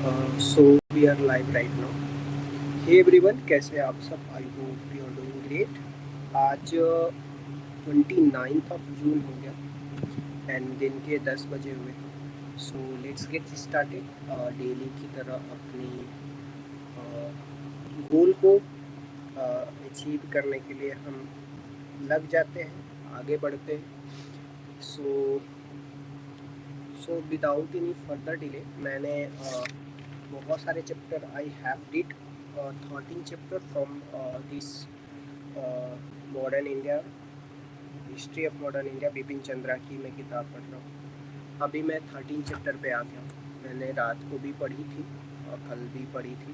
So we are live right now. Hey everyone, कैसे हैं आप सब? I hope you are doing great. आज 29th ऑफ जून हो गया एंड दिन के 10 बजे हुए. सो लेट्स गेट स्टार्टेड. डेली की तरह अपनी गोल को अचीव करने के लिए हम लग जाते हैं, आगे बढ़ते हैं. So without any further delay मैंने बहुत सारे chapter I have did 13 chapter from this modern India, history of modern India. Bipin Chandra की मैं किताब पढ़ रहा हूँ. अभी मैं 13 चैप्टर पे आ गया. मैंने रात को भी पढ़ी थी और कल भी पढ़ी थी.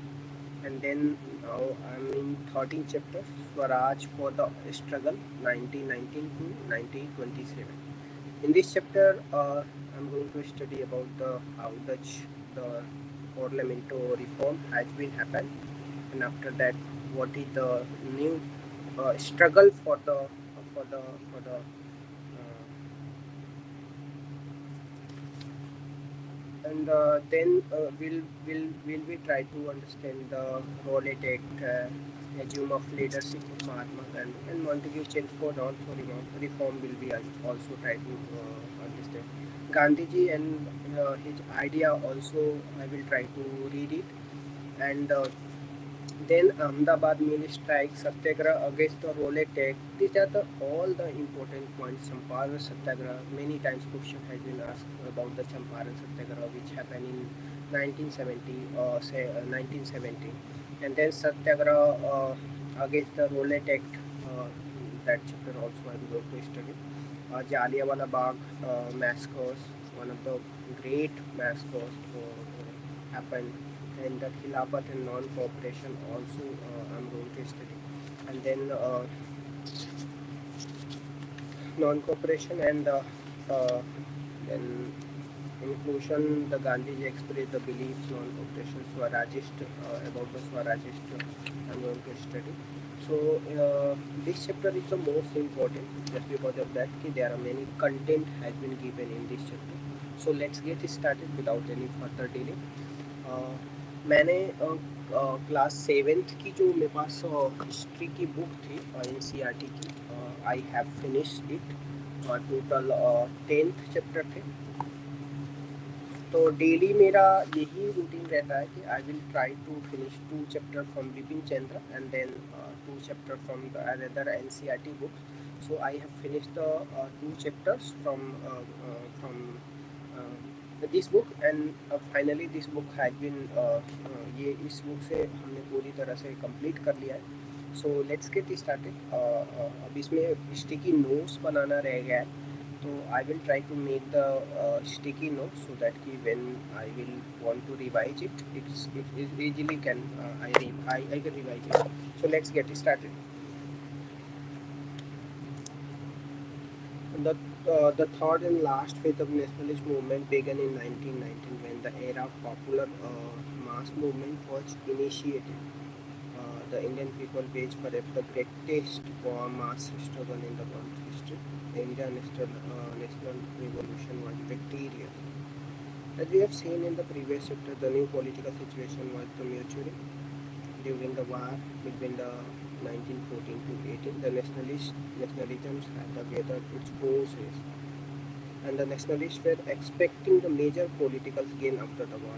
And then now I am in 13 chapter, Swaraj for the struggle 1919 to 1927. In this chapter, I'm going to study about how the parliamentary reform has been happened, and after that, what is the new struggle for the and then will we try to understand the Rowlatt Act, assume of leadership of Mahatma Gandhi, and Montague Chelmsford also reform will be also try to understand. Gandhiji and his idea also I will try to read it. And then Ahmedabad mill strike, Satyagraha against the Rowlatt Act. These are all the important points. Champaran Satyagraha. Many times question has been asked about the Champaran Satyagraha, which happened in 1970 or 1970. And then Satyagraha against the Rowlatt Act. That chapter also I am going to study. Jallianwala Bagh massacres, one of the great massacres happened. And the Khilafat and non-cooperation also I'm going to study. And then non-cooperation and then inclusion, the Gandhiji expressed the beliefs, non-cooperation, Swarajist, about the Swarajist I'm going to study. So this chapter is the most important just because of that there are many content has been given in this chapter. So let's get started without any further delay. मैंने class 7th की जो मेरे पास history की book थी NCERT की, I have finish it. Total 10th chapter थे. तो डेली मेरा यही रूटीन रहता है कि I will try to finish 2 chapter from Bipin Chandra and then 2 chapter from the other NCERT books. So I have finish the 2 chapters from this book and finally this book has been ये इस book से हमने पूरी तरह से complete कर लिया है. So let's get started. अब इसमें स्टिकी नोट्स बनाना रह गया है, तो I will try to make the sticky notes so that कि when I will want to revise it it easily can I can revise it. So let's get started. The third and last phase of nationalist movement began in 1919 when the era of popular mass movement was initiated. The Indian people waged perhaps the greatest mass struggle in the world history. The Indian national revolution was victorious. As we have seen in the previous chapter, the new political situation was maturing. During the war between the 1914 to 18, the nationalism had gathered its forces, and the nationalists were expecting the major political gain after the war.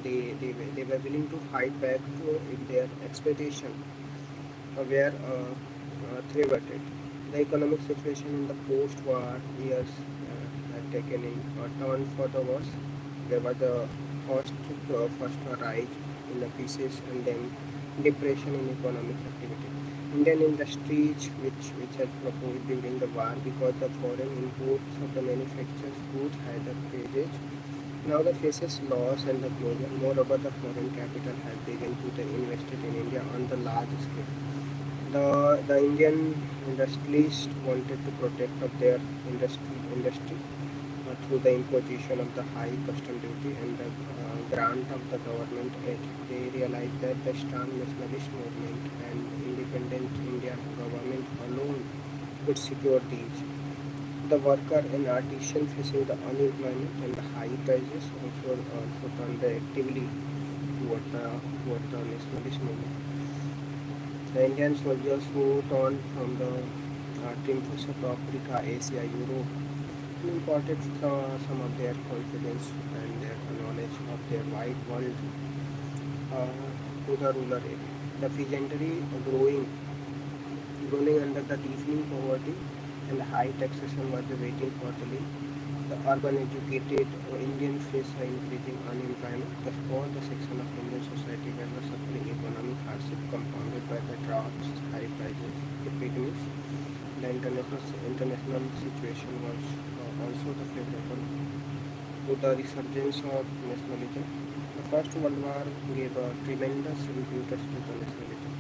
They were willing to fight back if their expectation were thwarted. The economic situation in the post-war years had taken a turn for the worse. There was the first rise in the pieces and then depression in economic activity. Indian industries which had proposed during the war because the foreign imports of the manufactured goods had a privilege. Now the faces loss and the closure. Moreover, the foreign capital had begun to be invested in India on the large scale. The Indian industrialists wanted to protect of their industry through the imposition of the high custom duty and the grant of the government aid. They realized that the strong nationalist movement and independent Indian government alone could secure these. the worker and artisan facing the unemployment and the high prices also turned actively toward the nationalist movement. The Indian soldiers who turned from the triumphs of Africa, Asia, Europe, and imported some of their confidence and their knowledge of their wide world to the rural area. The peasantry growing under the deepening poverty and the high taxation was waiting for the lead. The urban educated Indian face increasing unemployment. The small the section of Indian society were the suffering economic hardship compounded by the droughts, high prices, epidemics. The international situation was also the favorable to the resurgence of nationalism. The First World War gave a tremendous impetus to the nationalism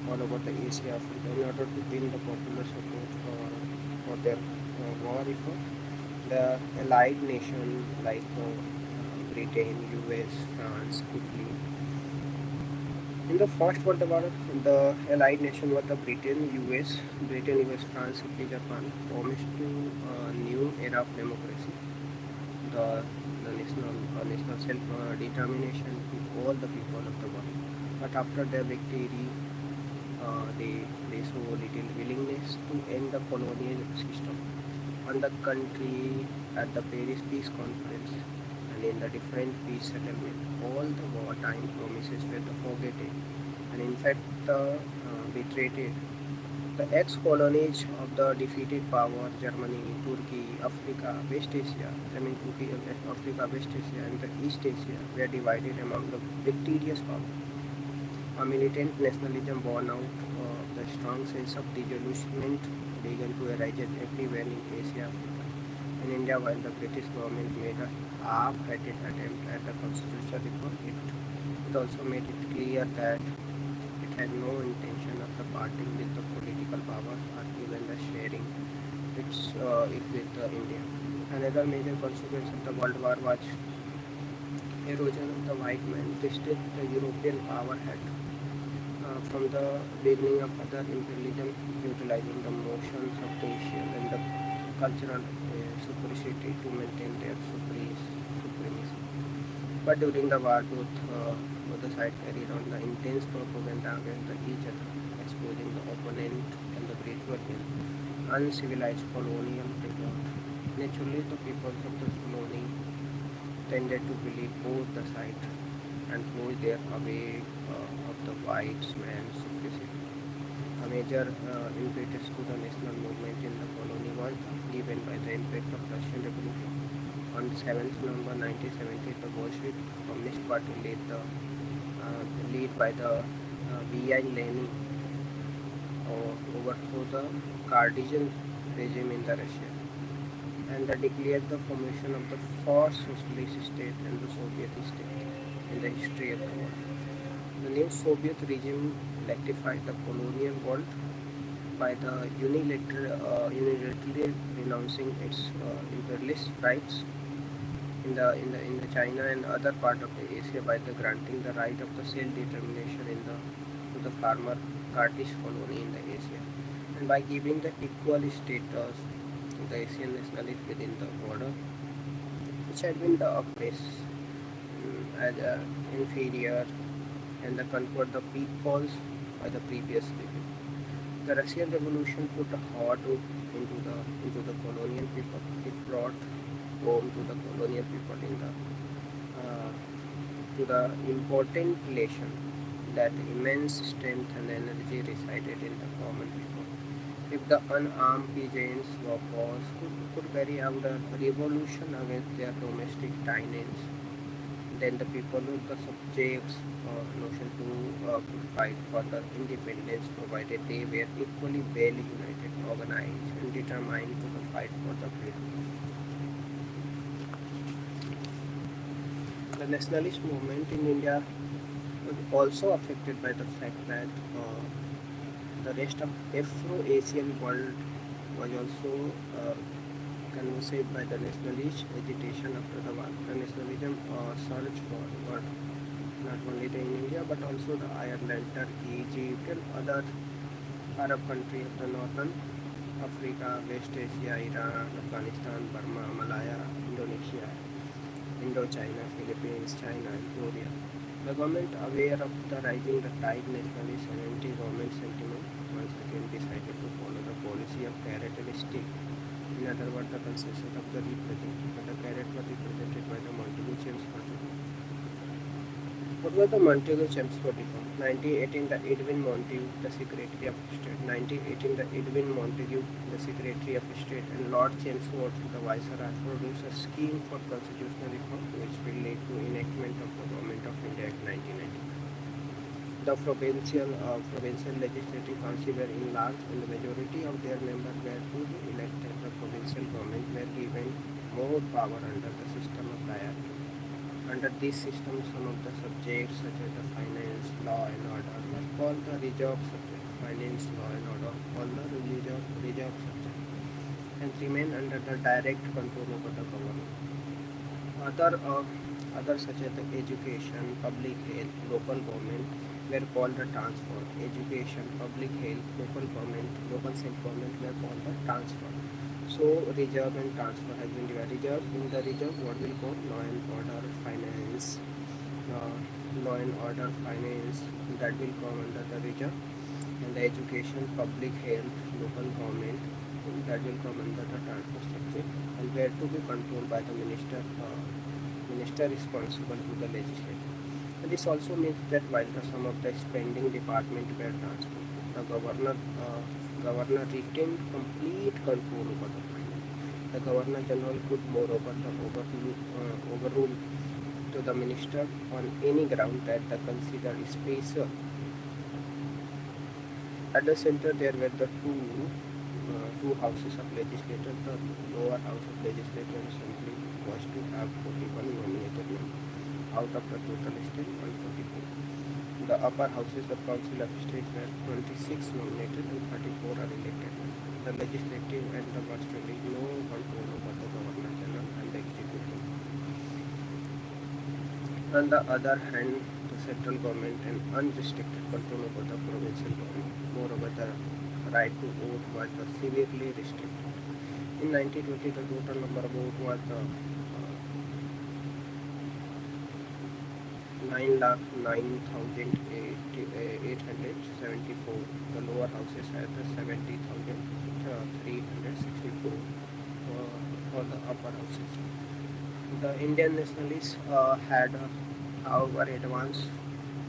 all over the Asia, Africa, in order to win the popular support for their war effort. The allied nations like Britain, US, France, Italy. In the First World War, the allied nations were the Britain, US, France, Italy, Japan, promised to a new era of democracy, the, the national self-determination to all the people of the world. But after their victory, they show little willingness to end the colonial system. On the country at the Paris Peace Conference and in the different peace settlement, all the wartime promises were forgotten and in fact betrayed. The ex-colonies of the defeated power, Germany, Turkey, Africa, West Asia, and the East Asia, were divided among the victorious power. A militant nationalism born out of the strong sense of disillusionment began to arise everywhere in Asia, Africa, and India. While the British government made a half-hearted attempt at the constitutional reform, it also made it clear that it had no intention of the parting with the political power or even the sharing it with India. Another major consequence of the World War was erosion of the white man. Instead, the European power had from the beginning of other imperialism, utilizing the motions of the Asian and the cultural superiority to maintain their supremacy. But during the war, both sides carried on the intense propaganda against each other, exposing the opponent and the gradual uncivilized colonial revolt. Naturally, the peoples of the colony tended to believe both the sides and close their away of the white man's supremacy. A major impetus to the national movement in the colony was given by the impact of Russian Revolution. On 7th November 1970, the Bolshevik Communist Party led by the V.I. Lenin overthrew the Cardigan regime in the Russia and declared the formation of the first socialist state and the Soviet state in the history of the world. The new Soviet regime rectified the colonial world by the unilaterally renouncing its imperialist rights in the China and other part of the Asia by the granting the right of the self-determination to the former Kurdish colony in the Asia and by giving the equal status to the Asian nationalities within the border, which had been the oppressed as inferior and the conquered the peoples by the previous regime. The Russian Revolution put a hard hook into the colonial people. It brought home to the colonial people to the important relation that immense strength and energy resided in the common people. If the unarmed peasants workers could carry out a revolution against their domestic tyrants, then the people of the subjects notion to could fight for the independence provided they were equally well united, organized, and determined to fight for the freedom. The nationalist movement in India was also affected by the fact that the rest of Afro-Asian world was also convulsed by the nationalist agitation after the war. The nationalism surged forward not only in India but also the Ireland, Turkey, Egypt, and other Arab countries of the northern Africa, West Asia, Iran, Afghanistan, Burma, Malaya, Indonesia, Indochina, Philippines, China, and Korea. The government, aware of the rising tide nationalist and anti-government sentiment, once again decided to follow the policy of carrot and stick. In other words, the consensus of the representative. The carrot was represented by the Montagu Chelmsford. What were the Montagu Chelmsford reform? 1918, the Edwin Montagu, the Secretary of State. 1918, the Edwin Montagu, the Secretary of State, and Lord Chelmsford, the Viceroy, produced a scheme for constitutional reform, which will lead to enactment of the Government of India Act 1990. The provincial legislative council were enlarged, and the majority of their members were to be elected. The provincial government were given more power under the system of hierarchy. Under this system, some of the subjects such as the finance, law and order were called the reserve subject. Finance, law and order called the reserve subject, and remain under the direct control of the government. Other such as the education, public health, local government were called the transfer. Education, public health, local government, local self-government were called the transfer. So reserve and transfer has been divided. In the reserve, what will call law and order, finance, law and order, finance, that will come under the reserve, and the education, public health, local government, that will come under the transfer subject, and were to be controlled by the minister responsible to the legislature. And this also means that while some of the spending department were transferred, the governor retained complete control over the finance. The governor general could moreover overrule to the minister on any ground that the considered special. At the center there were the two houses of legislature. The lower house of legislature assembly was to have 41 nominated members out of the total state 144. The upper houses of council of state were 26 nominated and 34 are elected. The legislative and the virtually no control over the governor general and the executive. On the other hand, the central government and unrestricted control over the provincial government. Moreover, the right to vote was severely restricted. In 1920, the total number of votes was 9,09,874. The lower houses had 70,364 for the upper houses. The Indian nationalists had, however, advanced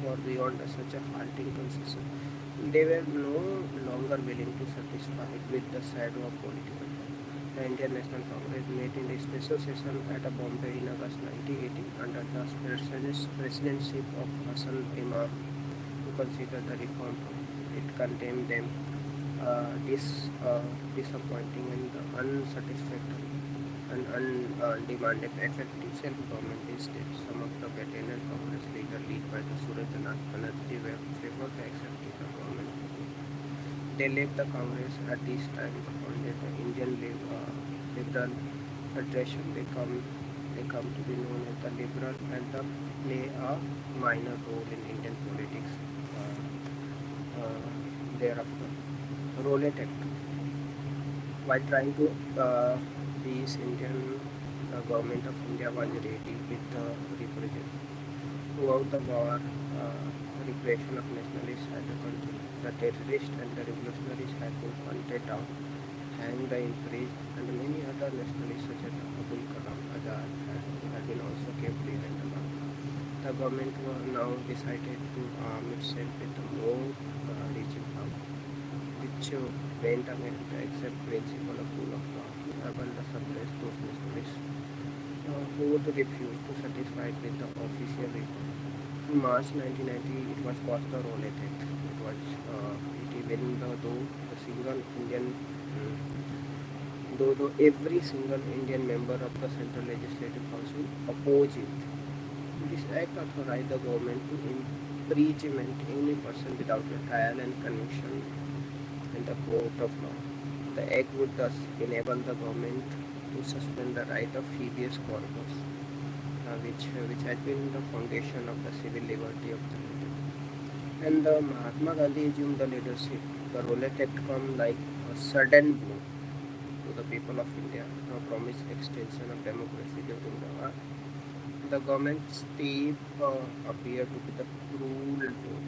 for beyond such a halting concession. They were no longer willing to satisfy with the shadow of political power. The Indian National Congress met in a special session at Bombay in August 1980 under the presidency of Hasan Imam to consider the reform. It condemned them disappointing and unsatisfactory and undemanded effective self-government instead. Some of the veteran Congress leaders led by the Surajnath Banerjee were favored by accepting the government. They left the Congress at this time founded the Indian Liberal Federation. They come to be known as the Liberal and play a minor role in Indian politics thereafter. Violate Act. While trying to peace, the government of India was ready with the repression. Throughout the war, repression of nationalists had continued. The terrorists and the revolutionaries had been hunted down, hanged, imprisoned, and many other nationalists such as Abul Kalam Azad had been also kept behind the law. The government was now decided to arm itself with a more reaching power, which went against the exact principle of rule of law to able to suppress those nationalists who would refuse to satisfy with the official report. In March 1990, it was passed the Violate Act. Though every single Indian member of the Central Legislative Council opposed it. This act authorized the government to impeachment any person without a trial and conviction in the court of law. The act would thus enable the government to suspend the right of habeas corpus, which has been the foundation of the civil liberty of the nation. And Mahatma Gandhi assumed the leadership. The Violate Act came like a sudden blow to the people of India, promised extension of democracy during the war. The government's step appeared to be the cruel blow.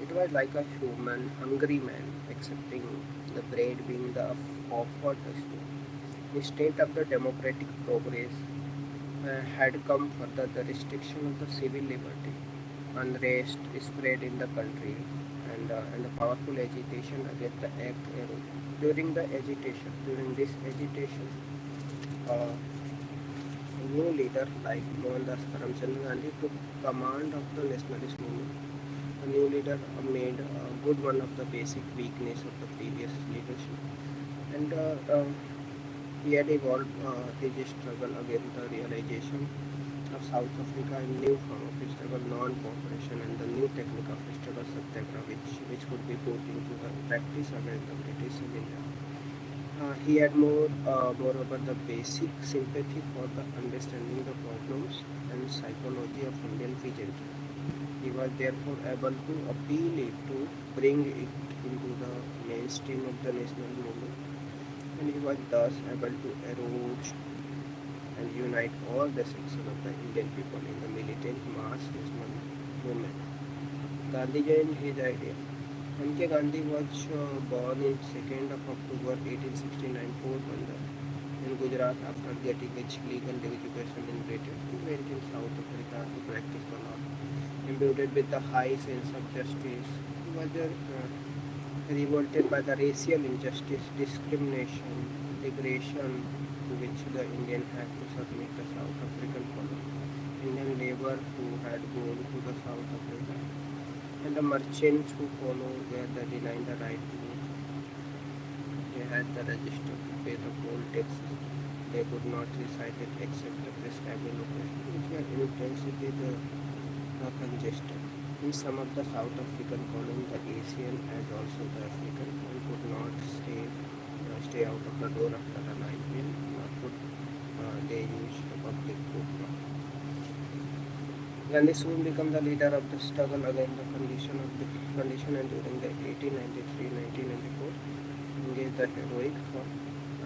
It was like a human, hungry man accepting the bread being the offered stone. Instead of the democratic progress had come further the restriction of the civil liberty. Unrest spread in the country and the powerful agitation against the act arose. During this agitation, uh, a new leader like Mohandas Karamchand Gandhi took command of the nationalist movement. The new leader made good one of the basic weakness of the previous leadership, and he had evolved his struggle against the realization of South Africa a new form of struggle, non-cooperation, and the new technique of struggle satyagraha, which could be put into the practice against the British in India. He had moreover, the basic sympathy for the understanding the problems and psychology of Indian peasantry. He was therefore able to appeal it to bring it into the mainstream of the national movement, and he was thus able to arrange and unite all the sections of the Indian people in the militant mass national movement. Gandhiji and his idea. M.K. Gandhi was born in 2nd of October 1869 Porbandar in Gujarat. After getting his legal education in Britain, he went in South Africa to practice the law. Imbued with the high sense of justice, he was revolted by the racial injustice, discrimination, degradation to which the Indian had to submit the South African colony. Indian labor who had gone to the South Africa and the merchants who followed were denied the right to vote. They had the register to pay the poll taxes. They could not recite it except the prescribed location, which were intensely congested. In some of the South African colonies, the Asian as also the African could not stay out of the door after the 9 p.m. nor could they use the public footpath. Gandhi soon became the leader of the struggle against the condition and during the 1893-1994 engaged the heroic for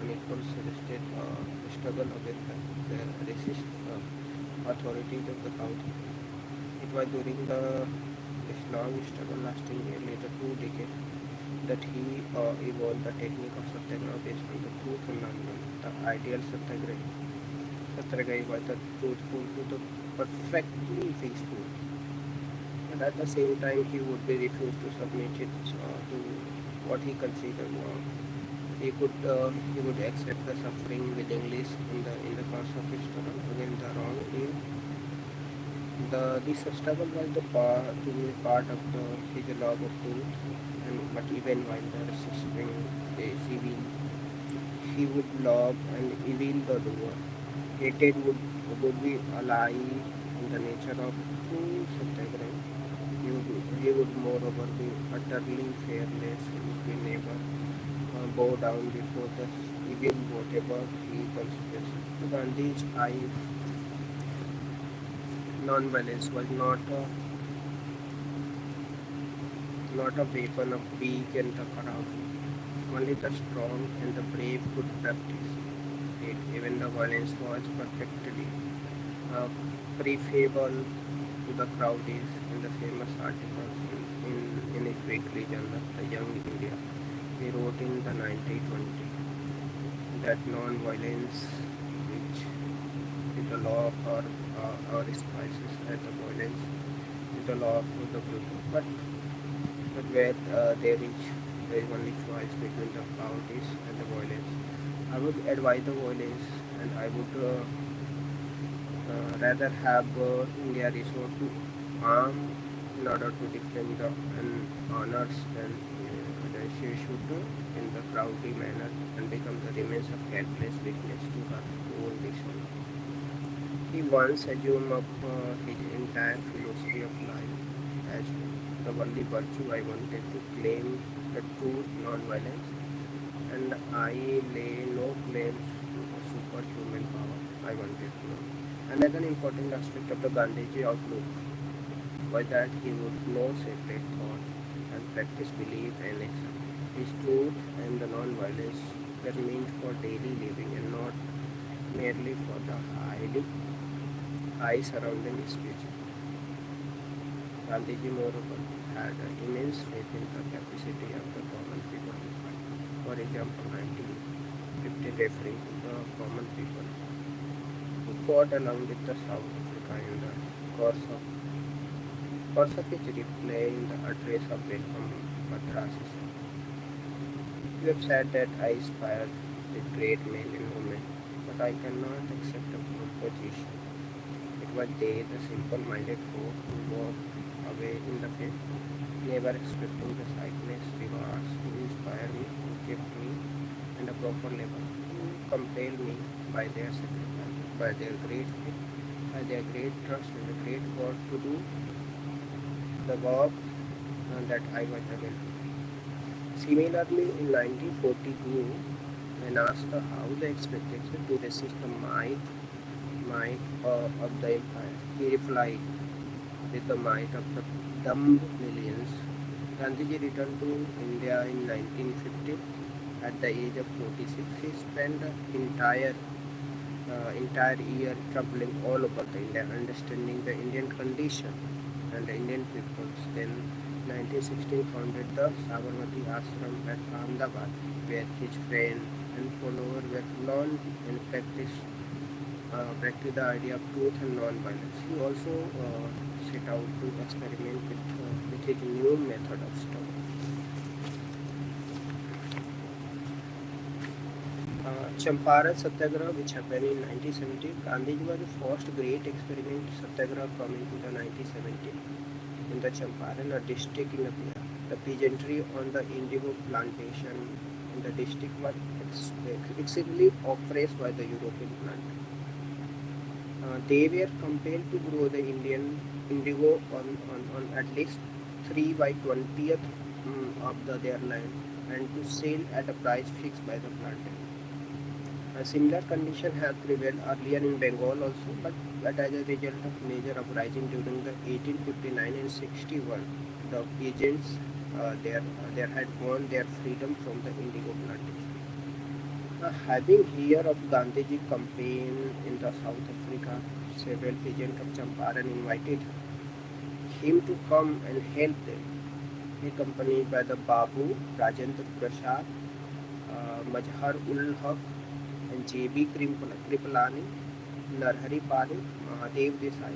unequal state struggle against the racist authorities of the South. It was during this long struggle lasting nearly 2 decades that he evolved the technique of satyagraha based on the truth and non-violence. The ideal satyagrahi was the truthful to the perfectly peaceful, and at the same time he would be refused to submit it to what he considered wrong. He would accept the suffering willingly in the course of his struggle against the wrong. This struggle was to be part of his love of truth, but even while the resisting civil, he would love and evil the doer. Hatred would be alive in the nature of true satyagrahi. He would moreover be utterly fearless. He would be never bow down before the evil, whatever he considers. To Gandhi's eye, non-violence was not a weapon of weak and the proud. Only the strong and the brave could practice it. Even the violence was perfectly preferable to the crowdies in the famous articles in his weekly journal, The Young India. He wrote in the 1920 that non-violence, which is the law of our spices, and the violence is the law of the brutal. But where there is only choice between the cowardice and the violence, I would advise the violence, and I would rather have India resort to arm in order to defend the honors than she should do in the crowdy manner and become the remains of helpless weakness to her own nation. He once assumed of his entire philosophy of life as the only virtue I wanted to claim the true non-violence, and I lay no claims to the superhuman power I wanted to know. Another important aspect of the Gandhiji outlook was that he would know separate thought and practice belief and action. His truth and the non-violence were meant for daily living and not merely for the high surrounding speech. Gandhiji, moreover, had immense faith in the capacity of the common people. For example, 1950, referring to the common people who fought along with the South Africa in the course of course of his reply in the address of welcome Madras. You have said that I inspired the great men and women, but I cannot accept a proposition. It was they, the simple-minded folk, who walked away in the faith, never expecting the sightless rewards to inspire me, who kept me in a proper level, who compelled me by their sacrifice, by their great faith, by their great trust in the great God to do the work that I was able to. Similarly, in 1942, when asked how the expectation to resist the might of the empire, he replied, with the might of the dumb millions. Gandhiji returned to India in 1950 at the age of 46. He spent the entire year traveling all over the India, understanding the Indian condition and the Indian peoples. Then 1916 founded the Sabarmati Ashram at Ahmedabad, where his friends and followers were learned and practice the idea of truth and non-violence. He also set out to experiment with his new method of study. Champaran Satyagraha, which happened in 1970, Gandhiji was the first great experiment Satyagraha coming to the 1970 in the Champaran, a district in Bihar. The peasantry on the indigo plantation in the district was excessively oppressed by the European plant. They were compelled to grow the Indian indigo on at least 3 by 20th of their land and to sell at a price fixed by the planter. A similar condition had prevailed earlier in Bengal also, but as a result of major uprising during the 1859 and 61, the peasants there had won their freedom from the indigo plantation. Having heard of Gandhiji campaign in the South Africa, several peasants of Champaran invited him to come and help them. He accompanied by the Babu, Rajendra Prasad, Mazhar ul Haq, and J.B. Kripalani, Narhari Parekh, Mahadev Desai.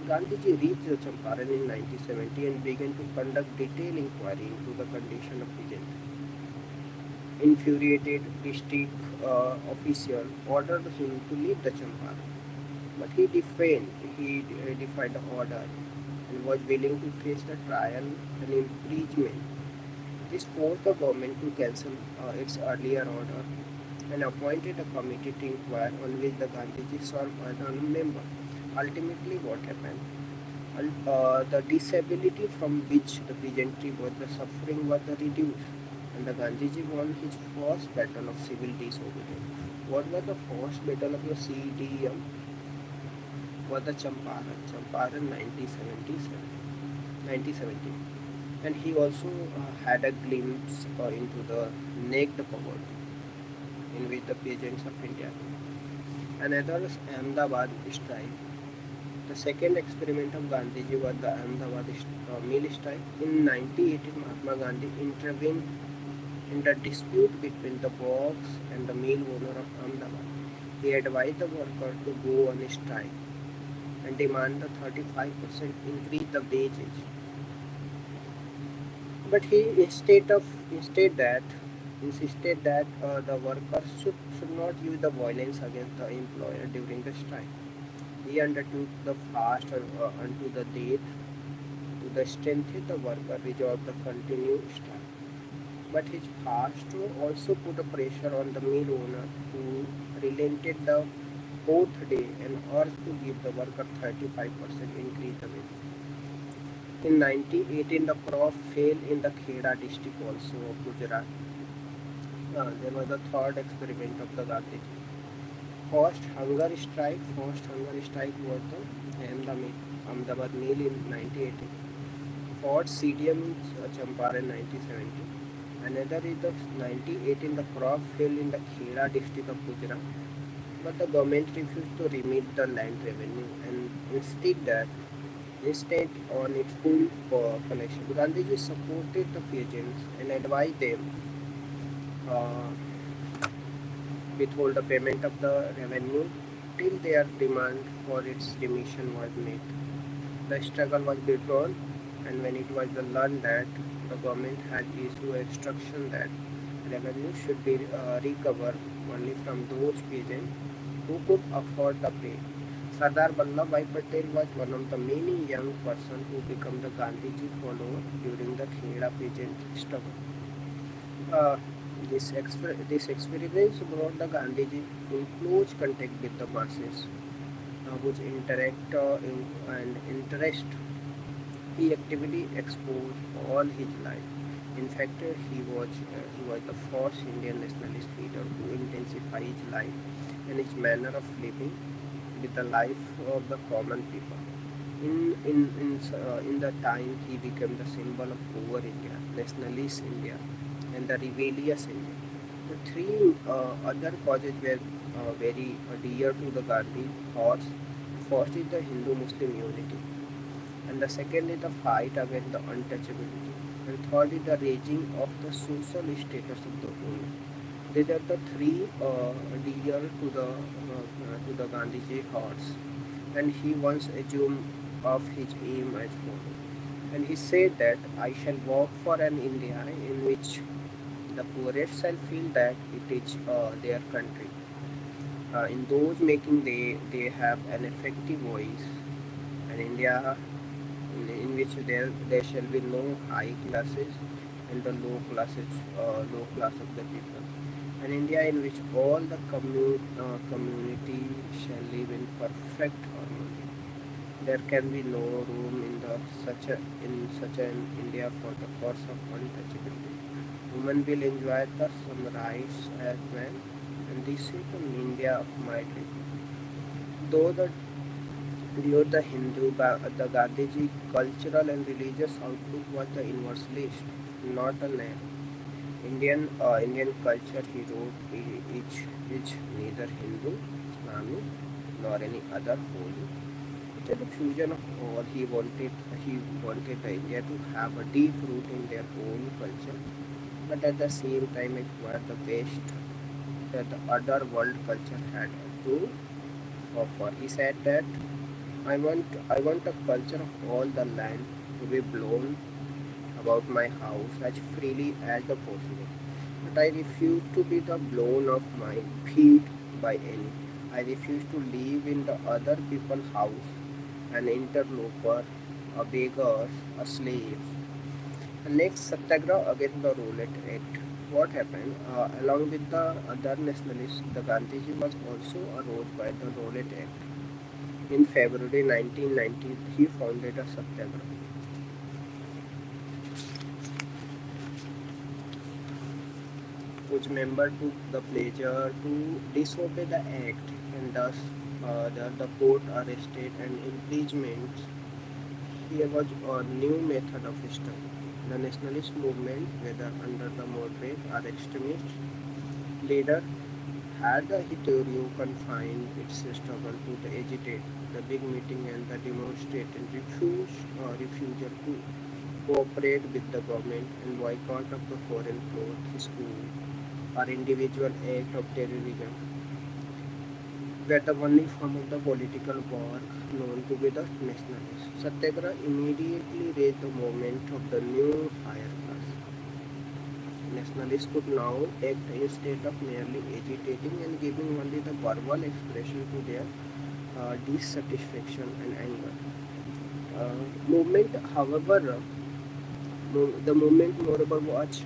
Gandhiji reached Champaran in 1970 and began to conduct detailed inquiry into the condition of peasants. Infuriated district official ordered him to leave the Champaran, but he defied the order and was willing to face the trial and impeachment. This forced the government to cancel its earlier order and appointed a committee to inquire, on which the Gandhiji served as a member. Ultimately, what happened? The disability from which the peasantry was the suffering was reduced, and the Gandhiji won his first battle of civil disobedience. What was the first battle of the CDM? Was the Champaran 1970. And he also had a glimpse into the naked poverty in which the peasants of India. Another is Ahmedabad strike. The second experiment of Gandhiji was the Ahmedabad mill strike. In 1918, Mahatma Gandhi intervened in the dispute between the works and the mill owner of Ahmedabad. He advised the workers to go on strike and demand the 35% increase the wages. But he insisted that the workers should not use the violence against the employer during the strike. He undertook the fast unto the death to the strengthen the worker resolved the continued strike. But his fast also put a pressure on the mill owner, who relented the fourth day and urged to give the worker 35% increase the wage. In 1918, the crop fell in the Kheda district also of Gujarat. There was the third experiment of the Gandhiji. First hunger strike was the Ahmedabad mill in 1918. Fourth CDM in Champaran 1970. Another is the 1918 the crop failed in the Khera district of Gujarat, but the government refused to remit the land revenue and instead on its full collection. Gandhiji supported the peasants and advised them uh, withhold the payment of the revenue till their demand for its remission was met. The struggle was withdrawn, and when it was learned that the government had issued instruction that revenue should be recovered only from those peasants who could afford the pay. Sardar Vallabhbhai Patel was one of the many young persons who became the Gandhiji follower during the Kheda peasant struggle. Uh, this experience brought the Gandhiji in close contact with the masses, whose interact and interest he actively exposed all his life. In fact, he was the first Indian nationalist leader to intensify his life and his manner of living with the life of the common people. In the time, he became the symbol of poor India, nationalist India, and the rebellious India. The three other causes were very dear to the Gandhi thoughts. First is the Hindu-Muslim unity, and the second is the fight against the untouchability, and third is the raising of the social status of the women. These are the three dear to the Gandhiji hearts, and he once assumed of his aim as follows. And he said that I shall work for an India in which the poorest shall feel that it is their country. In those making they have an effective voice, and India in which there shall be no high classes and the low class of the people, an India in which all the community shall live in perfect harmony. There can be no room in such an India for the cause of untouchability. Women will enjoy the some rights as well, and this is an India of my dream. Though the Beyond the the Gandhiji cultural and religious outlook was the universalist, not a narrow. Indian culture, he wrote, is neither Hindu, Islamic, nor any other holy. It is a fusion of all. He wanted the India to have a deep root in their own culture, but at the same time acquire the best that the other world culture had to offer. He said that I want a culture of all the land to be blown about my house as freely as the possible. But I refuse to be the blown off my feet by any. I refuse to live in the other people's house, an interloper, a beggar, a slave. The next Satyagraha against the Roulette Act. What happened? Along with the other nationalists, the Gandhiji was also arose by the Roulette Act. In February 1990, he founded a Satyagraha, whose members took the pleasure to disobey the act, and thus the court arrested and imprisonment. Here was a new method of struggle. The nationalist movement, whether under the moderate or extremist leader, had the hitherto confined its struggle to the agitate, the big meeting and the demonstrate and refusal to cooperate with the government and boycott of the foreign clothes, school, or individual act of terrorism were the only form of the political work known to be the nationalists. Satyagraha immediately raised the movement of the new higher class. Nationalists could now act instead of merely agitating and giving only the verbal expression to their dissatisfaction and anger. Movement, however, the movement, moreover, was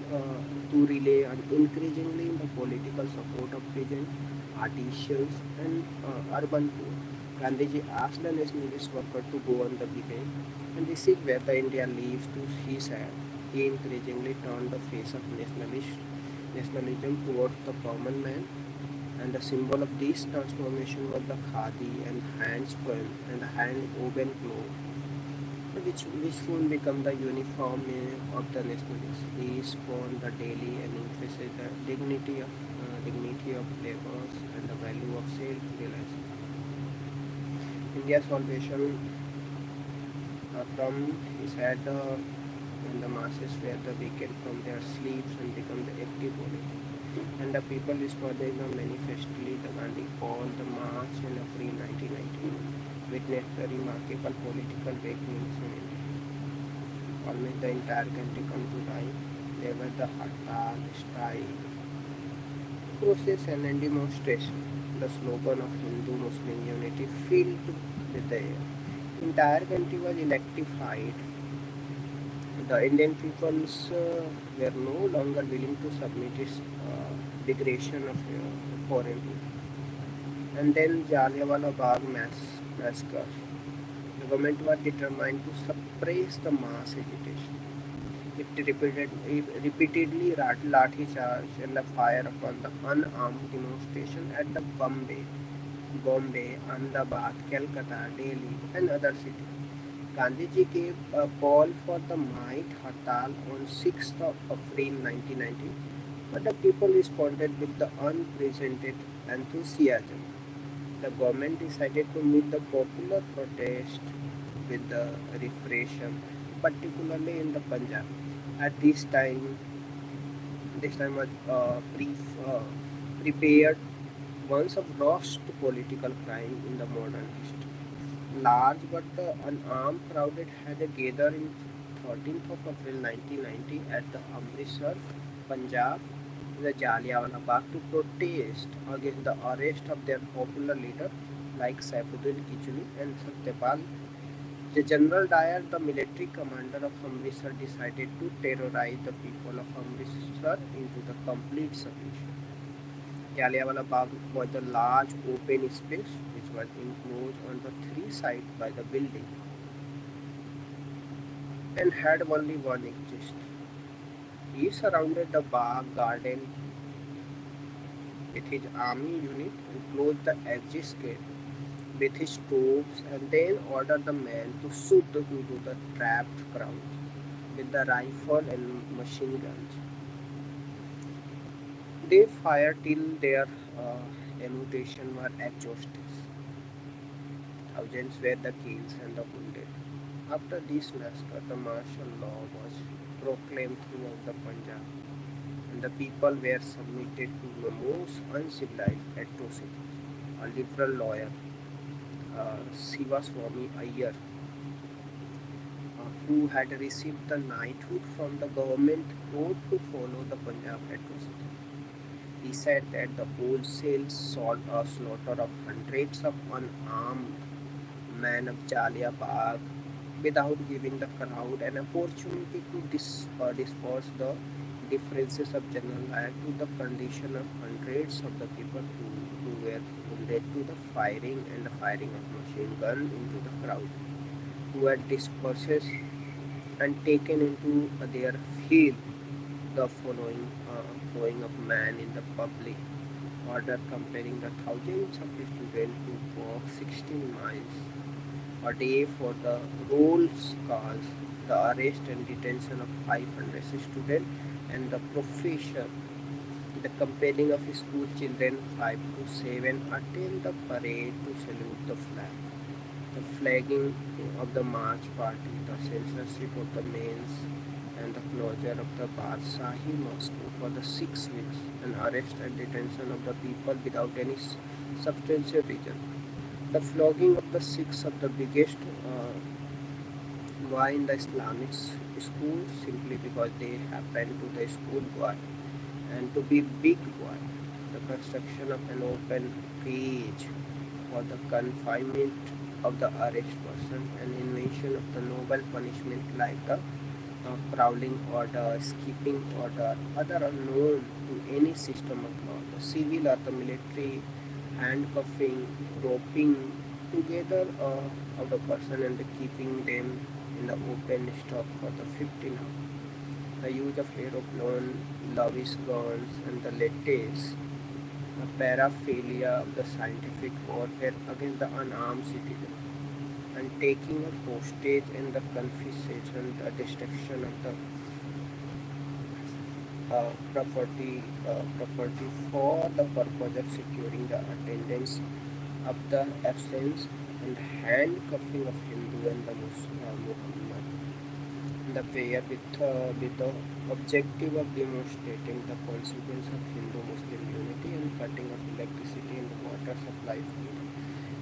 to rely on increasingly the political support of peasants, artisans, and urban poor. Gandhiji asked the nationalist worker to go on the debate, and this is where the India leaves to his side. He increasingly turned the face of nationalism towards the common man, and the symbol of this transformation was the khadi and hand spun and hand woven cloth. which soon become the uniform of the nationalists. He spawned the daily and emphasized the dignity of labors and the value of self-realization. India's salvation come, he said, when the masses were the wakened from their sleeps and become the active body. And the people responded manifestly. The Gandhi called the march in April 1919 witnessed the remarkable political awakenings in India. Almost the entire country come to life. There were the hartal, strike, procession and demonstration. The slogan of Hindu-Muslim unity filled with the air. Entire country was electrified. The Indian peoples were no longer willing to submit its degradation of foreign people. And then Jallianwala Bagh massacre. The government was determined to suppress the mass agitation. It repeatedly lathi charge and the fire upon the unarmed demonstration at the Bombay, Ahmedabad, Calcutta, Delhi, and other cities. Gandhiji gave a call for the night hartal on 6th of April 1919, but the people responded with the unprecedented enthusiasm. The government decided to meet the popular protest with the repression, particularly in the Punjab. At this time was prepared once of worst political crime in the modern history. Large but unarmed crowd had gathered in 13th of April 1990 at the Amritsar, Punjab, the Jallianwala Bagh to protest against the arrest of their popular leader like Saifuddin Kichlu and Satyapal. The General Dyer, the military commander of Amritsar, decided to terrorize the people of Amritsar into the complete submission. Jallianwala Bagh was a large open space which was enclosed on the three sides by the building and had only one exit. He surrounded the Bagh garden with his army unit and closed the exit gate with his troops and then ordered the men to shoot into the trapped crowd with the rifle and machine guns. They fired till their ammunition were exhausted. Thousands were the killed and the wounded. After this massacre, the martial law was proclaimed throughout the Punjab, and the people were submitted to the most uncivilized atrocities. A liberal lawyer, Sivaswamy Iyer, who had received the knighthood from the government, wrote to follow the Punjab atrocity. He said that the wholesale slaughter of hundreds of unarmed men of Jalia Bagh without giving the crowd an opportunity to disperse the differences of general life to the condition of hundreds of the people who were wounded to the firing of machine gun into the crowd, who had dispersed and taken into their field the following of man in the public order, comparing the thousands of students who walk 16 miles a day for the roll calls, the arrest and detention of 500 students, and the professor, the compelling of school children 5 to 7 attend the parade to salute the flag, the flagging of the march party, the censorship of the mails, and the closure of the Badshahi Mosque for the 6 weeks, and arrest and detention of the people without any substantial reason. The flogging of the Sikhs of the biggest boy in the Islamic school simply because they happen to the school boy and to be big boy. The construction of an open cage for the confinement of the arrest person and invention of the noble punishment like the prowling order, skipping order, other unknown to any system of law. The civil or the military handcuffing, roping together of the person and keeping them in the open stock for the 15 hours. The use of aeroplane, lavish guns, and the latest paraphernalia of the scientific warfare against the unarmed citizen. and taking a hostage in the confiscation, the destruction of the property for the purpose of securing the attendance of the absence and handcuffing of Hindu and the Muhammad. The pair with the objective of demonstrating the consequence of Hindu-Muslim unity and cutting of electricity and water supply from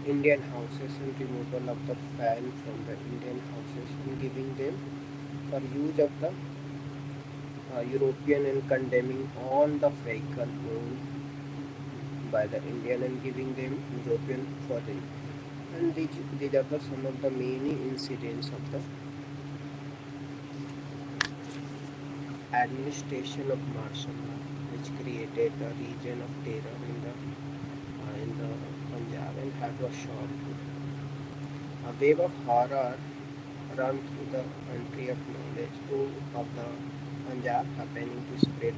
the Indian houses and removal of the fan from the Indian houses and giving them for use of the European and condemning all the vehicle owned by the Indian and giving them European for them. And these are the some of the many incidents of the administration of martial law, which created a region of terror in the Punjab and had a short. A wave of horror run through the country of knowledge of the Punjab happening to spread.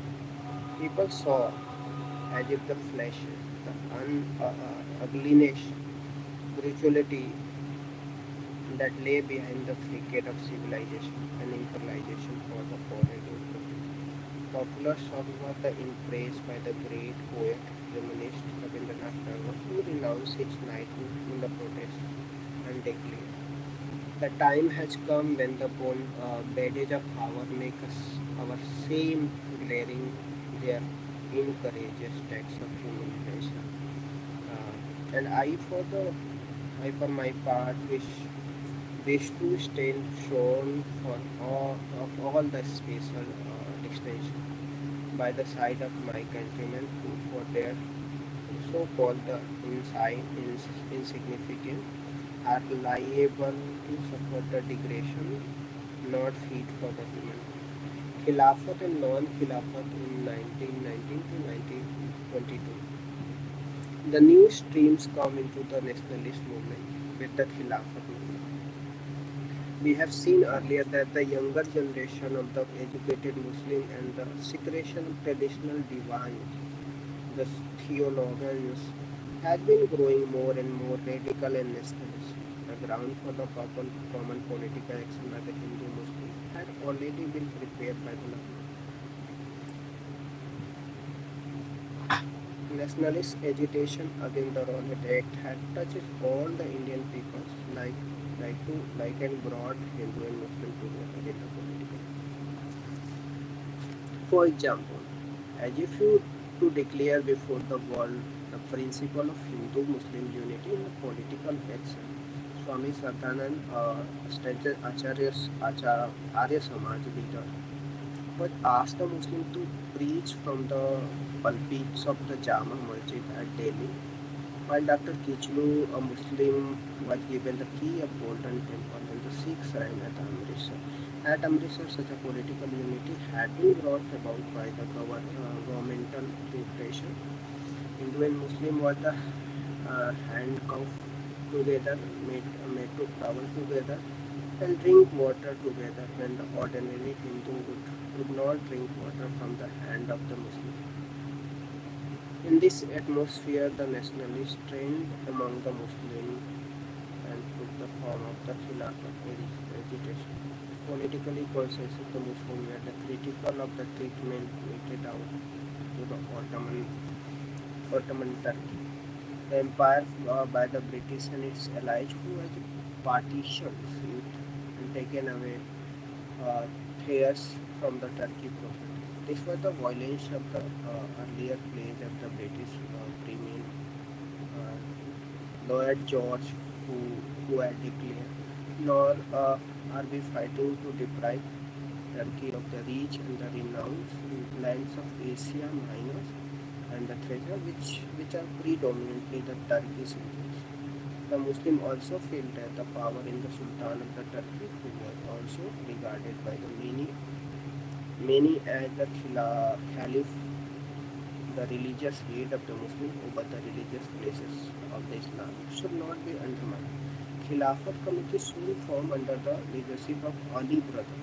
People saw as if the flesh, the ugliness, brutality that lay behind the facade of civilization and imperialization for the foreign influence. Popular songs were the impressed by the great poet, humanist Rabindranath Tagore, who renounced his knighthood in the protest and declared, "The time has come when the badge of power make us our same glaring their incourageous tax of human flesh. And I for my part wish to stand shown of all the special distinction by the side of my countrymen who for their so-called the insignificant are liable to suffer the degradation not fit for the human. Khilafat and non-Khilafat in 1919 to 1922. The new streams come into the nationalist movement with the Khilafat movement. We have seen earlier that the younger generation of the educated Muslim and the secretion of traditional divines, the theologians, has been growing more and more radical and nationalist. The ground for the common political action by the Hindu Muslim had already been prepared by the nationalist agitation against the Rowlatt Act had touched all the Indian peoples like and brought Hindu and Muslim together in the political. For example, as if you to declare before the world the principle of Hindu-Muslim unity in the political action, Swami Sardanand, Arya Samaj leader, was asked the Muslim to preach from the pulpits of the Jama Masjid at Delhi, while Dr. Kichlu, a Muslim, was given the key of Golden Temple and the Sikh shrine at Amritsar. At Amritsar, such a political unity had been brought about by the governmental repression. Hindu and Muslim were the handcuffed together, made to travel together and drink water together when the ordinary Hindu would not drink water from the hand of the Muslim. In this atmosphere, the nationalist trend among the Muslims and took the form of the Khilafat agitation. Politically conscious of the Muslims were the critical of the treatment meted out to the Ottoman Turkey. The empire by the British and its allies who had partitioned it and taken away uh, theirs from the Turkey property. This was the violence of the earlier pledge of the British Premier Lloyd George, who had declared, "Nor are we fighting to deprive Turkey of the rich and the renowned lands of Asia Minor and the treasure which are predominantly the Turkish interests." The Muslim also felt that the power in the Sultan of the Turkey, who was also regarded by the many as the Caliph, the religious head of the Muslim over the religious places of the Islam, should not be undermined. Khilafat committee soon formed under the leadership of Ali brother,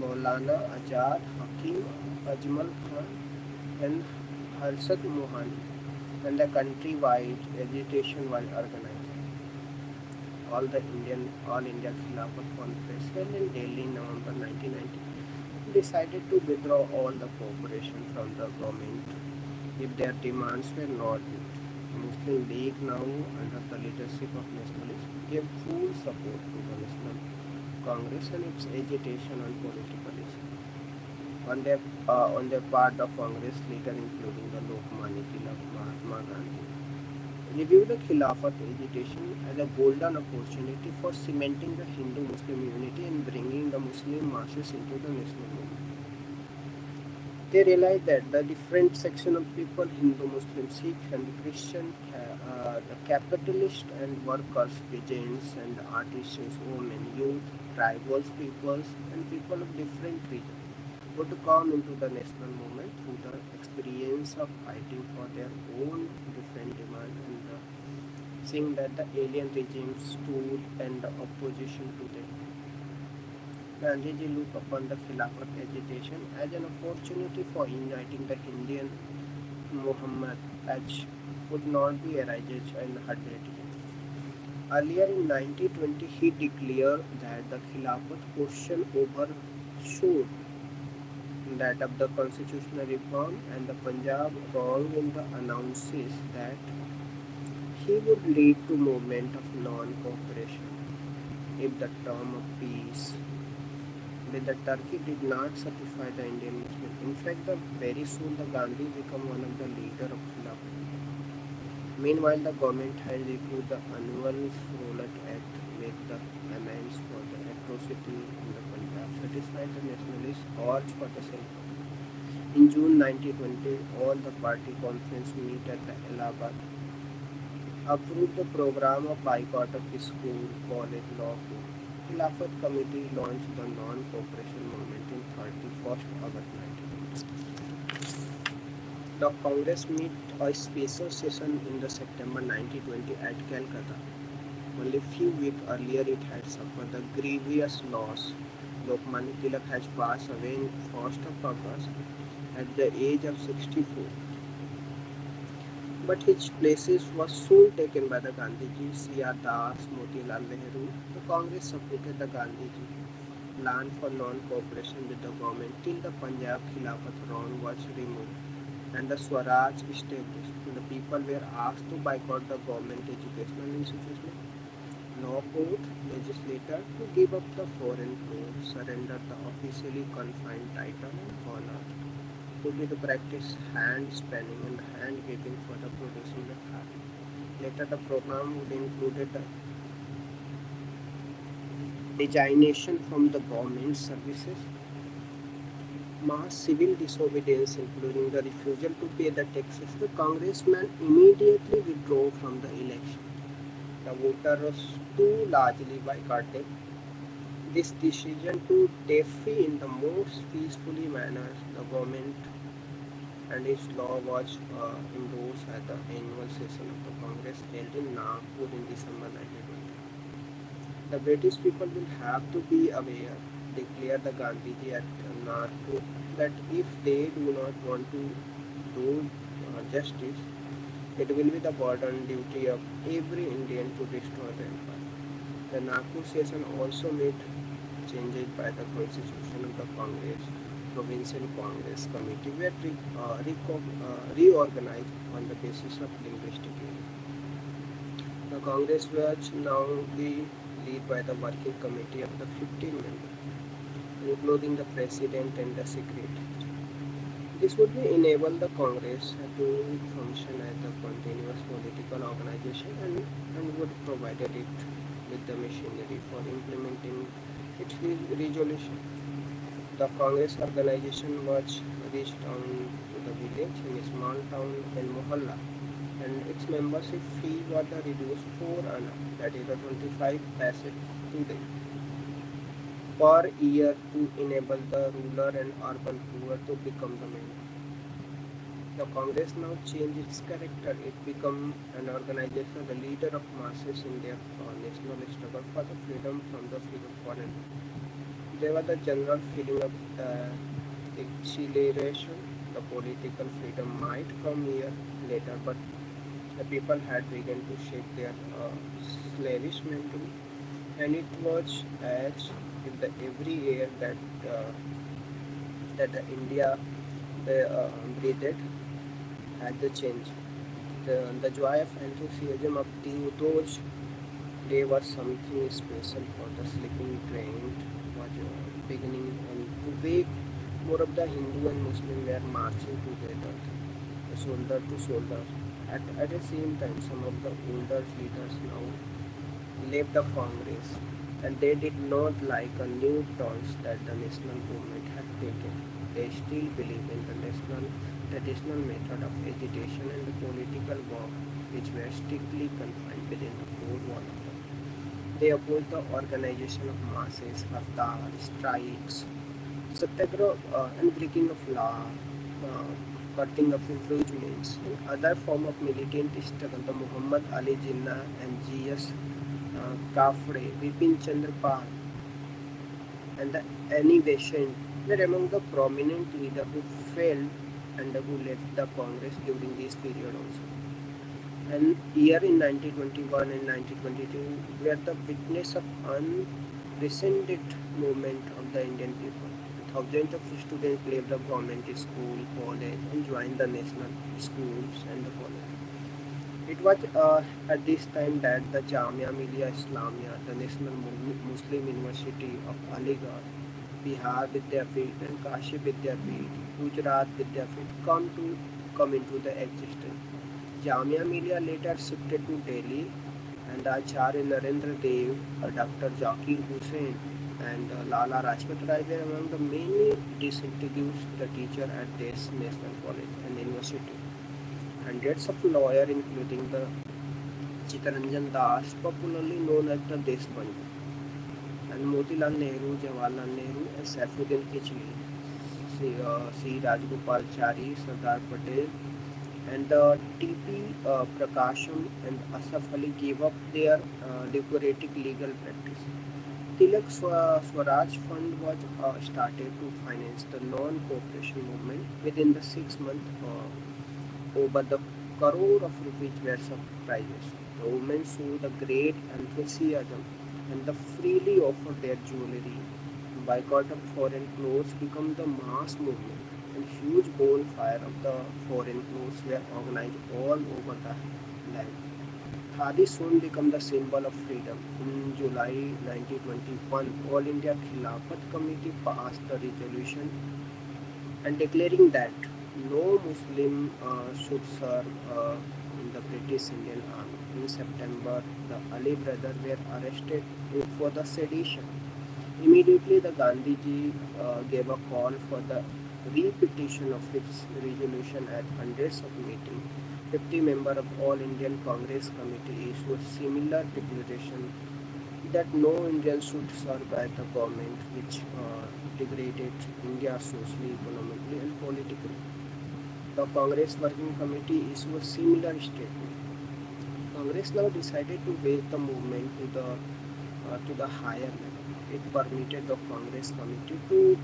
Maulana Azad Hakim Ajmal Khan and Harsad Mohani, and the country-wide agitation was organized. All India Khilafat Conference held in Delhi in November 1990 decided to withdraw all the cooperation from the government if their demands were not met. The Muslim League, now under the leadership of nationalists, gave full support to the National Congress and its agitation on political issues. On their part, the Congress leader, including the Lokmanya Tilak Mahatma Gandhi, reviewed the Khilafat agitation as a golden opportunity for cementing the Hindu-Muslim unity and bringing the Muslim masses into the national movement. They realized that the different section of people, Hindu, Muslim, Sikh and Christian, the capitalists and workers, peasants and artisans, women, youth, tribal peoples and people of different regions would come into the national movement through the experience of fighting for their own different demands and seeing that the alien regime stood in the opposition to them. Gandhiji looked upon the Khilafat agitation as an opportunity for uniting the Indian Muhammad as would not be erased and hereditary. Earlier in 1920, he declared that the Khilafat question overshadowed that of the constitutional reform and the Punjab wrong in the announces that he would lead to movement of non-cooperation if the term of peace with the Turkey did not satisfy the Indian Muslim. In fact, very soon the Gandhi became one of the leaders of Khilafat. Meanwhile, the government had reviewed the annual Violate Act with the amends for the atrocity in the Punjab, satisfied the nationalists' urge for the self. In June 1920, all the party conference meet at the Allahabad approved the program of boycott of school, college, law, court. Khilafat Committee launched the non-cooperation movement in 31st August 1920. The Congress met a special session in the September 1920 at Calcutta. Only few weeks earlier it had suffered the grievous loss. Lokmanya Tilak has passed away in 1st of August at the age of 64. But his places was soon taken by the Gandhiji, C.R. Das, Motilal Nehru. The Congress supported the Gandhiji plan for non-cooperation with the government till the Punjab Khilafat wrong was removed and the Swaraj established. The people were asked to boycott the government educational institution, law court, legislator to give up the foreign clothes, surrender the officially confined title and honor. Could be the practice hand spanning and hand weaving for the producing the khadi. Later the program would include the designation from the government services, mass civil disobedience including the refusal to pay the taxes. The congressman immediately withdrew from the election. The voters too largely boycotted this decision to defy in the most peacefully manner the government and its law was endorsed at the annual session of the Congress held in Nagpur in December 1920. The British people will have to be aware, declared the Gandhiji at Nagpur, that if they do not want to do justice, it will be the burden duty of every Indian to destroy the empire. The Nagpur session also made changes by the constitution of the Congress. Provincial Congress Committee were reorganized on the basis of linguistic unity. The Congress was now be led by the working committee of the 15 members, including the president and the secretary. This would enable the Congress to function as a continuous political organization and would provide it with the machinery for implementing its resolution. The Congress organization was reached down to the village in a small town in Mohalla, and its membership fee was reduced 4 anna, that is 25 paise today, per year to enable the rural and urban poor to become the member. The Congress now changed its character. It became an organization, the leader of masses in their national struggle for the freedom from the freedom foreign. There was a general feeling of exhilaration. The political freedom might come here later, but The people had begun to shake their slavish mentality, and it was as if the every air that the India breathed had the change. The joy of enthusiasm of those day was something special for the sleeping train was beginning, and to wake more of the Hindu and Muslim were marching together, shoulder to shoulder. At the same time, some of the older leaders now left the Congress, and they did not like a new turns that the national movement had taken. They still believe in the national traditional method of agitation and the political work, which were strictly confined within the four walls. They opposed the organization of masses, hartal, strikes, satyagraha, and breaking of law, uh, cutting of infringements, and other form of militant struggle. The Muhammad Ali Jinnah and G.S. Kafre, Vipin Chandra Pal, and the Annie Besant were among the prominent leaders who fell and who left the Congress during this period also. And year in 1921 and 1922 were the witness of unprecedented movement of the Indian people. Thousands of students left the government school, college, and joined the national schools and the college. It was at this time that the Jamia Millia Islamia, the National Muslim University of Aligarh, Bihar Vidyapit, and Kashi Vidyapit, Gujarat Vidyapit come into the existence. Jamia Millia later shifted to Delhi, and the Acharya Narendra Dev, Dr. Zakir Hussain, and Lala Rajpat Rai were among the many distinguished the teacher at this national college and university. Hundreds of lawyers, including the Chittaranjan Das, popularly known as the Deshbandhu, and Motilal Nehru, Jawaharlal Nehru, and Saifuddin Kichli, C. Rajgopalachari, Sardar Patel, and the T.P. Prakasham and Asaf Ali gave up their lucrative legal practice. Tilak Swaraj Fund was started to finance the non-cooperation movement. Within the 6 months, over the crore of rupees worth of prizes. The women showed the great enthusiasm and the freely offered their jewelry. Boycott of foreign clothes became the mass movement, and huge bonfire of the foreign clothes were organized all over the land. Khadi soon became the symbol of freedom. In July 1921, All India Khilafat Committee passed the resolution and declaring that no Muslim should serve in the British Indian Army. In September, the Ali brothers were arrested for the sedition. Immediately, the Gandhiji gave a call for the repetition of its resolution at hundreds of meetings. 50 members of All Indian Congress Committee issued similar declaration that no Indian should serve by the government which degraded India socially, economically, and politically. The Congress Working Committee issued a similar statement. Congress now decided to raise the movement to the higher level. It permitted the Congress Committee to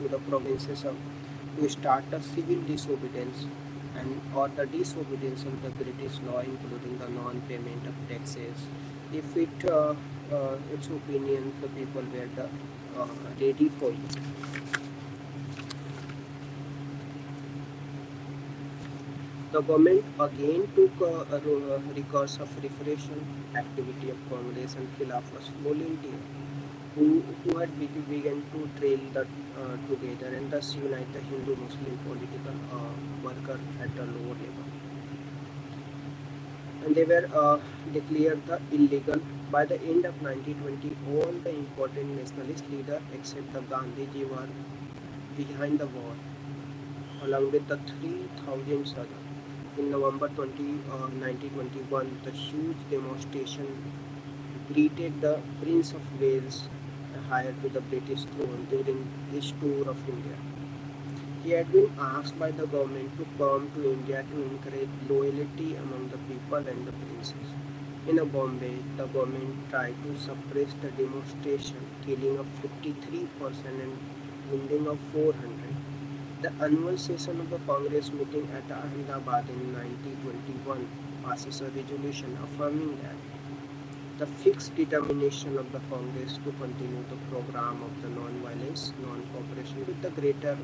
the provinces to start a civil disobedience and or the disobedience of the British law, including the non-payment of taxes. If its opinion, the people were ready for it. The government again took a recourse of repression activity of Congress and Khilafat volunteers who had begun to trail together and thus unite the Hindu-Muslim political worker at a lower level. And they were declared the illegal. By the end of 1920, all the important nationalist leaders except the Gandhiji were behind the war, along with the 3,000 others. In November 1921, the huge demonstration greeted the Prince of Wales, hired to the British throne during his tour of India. He had been asked by the government to come to India to encourage loyalty among the people and the princes. In Bombay, the government tried to suppress the demonstration, killing of 53% and wounding of 400. The annual session of the Congress meeting at Ahmedabad in 1921 passes a resolution affirming that the fixed determination of the Congress to continue the program of the non-violence, non-cooperation with the greater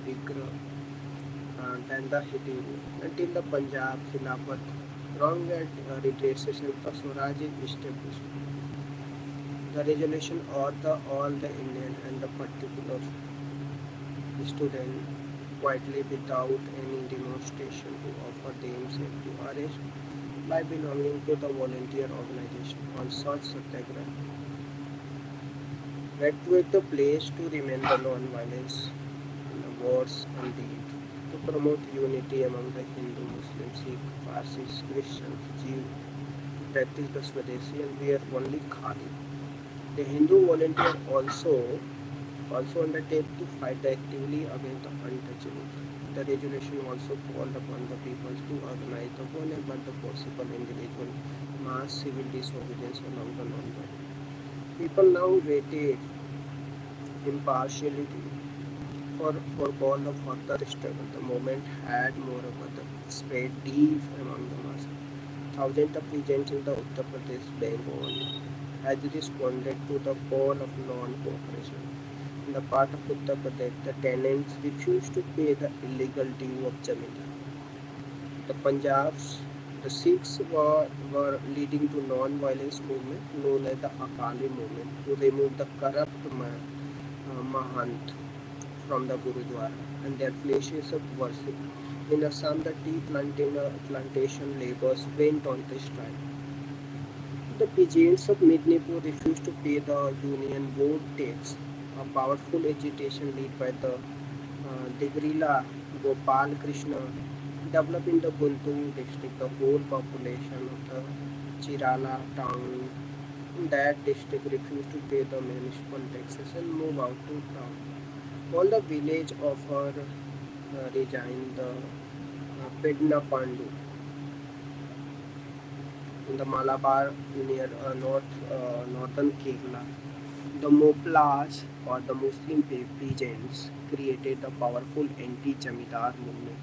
vigor than the hitting until the Punjab Khilafat wronged redressation of Swaraj is established. The resolution urged all the Indian and the particular student quietly without any demonstration to offer themselves to arrest by belonging to the volunteer organization on such satyagraha. That was the place to remain the non-violence in the words and deed, to promote unity among the Hindu, Muslim, Sikh, Parsis, Christians, Jews, to practice the Swadeshi and wear only khadi. The Hindu volunteer also undertake to fight actively against the untouchable. The resolution also called upon the people to organize the whenever the possible individual mass civil disobedience along the non-violent. People now waited impartiality for call of further struggle. The movement had moreover spread deep among the masses. Thousands of peasants in the Uttar Pradesh, Bengal had responded to the call of non-cooperation. In the part of Uttar Pradesh, the tenants refused to pay the illegal due of Jamila. The Punjabs, the Sikhs were leading to non-violence movement known as the Akali movement to remove the corrupt Mahant from the Gurudwara and their places of worship. In Assam, the tea plantation laborers went on the strike. The peasants of Midnapur refused to pay the Union Board tax. A powerful agitation led by the Digrila Gopal Krishna developed in the Guntur district. The whole population of the Chirala town in that district refused to pay the municipal taxes and move out to town. All the village offered resigned the Pedna Pandu in the Malabar near northern Kerala. The Moplas or the Muslim peasants created the powerful anti-Jamidar movement.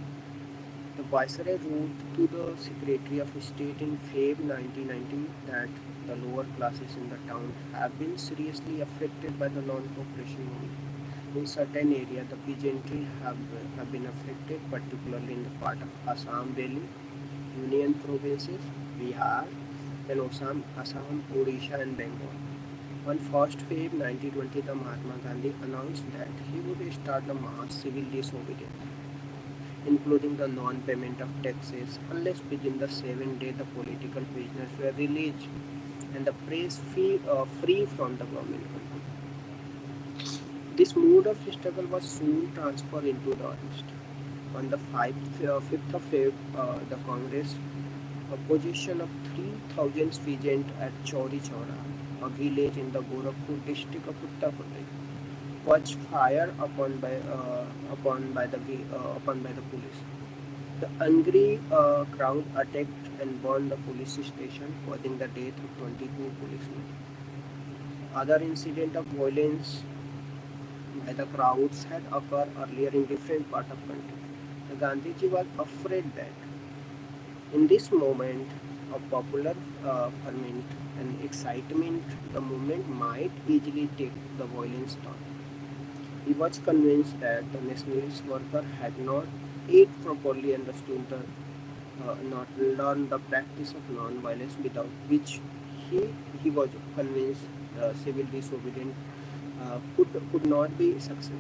The Viceroy wrote to the Secretary of State in Feb 1990 that the lower classes in the town have been seriously affected by the non-cooperation movement. In certain areas, the peasantry have been affected, particularly in the part of Assam Valley, Union provinces, Bihar, and Assam, Odisha, and Bengal. On 1st Feb 1920, the Mahatma Gandhi announced that he would start the mass civil disobedience, including the non-payment of taxes, unless within the 7 days the political prisoners were released and the press free from the government control. This mood of struggle was soon transferred into the arrest. On the 5th of Feb, the Congress opposition of 3,000 peasants at Chauri Chaura, a village in the Gorakhpur district of Uttar Pradesh, was fired upon by the police. The angry crowd attacked and burned the police station, causing the death of 22 policemen. Other incidents of violence by the crowds had occurred earlier in different parts of country. The Gandhiji was afraid that in this moment of popular ferment and excitement, the movement might easily take the violence turn. He was convinced that the nationalist worker had not yet properly understood not learned the practice of non-violence, without which he was convinced civil disobedience could not be successful.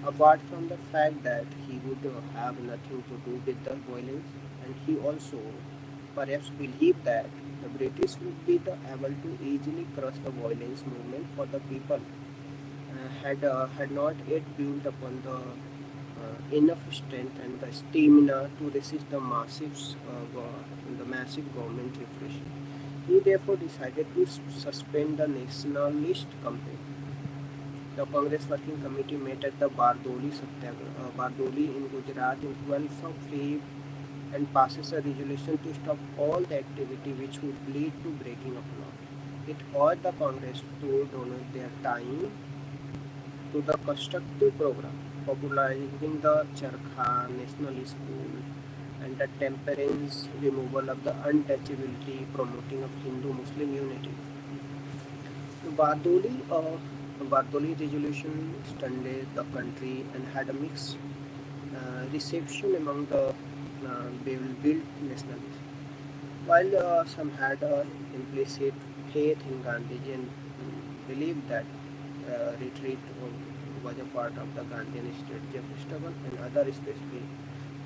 Apart from the fact that he would have nothing to do with the violence, and he also perhaps believed that the British would be able to easily crush the violence movement, for the people had not yet built upon enough strength and the stamina to resist the massive government repression. He therefore decided to suspend the nationalist campaign. The Congress Working Committee met at the Bardoli in Gujarat in 12th of Feb and passes a resolution to stop all the activity which would lead to breaking of law. It urged the Congress to donate their time to the constructive program popularizing the charkha national school and the temperance, removal of the untouchability, promoting of Hindu-Muslim unity. Bardoli, Bardoli resolution stunned the country and had a mixed reception among the built nationalists. While some had implicit faith in Gandhiji and believed that retreat was a part of the Gandhian strategic struggle, and others, especially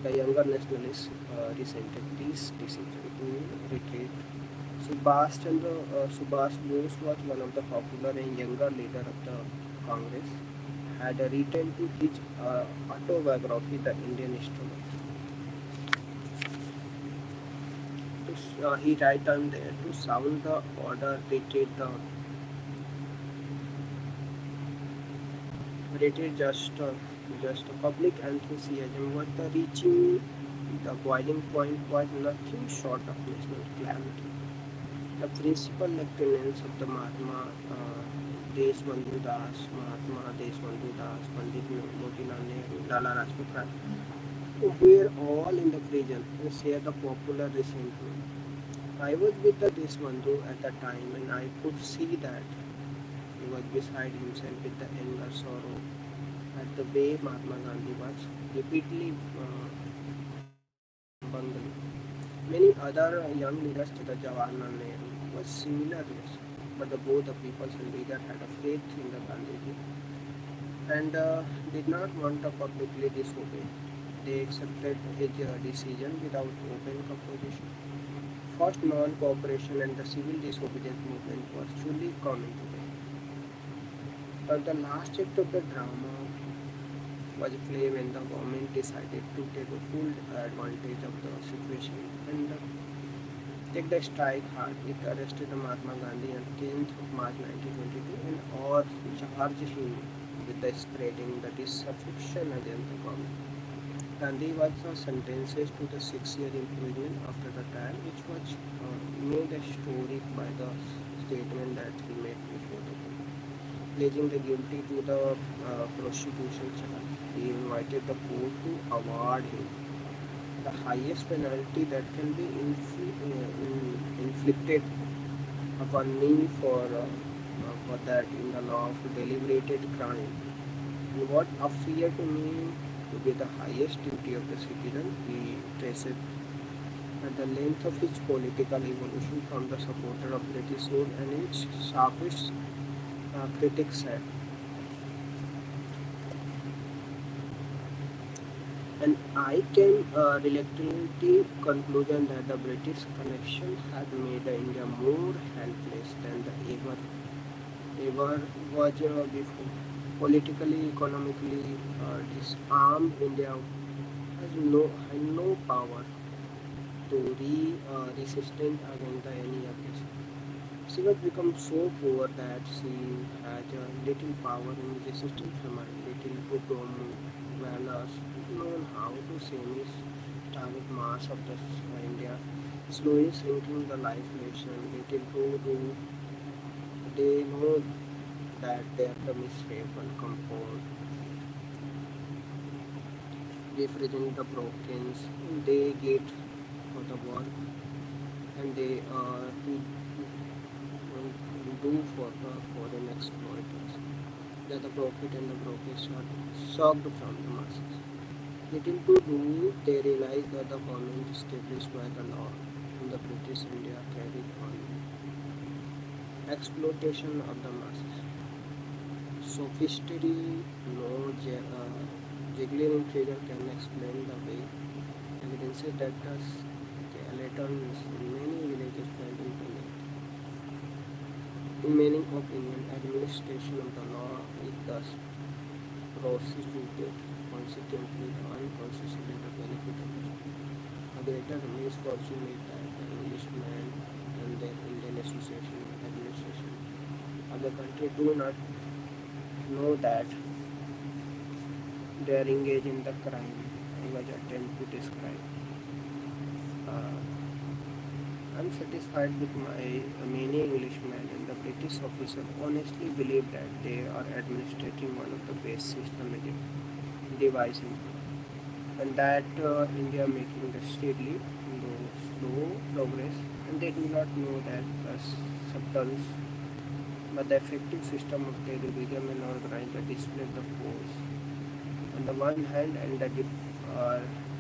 the younger nationalists, resented this decision to retreat. Subhash Bose was one of the popular and younger leader of the Congress, had written to his autobiography, The Indian Struggle. He write on there to sound the order, rated just a public enthusiasm. What the reaching the boiling point was nothing short of national calamity. The principal lieutenants of the Deshbandhu Das, Mahatma Deshbandhu Das, Pandit Motilal Nehru, Lala Rajput Rai, were all in the prison and shared the popular resentment. I was with the Deshbandhu at the time and I could see that he was beside himself with the anger, sorrow at the way Mahatma Gandhi was repeatedly bungling. Many other young leaders to the Jawaharlal Nehru was similar, yes, but both the peoples and leaders had a faith in the Gandhiji and did not want to publicly disobey. They accepted his decision without open opposition. First non-cooperation and the civil disobedience movement was truly common today. But the last act of the drama was played when the government decided to take a full advantage of the situation and take the strike hard. It arrested Mahatma Gandhi on 10th of March 1922 and or charged him with the spreading the disaffection against the government. Gandhi was sentenced to the 6 year imprisonment after the trial, which was made historic by the statement that he made before the court, pledging the guilty to the prosecution charge. He invited the court to award him the highest penalty that can be inflicted upon me for that in the law of deliberated crime. And what appeared to me to be the highest duty of the citizen, he traced at the length of his political evolution from the supporter of British rule and its sharpest critics said. And I came reluctantly conclusion that the British connection had made India more helpless than the ever was before. Politically, economically, disarmed India had no power to resistant against the any aggression. She was become so poor that she had little power in resisting famine, little to promote valors, known how to semi target mass of the India, slowly shrinking the life nation, little to do. They know that their term is safe and composed, represent the broken, they get for the work and they do for the foreign exploiters. That the profit and the brokers are shocked from the masses. Little to do, they realize that the government established by the law in the British India carried on exploitation of the masses. Sophistry, no jiggling in figure can explain the way. Evidences that the skeletons in many villages went into it. In many opinions, administration of the law is thus prostituted, consequently the unconstituted the benefit of it. A greater misfortune is that the Englishmen and their Indian Association administration of the country do not know that they are engaged in the crime I was attempt to describe. Uh, Unsatisfied with my many Englishmen and the British officials honestly believe that they are administrating one of the best systems devising, and that India making the steadily though slow progress, and they do not know that the subtles but the effective system of television and organize the display of the force on the one hand and the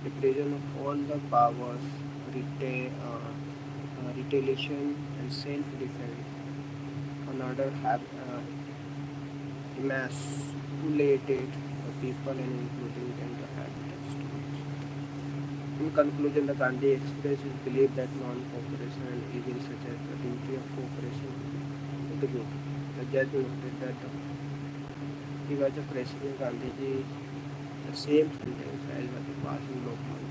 depression of all the powers, retaliation and self-defense on other have emasculated the people and including them the habitats too much. In conclusion, the Gandhi expressed his belief that non-cooperation and evil such as the duty of cooperation with the good. The judge noted that he was a President Gandhiji the same sentence as was passed in Lokman.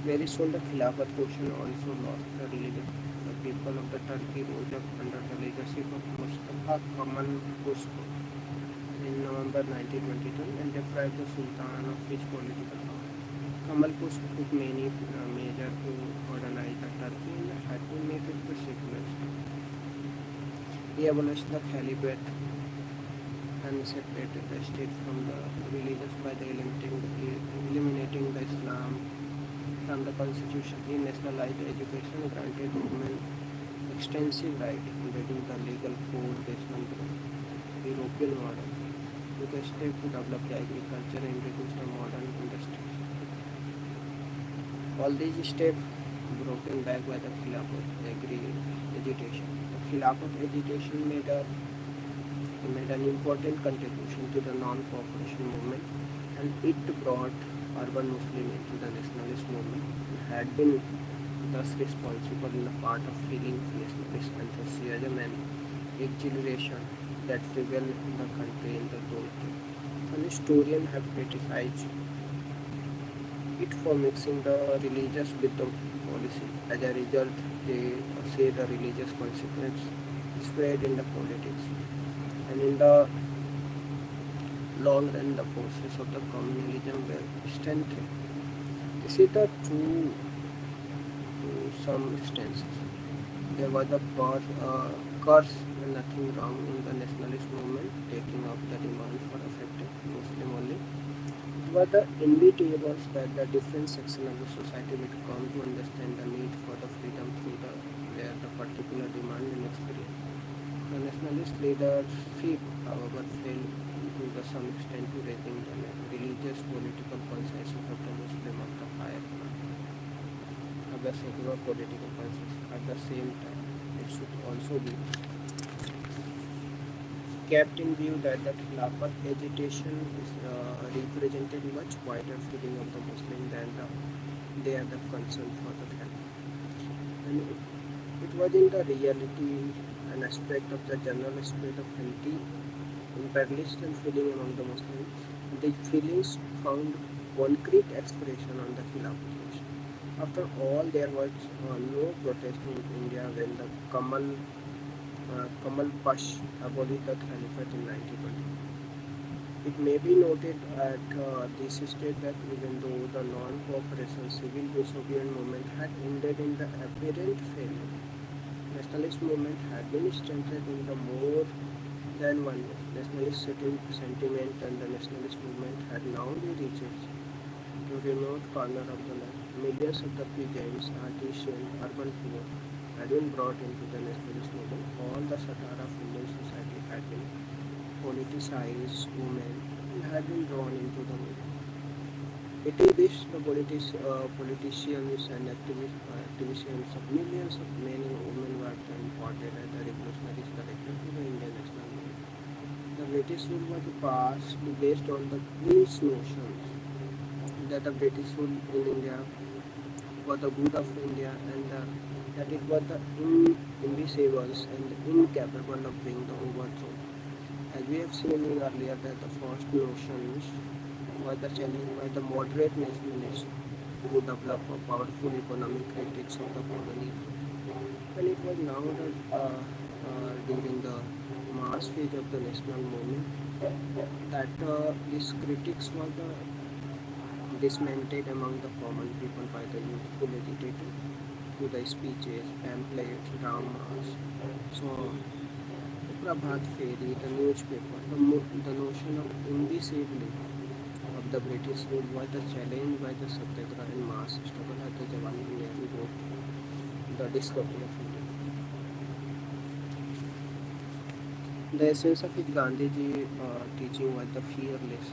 Very soon the Khilafat question also lost the religion. The people of the Turkey rose up under the leadership of Mustafa Kemal Pasha in November 1922 and deprived the Sultan of his political power. Kemal Pasha took many measures to modernize the Turkey and had to make it the secular state. He abolished the Caliphate and separated the state from the religious by the eliminating the Islam from the constitution. He nationalized education, granted women extensive right, embedding the legal code based on the European model. Took a step to develop the agriculture and introduce the modern industries. All these steps broken back by the Khilafat agitation. The Khilafat agitation made an important contribution to the non-cooperation movement, and it brought urban Muslim into the nationalist movement and had been thus responsible in the part of feeling nationalist enthusiasm and exhilaration that prevailed in the country in the those days. Some historians have criticized it for mixing the religious with the policy. As a result, they say the religious consequence spread in the politics, and in the long run the process of the communalism were strengthened. This is the true to some extent. There was a curse and nothing wrong in the nationalist movement taking up the demand for affected Muslim only. It was the inevitable that the different sections of the society would come to understand the need for the freedom through the particular demand and experience. The nationalist leadership, however, failed to some extent to raising the religious political conscience of the Muslim of the higher of the secular political conscience. At the same time, it should also be kept in view that the Khilafat agitation is represented much wider feeling of the Muslim than they are the concern for the Khilafat. And it was in the reality an aspect of the general spirit of anti-imperialist and feeling among the Muslims. The feelings found concrete expression on the Khilafat issue. After all, there was no protest in India when the Kamal Pash abolished the Caliphate in 1920. It may be noted at this stage that even though the non-cooperation civil disobedience movement had ended in the apparent failure, nationalist movement had been strengthened in the more than one way. Nationalist sentiment and the nationalist movement had now been reached to remote corner of the land. Millions of the peasants, artisans, urban poor had been brought into the nationalist movement. All the satire of Indian society had been politicized, women, and had been drawn into the movement. It is this the politicians and activists of millions of men and women were imported as the revolutionaries directed to the Indian national movement. The British rule was passed based on the Queen's notions that the British rule in India for the good of India and that it was the invisibles and incapable of being the overthrown. As we have seen in earlier that the first notions was the challenge by the moderate nationalists who developed a powerful economic critics of the colony. And it was now that during the mass phase of the national movement that these critics were dismantled among the common people by the youthful agitator through the speeches, pamphlets, dramas, songs, the Prabhat Fairy, the newspaper, the notion of invisibility the British rule was the challenge by the Satyagraha and mass struggle at the Jawaharlal Nehru wrote the discovery of India. The essence of his Gandhiji teaching was the fearless,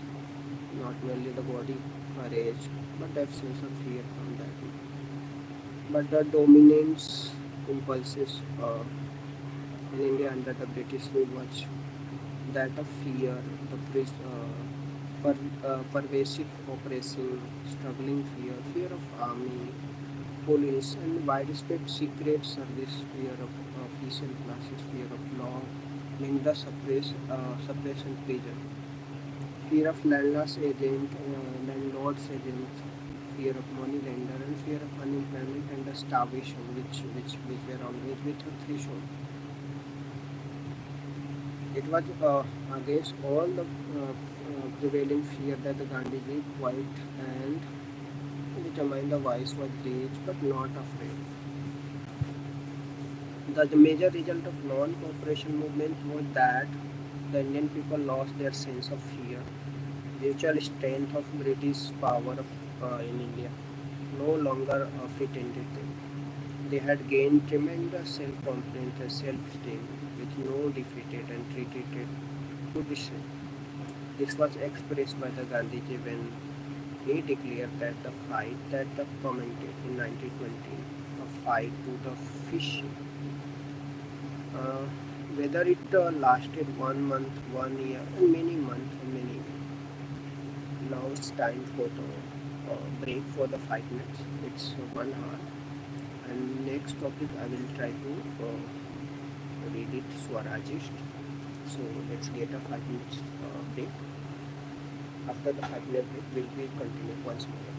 not merely the body courage, but the absence of fear from that. But the dominance impulses in India under the British rule was that of fear, the pervasive, oppressive, struggling fear, fear of army, police, and widespread secret service, fear of official classes, fear of law, linked the suppression prison, fear of landlord's agent, fear of money lender, and fear of unemployment and the starvation, which were always with a threshold. It was against all the prevailing fear that the Gandhiji quiet and determined the voice was rage but not afraid. The major result of non-cooperation movement was that the Indian people lost their sense of fear, mutual strength of British power in India no longer pretended them. They had gained tremendous self-confidence and self-esteem, which no defeated and treated could destroy. This was expressed by the Gandhiji when he declared that the fight that the commented in 1920, a fight to the fish, uh, whether it lasted 1 month, 1 year, and many months, or many years. Now it's time for the break for the 5 minutes. It's 1 hour. And next topic I will try to read it Swarajist. So let's get a 5 minutes break. After the 5 minute break, we'll continue once more.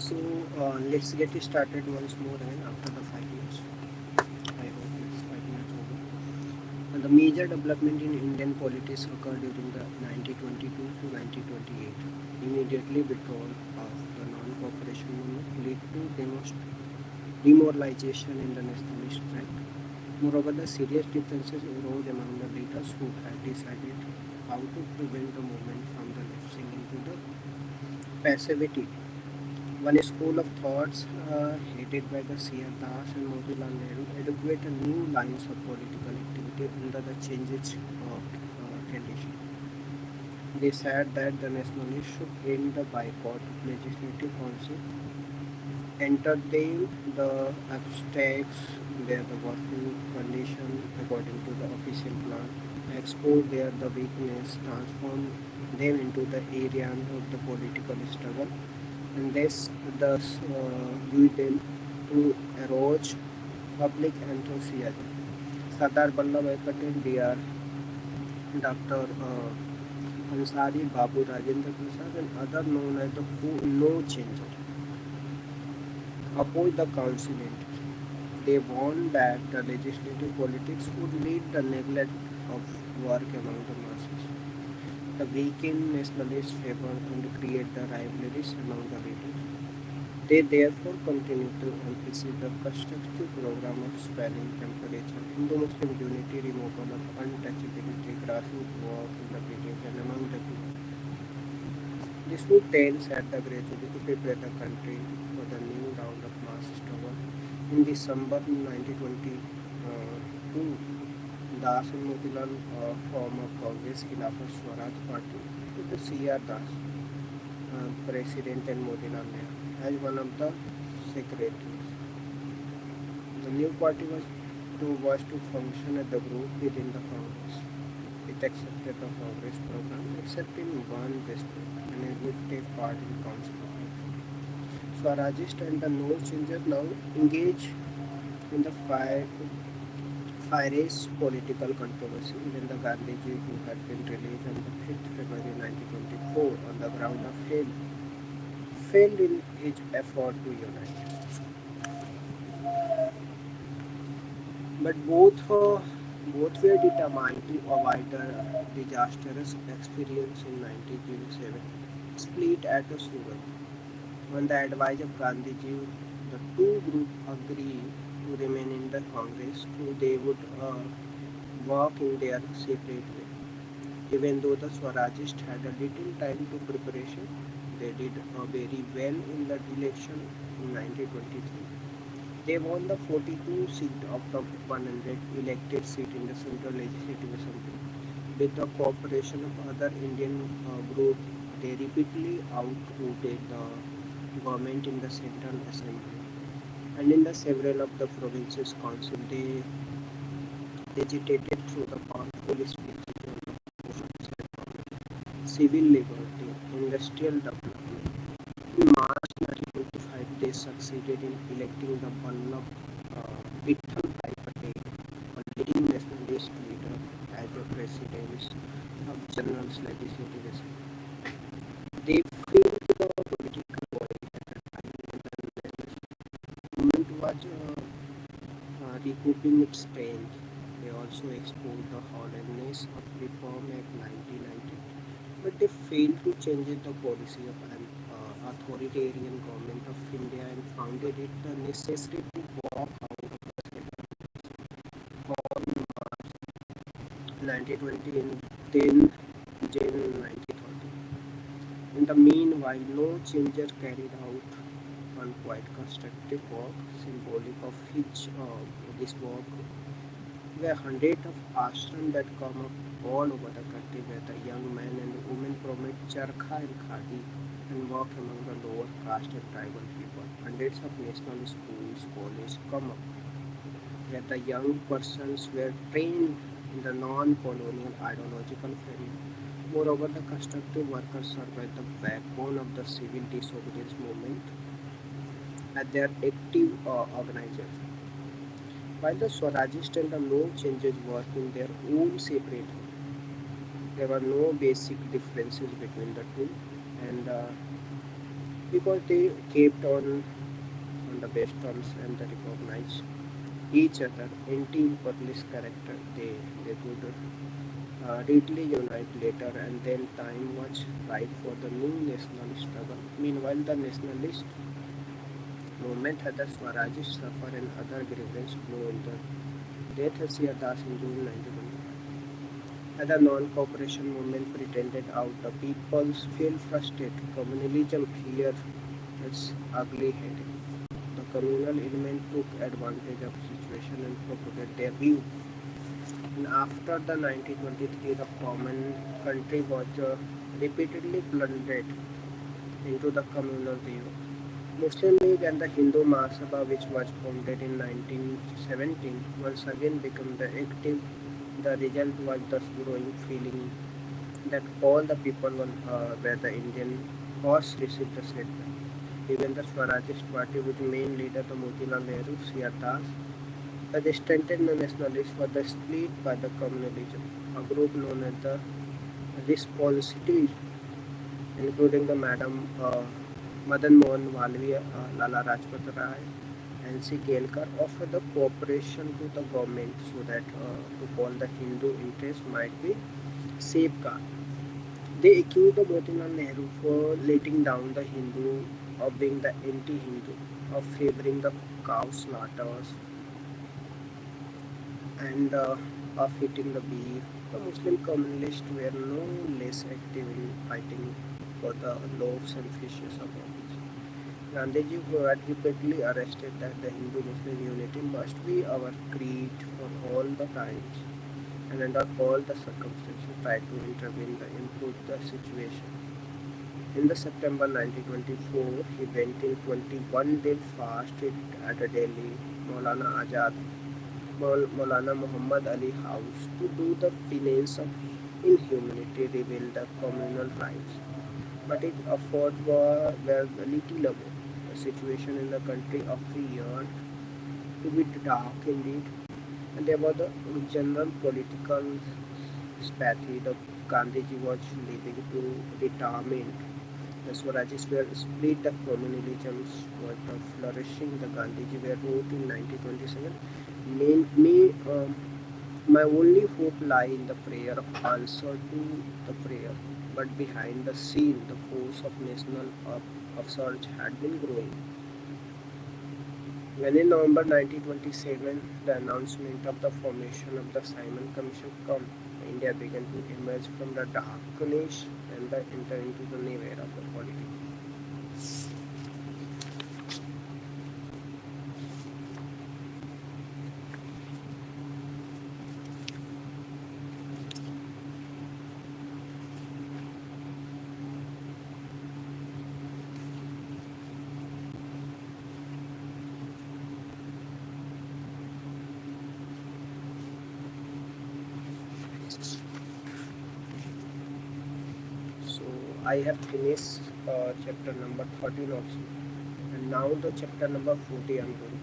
So let's get it started once more again after the 5 minutes. I hope it's 5 minutes over. And the major development in Indian politics occurred during the 1922 to 1928. Immediately withdrawal of the non-cooperation movement led to demoralization in the nationalist front. Moreover, the serious differences arose among the leaders who had decided how to prevent the movement from the lapsing into the passivity. One school of thoughts headed by the C.R. Das and Motilal Nehru advocated new lines of political activity under the changes of condition. They said that the nationalists should end the boycott of legislative council, entertain the abstracts their the working condition according to the official plan, expose their the weakness, transform them into the area of the political struggle, and thus lead them to erode public enthusiasm. Sardar Vallabhbhai Patel, Dr. Ansari, Babu Rajendra Prasad, and others known as the No Changer, opposed the council entry. They warned that the legislative politics would lead the neglect of work among the masses. The weakened nationalists favored and create the rivalries among the leaders. They therefore continue to emphasize the constructive program of spanning temperature, Hindu-Muslim unity, removal of untouchability, grassroots work in the village and among the people. This would then set the gradually to prepare the country for the new round of mass struggle. In December 1922, Das and Motilal formed a Congress Khilafat Swaraj Party with the C.R. Das, President, and Motilal Nehru as one of the secretaries. The new party was to function as the group within the Congress. It accepted the Congress program except in one respect, and it would take part in council. Swarajist and the No Changers now engage in the fierce political controversy when the Gandhiji, who had been released on the 5th February 1924 on the ground of hell, failed in his effort to unite. But both were determined to avoid the disastrous experience in 1907, split at the Surat. On the advice of Gandhiji, the two groups agreed to remain in the Congress, though they would work in their separate way. Even though the Swarajists had a little time to preparation, they did very well in the election in 1923. They won the 42 seat of the 100 elected seat in the Central Legislative Assembly. With the cooperation of other Indian groups, they repeatedly outvoted the government in the Central Assembly. And in the several of the provinces council, they agitated through the powerful speeches on the promotions and civil liberty, industrial development. In March 1925, they succeeded in electing the Vittal Bhai Patel, a leading nationalist leader, as the president of General Legislative Assembly. They failed the political voice at the time when the nationalist movement was recouping its strength. They also exposed the hollowness of Reform Act 1990, but they failed to change the policy of an authoritarian government of India and founded it necessary to walk out of the center on March 1920 and then January 1930. In the meanwhile, no changes carried out on quite constructive work, symbolic of which this work were hundreds of ashrams that come up all over the country where the young men and women promote charkha and khadi and work among the lower caste and tribal people. Hundreds of national schools, colleges come up where the young persons were trained in the non-colonial ideological framework. Moreover, the constructive workers serve as the backbone of the civil disobedience movement as their active organizers. While the Swarajists and the No Changers work in their own separate way, there were no basic differences between the two, and because they kept on the best terms and they recognized each other anti-imperialist character. They could readily unite later, and then time was right for the new national struggle. Meanwhile, the nationalist movement had the Swarajist suffer and other grievance blow in the death of Siyadas in June 1925. As the non-cooperation movement pretended out, the peoples felt frustrated. Communalism here its ugly head. The communal element took advantage of the situation and propagated their view. And after the 1923, the common country was repeatedly plundered into the communal view. Muslim League and the Hindu Mahasabha, which was founded in 1917, once again became the active. The result was the growing feeling that all the people were the Indian cause received the setback. Even the Swarajist party, with main leader the Motilal Nehru, Siyadas, the dissented nationalists were the split by the communalism, a group known as the Responsibility, including the Madam Madan Mohan Malviya, Lala Rajpat Rai, and C. Kelkar, offered the cooperation to the government so that to all the Hindu interests might be safeguarded. They accused the Motilal Nehru for letting down the Hindu, of being the anti-Hindu, of favoring the cow slaughters, and of eating the beef. The Muslim communists were no less active in fighting for the loaves and fishes of office. Gandhiji, who had repeatedly arrested that the Hindu-Muslim unity must be our creed for all the times and under all the circumstances, tried to intervene to improve the situation. In the September 1924, he went in 21-day fast at a Delhi Maulana Azad Maulana Muhammad Ali House to do the penance of inhumanity revealed the communal rights. But its efforts were little avail. The situation in the country appeared to be dark indeed, and there was a general political apathy. The Gandhiji was leaving to retirement. The Swarajists were split, the communalisms were flourishing. The Gandhiji were wrote in 1927. Me, my only hope lie in the prayer of answer to the prayer. But behind the scene, the force of national upsurge had been growing. When in November 1927, the announcement of the formation of the Simon Commission came, India began to emerge from the darkness and enter into the new era of the politics. So I have finished chapter number 13 also, and now the chapter number 40 I'm going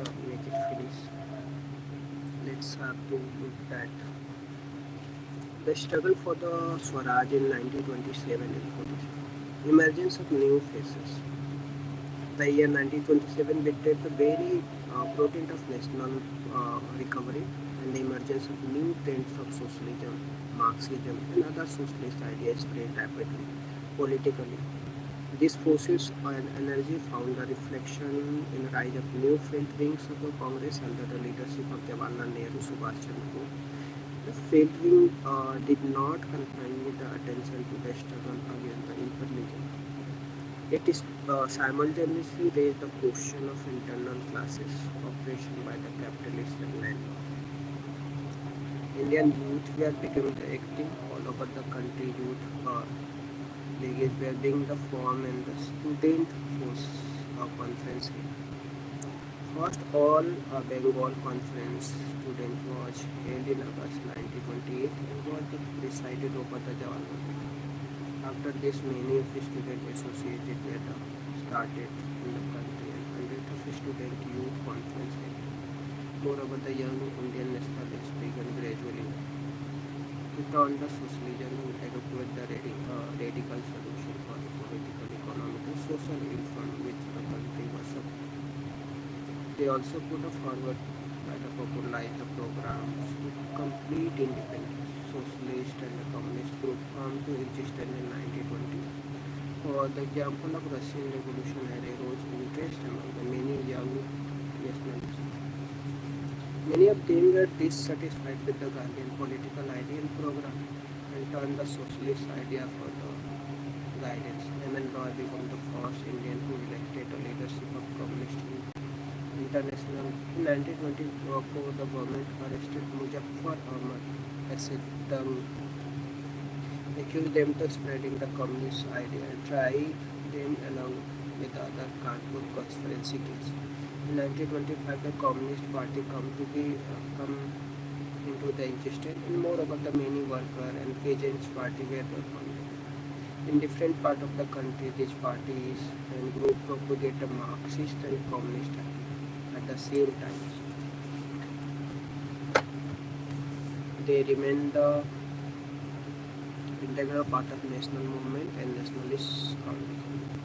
to make it finish. Let's have to look at the struggle for the Swaraj in 1927 and 47. Emergence of new faces. The year 1927 witnessed the very portent of national recovery and the emergence of new trends of socialism, Marxism, and other socialist ideas spread rapidly politically. These forces and energy found a reflection in the rise of new felt wings of the Congress under the leadership of Jawaharlal Nehru, Subhash Chandra Bose. The felt wing did not confine the attention to the struggle against the imperialism. It is simultaneously raised the question of internal classes oppression by the capitalists and landlords. Indian youth were becoming the active all over the country. Youth leagues were being the form and the student force conference. First all Bengal conference student was held in August 1928 and was presided over the Jawaharlal. After this, many of the student associated were started in the country and hundreds of student youth conferences. Moreover, the young Indian nationalists began gradually to turn the socialism and adopt the radical solution for the political social reform which the country was supporting. They also put forward by the popularize the programs to complete independence. Socialist and the communist group come to exist in 1920. For the example of Russian Revolution had arose interest among the many young nationalists. Many of them were dissatisfied with the Gandhian political idea and program and turned the socialist idea for the guidance. M.N. Roy became the first Indian who elected the leadership of Communist International. In 1924, the government arrested Muzaffar Ahmad Asad, accused them of spreading the communist idea and tried them along with other Kanpur conspiracy case. In 1925, the Communist Party come into the existence, and moreover, the many worker and peasants party were formed. In different parts of the country, these parties and groups propagate the Marxist and Communist idea at the same time. They remain the integral part of national movement and nationalist cause.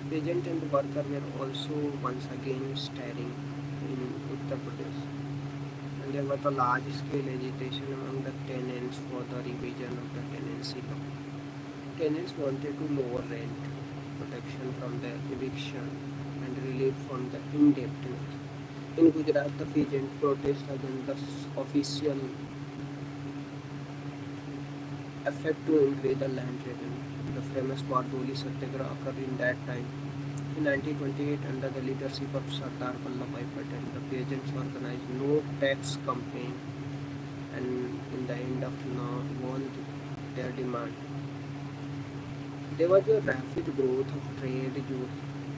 Peasant and worker were also once again stirring in Uttar Pradesh, and there was a large-scale agitation among the tenants for the revision of the tenancy law. Tenants wanted to lower rent, protection from the eviction, and relief from the indebtedness. In Gujarat, the peasant protest against the official effect to increase the land revenue. The famous Bardoli Satyagraha occurred in that time. In 1928, under the leadership of Sardar Vallabhbhai Patel, the peasants organized no tax campaign and in the end of won their demand. There was a rapid growth of trade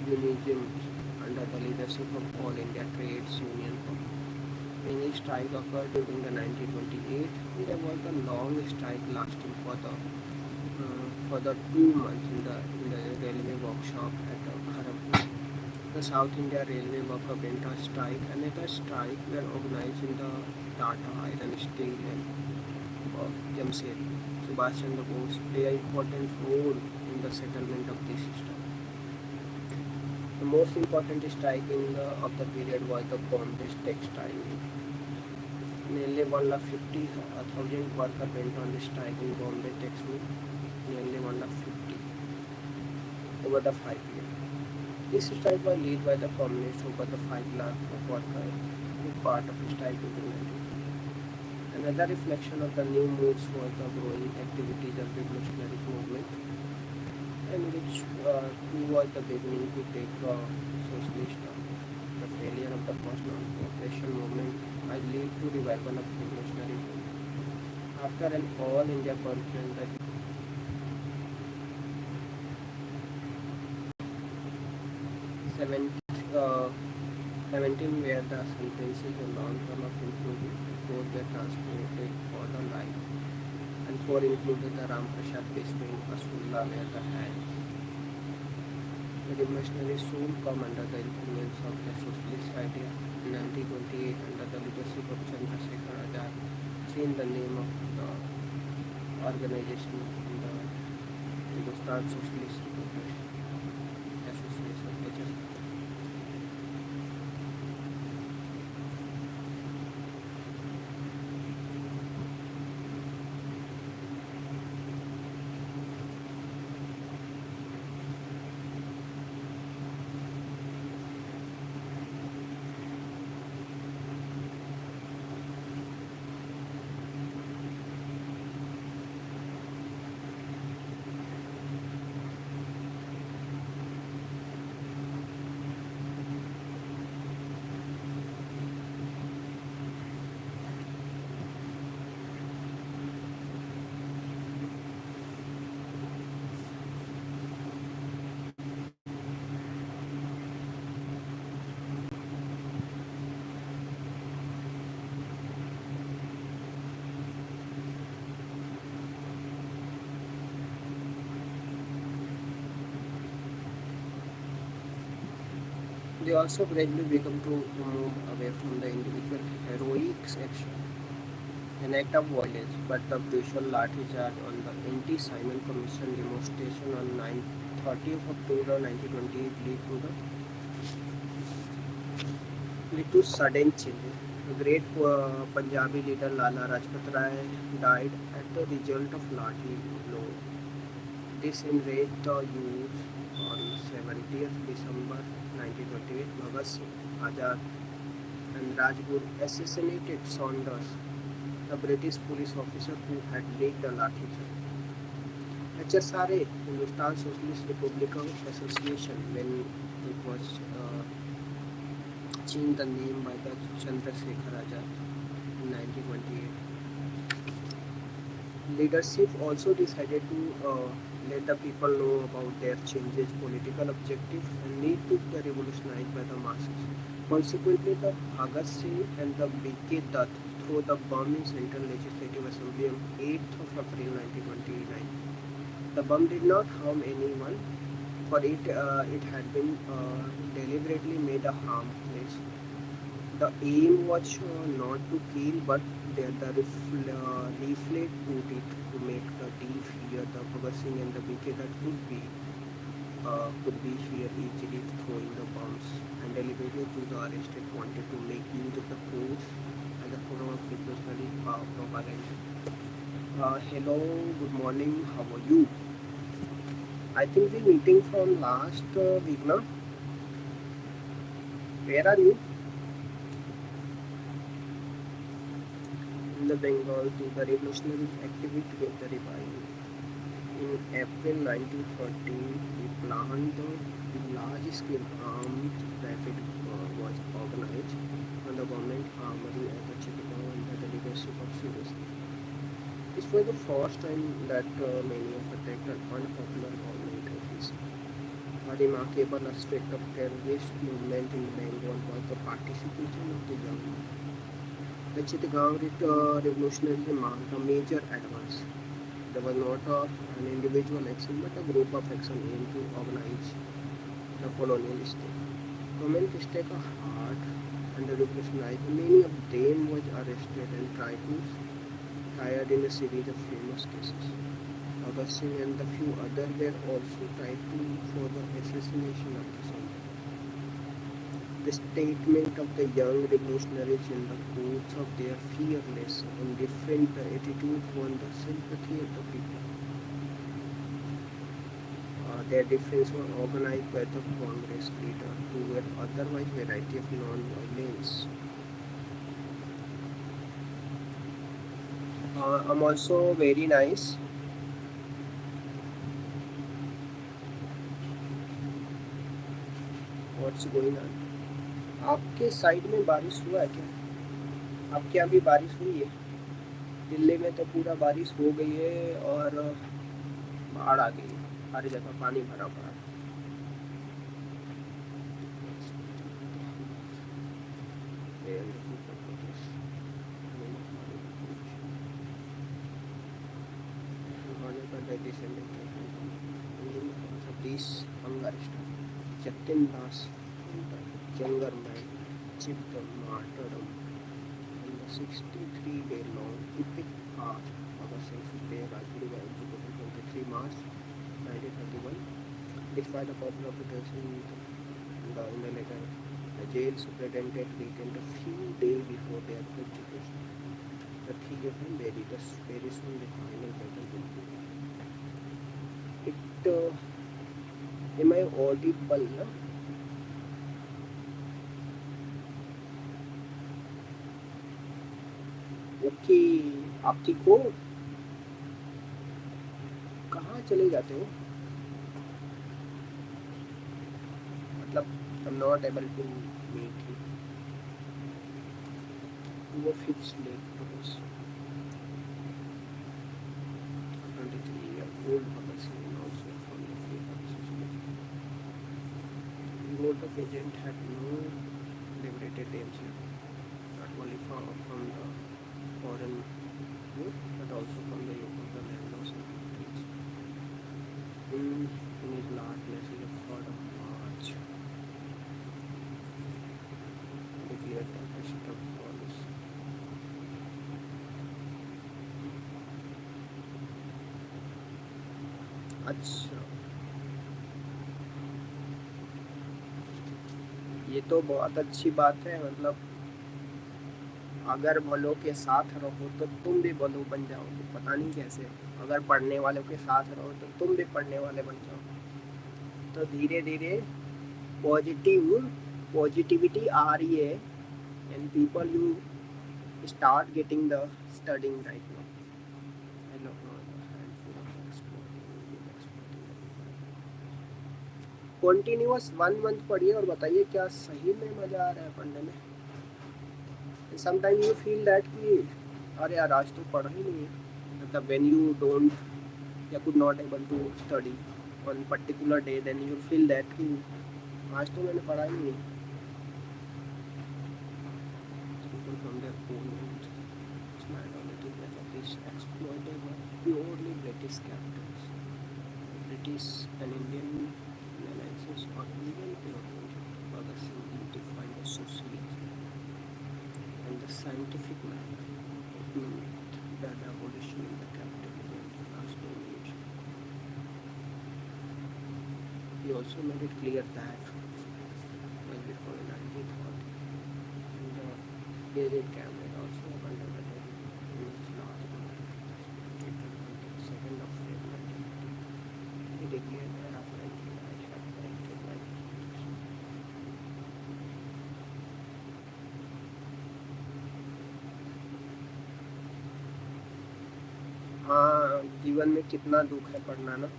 unionisms under the leadership of All India Trades Union. Many strikes occurred during the 1928. There was a long strike lasting for the 2 months in the railway workshop at Kharagpur. The South India Railway worker went on strike, and at a strike were organized in the Tata Iron Steel and Jamshedpur. Subhash Chandra Bose played an important role in the settlement of this strike. The most important strike of the period was the Bombay textile mill. Nearly 150,000 workers went on strike in Bombay textile mill. Nearly 150 over the 5 years. This strike was led by the communists over the 5 lakh of workers who part of the strike in the 1920s. Another reflection of the new moves was the growing activities of the revolutionary movement, and which was the beginning to take socialist term. The failure of the first non-cooperation movement might lead to revival of revolutionary movement. After an all-India conference, the 17 where the sentences on long-term of improvement, 4 were transported for the life, and 4 included the Ram Prasad Bisway in Asula where the hands. The revolutionaries soon come under the influence of the socialist idea. In 1928, under the leadership of Chandrasekhar Azad, changed the name of the organization in the Hindustan Socialist Association, HSA. They also gradually become to move away from the individual heroic action, an act of violence, but the brutal lathi charge on the anti-Simon Commission demonstration on 9 30th October 1928 lead to sudden changes. The great Punjabi leader Lala Rajpat Rai died at the result of Lathi blow. This enraged the youth. On 70th December 1928, Bhagat Singh, Azad and Rajguru assassinated Saunders, the British police officer who had led the Lathi charge. HSRA, Hindustan Socialist Republican Association, when it was changed the name by the Chandrasekhar Azad in 1928. Leadership also decided to let the people know about their changes, political objectives, and need to be revolutionized by the masses. Consequently, the Bhagat Singh and the B.K. Dutt threw the bomb in Central Legislative Assembly on 8th of April 1929. The bomb did not harm anyone, for it had been deliberately made a harmless. The aim was not to kill, but the leaflet put it to make the thief hear the Bhagat Singh and the BK that could be here easily throwing the bombs, and deliberately to the arrested wanted to make use of the courts as a form of revolutionary propaganda. Hello, good morning, how are you? I think the meeting from last week, na? Where are you? In the Bengal to the revolutionary activity with the revival. In April 1913, we planned the large-scale armed rapid was organized on the government armory at the Chittagong under the leadership of Suresh. This was the first time that many of attacked an unpopular government office. A remarkable aspect of terrorist movement in Bengal was the participation of the young. The Chittagong revolutionary marked a major advance. There was not an individual action but a group of action aimed to organize the colonial state. Government stake a hard and revolutionized. Many of them was arrested and tried in a series of famous cases. Bhagat Singh and the few others were also tried for the assassination of the Sultan. The statement of the young revolutionaries in the quotes of their fearless and different attitude won the sympathy of the people. Their defense was organized by the Congress leader who were otherwise variety of non-violence. I'm also very nice. What's going on? आपके side में बारिश हुआ है क्या? आपके यहाँ भी बारिश हुई है? दिल्ली में तो पूरा बारिश हो गई है और बाढ़ आ गई है, हर जगह पानी भरा पड़ा है. These hunger Jatin Das, younger man, achieved the martyrdom in the 63-day long epic fast of a self-declared Rajguru by executed 23 March 1931. Despite the popular protest in the letter, the jail superintendent returned a few days before their execution. The three of them buried us very soon. The final battle will begin. Am I audible? No? Okay, आप ठीक हो? कहाँ चले जाते हो? मतलब I'm not able to meet you. वो फिक्स लेट प्रोस 23-year-old Bhagat Singh also from the Freedom Association. He wrote the president had no liberated danger, not only from the foreign youth but also from the youth of the landlords and countries. In his last message of 3rd of March, declared the best of policy. अच्छा, ये तो बहुत अच्छी बात है, मतलब अगर भलों के साथ रहो तो तुम भी भलो बन जाओगे, पता नहीं कैसे। अगर पढ़ने वालों के साथ रहो तो तुम भी पढ़ने वाले बन जाओगे। तो धीरे धीरे पॉजिटिविटी आ रही है, and people you start getting the studying right now. I know continuous 1 month पढ़िए और बताइए क्या सही में मज़ा आ रहा है पढ़ने में। Sometimes you feel that कि अरे यार आज तो पढ़ा ही नहीं है, मतलब when you don't या could not able to study on particular day, then you feel that कि आज तो मैंने पढ़ा ही नहीं है। People from their own world, it's my knowledge that is exploited by purely British capitals. British and Indian analysis or even for the simplified association and the scientific method that abolition in the capitalism and last domination. He also made it clear that when before 1940 the David Cameron also abandoned in its last second of February. He declared that apparently I have corrected my हाँ, जीवन में कितना दुख है पढ़ना ना।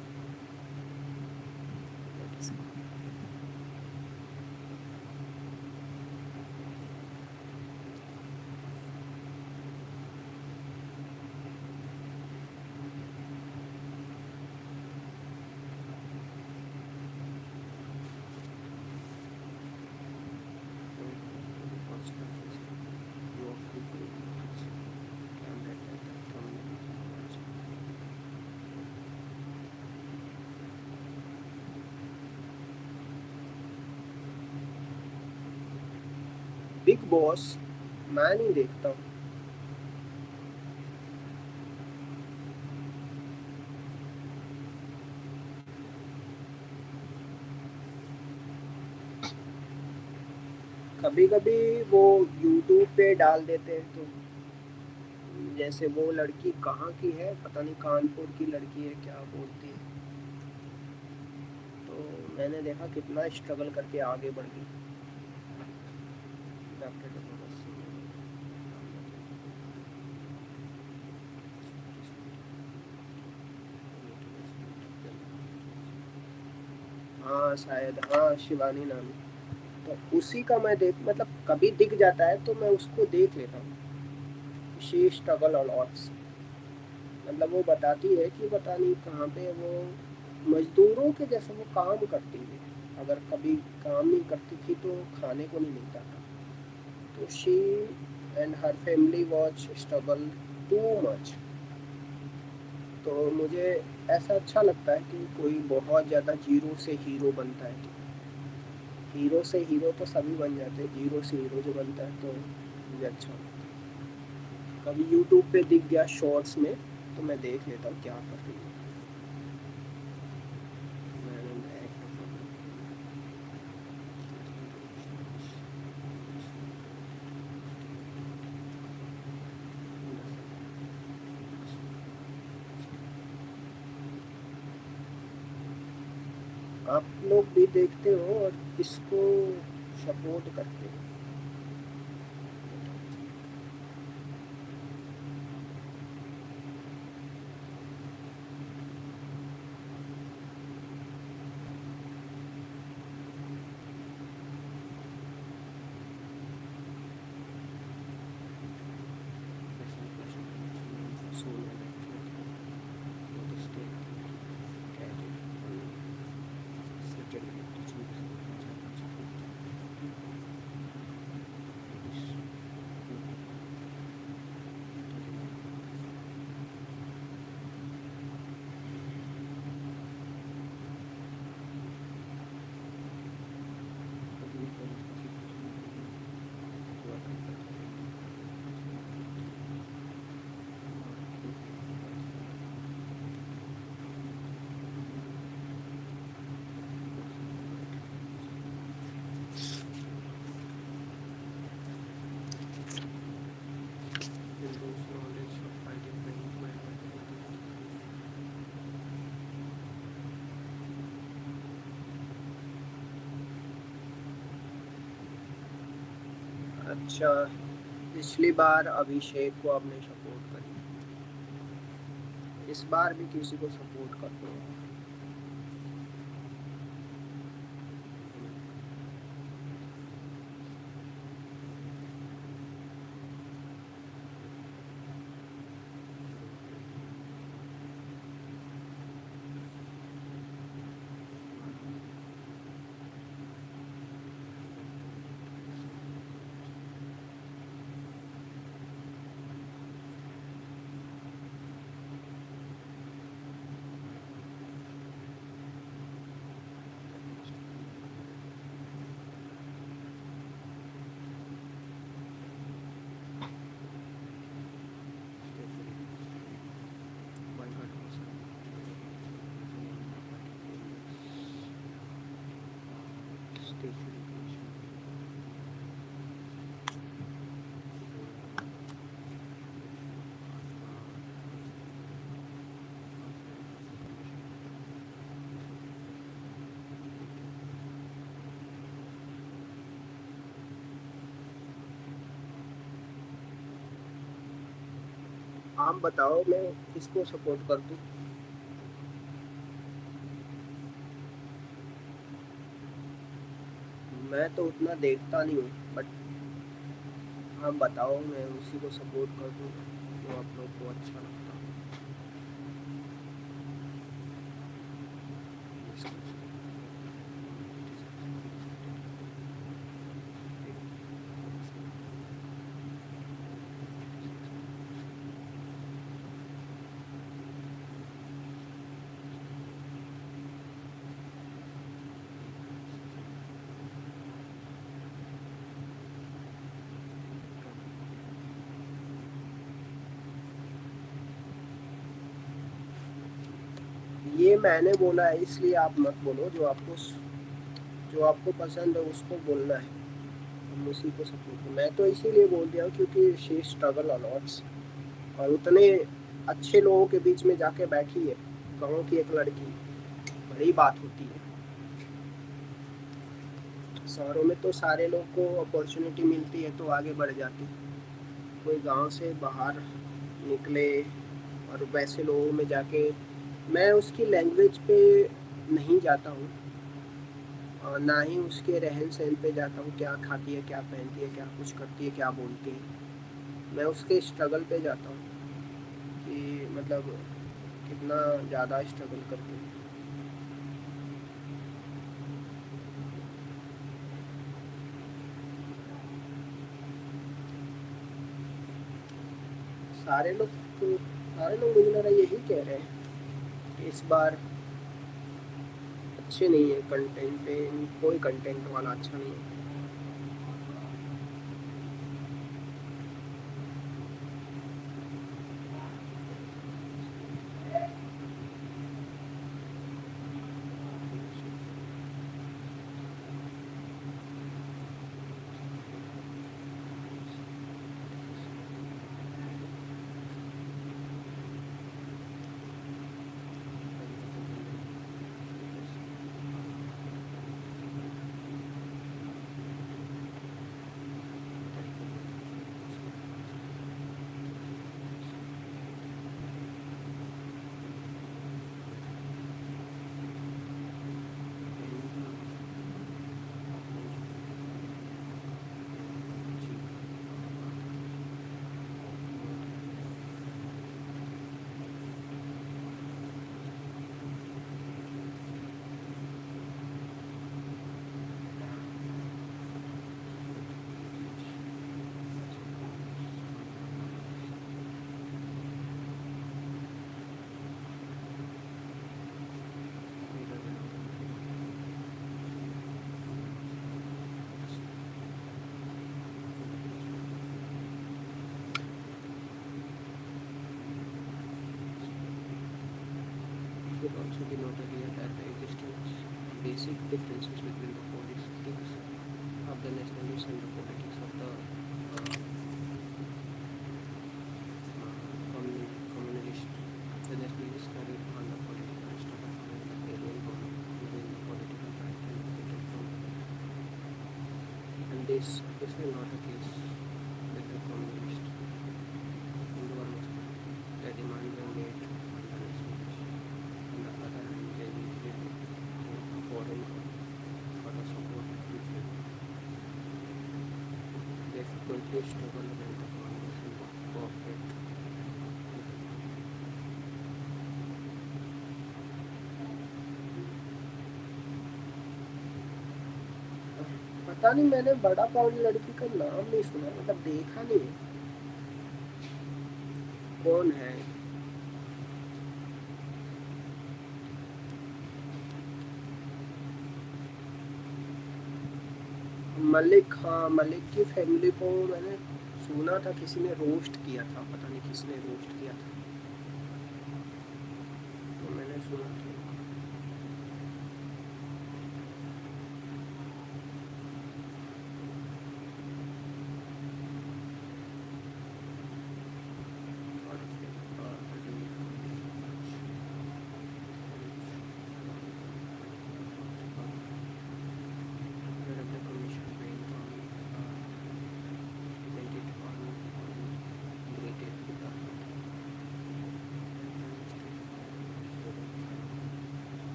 Big boss मैं नहीं देखता हूँ। कभी कभी वो यूट्यूब पे डाल देते हैं, तो जैसे वो लड़की कहाँ की है पता नहीं, कानपुर की लड़की है क्या बोलती है, तो मैंने देखा कितना स्ट्रगल करके आगे बढ़ गई। हाँ शायद, हाँ शिवानी नाम है। तो उसी का मैं देख, मतलब कभी दिख जाता है तो मैं उसको देख लेता हूँ। शी स्ट्रगल अलॉट्स, मतलब वो बताती है कि पता नहीं कहाँ पे वो मजदूरों के जैसे वो काम करती है। अगर कभी काम नहीं करती थी तो खाने को नहीं मिलता था, तो she and her family was struggle too much. तो मुझे ऐसा अच्छा लगता है कि कोई बहुत ज़्यादा जीरो से हीरो बनता है। हीरो से हीरो तो सभी बन जाते हैं, जीरो से हीरो जो बनता है तो मुझे अच्छा लगता है। कभी यूट्यूब पे दिख गया शॉर्ट्स में तो मैं देख लेता हूँ क्या कर रही है। आप लोग भी देखते हो और किसको सपोर्ट करते हो? अच्छा, पिछली बार अभिषेक को आपने सपोर्ट करी, इस बार भी किसी को सपोर्ट कर दो। आप बताओ मैं किसको सपोर्ट कर दूं? मैं तो उतना देखता नहीं हूँ, बट आप बताओ मैं उसी को सपोर्ट कर दूँ जो आप लोग को अच्छा लगता है। ये मैंने बोला है, इसलिए आप मत बोलो। जो आपको पसंद है उसको बोलना है, हम उसी को सपोर्ट। मैं तो इसीलिए बोल दिया क्योंकि शी स्ट्रगल अलॉट्स, और उतने अच्छे लोगों के बीच में जाके बैठी है, गाँव की एक लड़की, बड़ी बात होती है। शहरों में तो सारे लोग को अपॉर्चुनिटी मिलती है तो आगे बढ़ जाती है, कोई गांव से बाहर निकले और वैसे लोगों में जाके, मैं उसकी लैंग्वेज पे नहीं जाता हूँ और ना ही उसके रहन सहन पे जाता हूँ, क्या खाती है, क्या पहनती है, क्या कुछ करती है, क्या बोलती है। मैं उसके स्ट्रगल पे जाता हूँ कि मतलब कितना ज़्यादा स्ट्रगल करती है। सारे लोग सारे लोग मुझे लग रहा है यही कह रहे हैं कि इस बार अच्छे नहीं है कंटेंट पे, कोई कंटेंट वाला अच्छा नहीं है। Should also be noted here that the existence basic differences between the politics of the nationalists and the politics of the communists. The nationalists carried on the political struggle and the alien between the political right and the political front, and is obviously not a case with the communist. Hindu or Muslim, the demand were made on the nationalist. On the other hand, they usually look to foreign for the support usually. They frequently struggle when the Congress and cooperate. पता नहीं, मैंने बड़ा pound लड़की का नाम नहीं सुना, मतलब देखा नहीं है कौन है। मलिक, हाँ मलिक की फैमिली को मैंने सुना था, किसी ने रोस्ट किया था, पता नहीं किसने रोस्ट किया था, तो मैंने सुना था।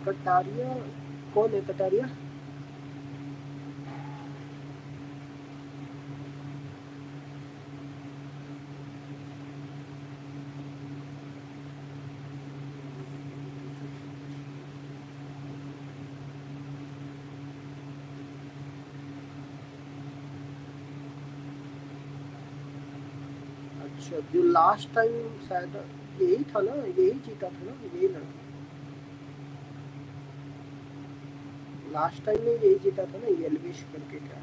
कटारिया कौन है? कटारिया अच्छा, जो लास्ट टाइम शायद यही था ना, यही जीता था ना, यही लड़का लास्ट टाइम में यही जीता था ना, येल्विश करके क्या।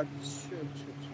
अच्छा अच्छा अच्छा।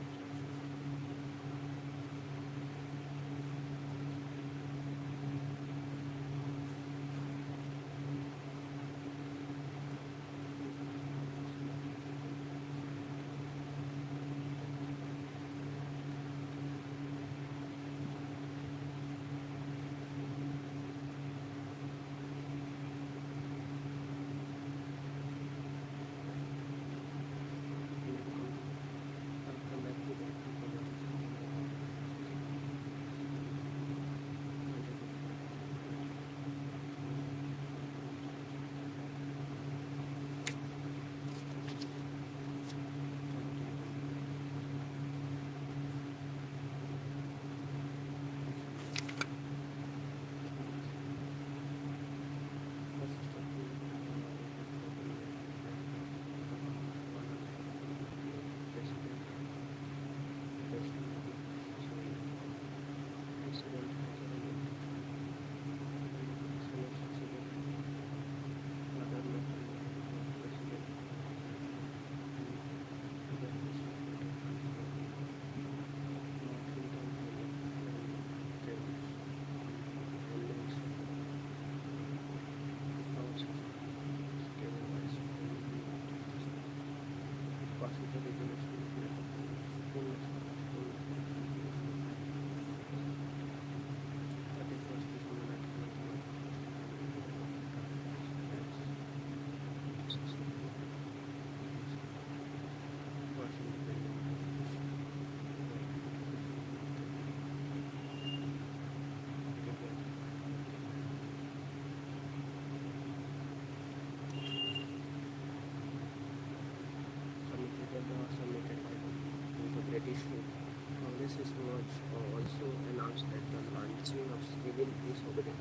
Congress was also announced that the launching of civil disobedient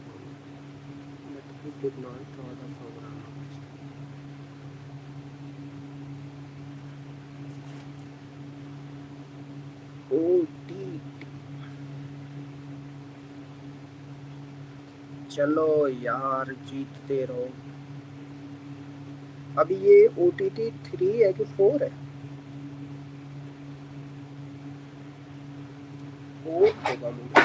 but it did not draw the program. चलो यार, जीतते रहो। अभी ये OTT 3 है कि 4 है? 4 होगा मुझे।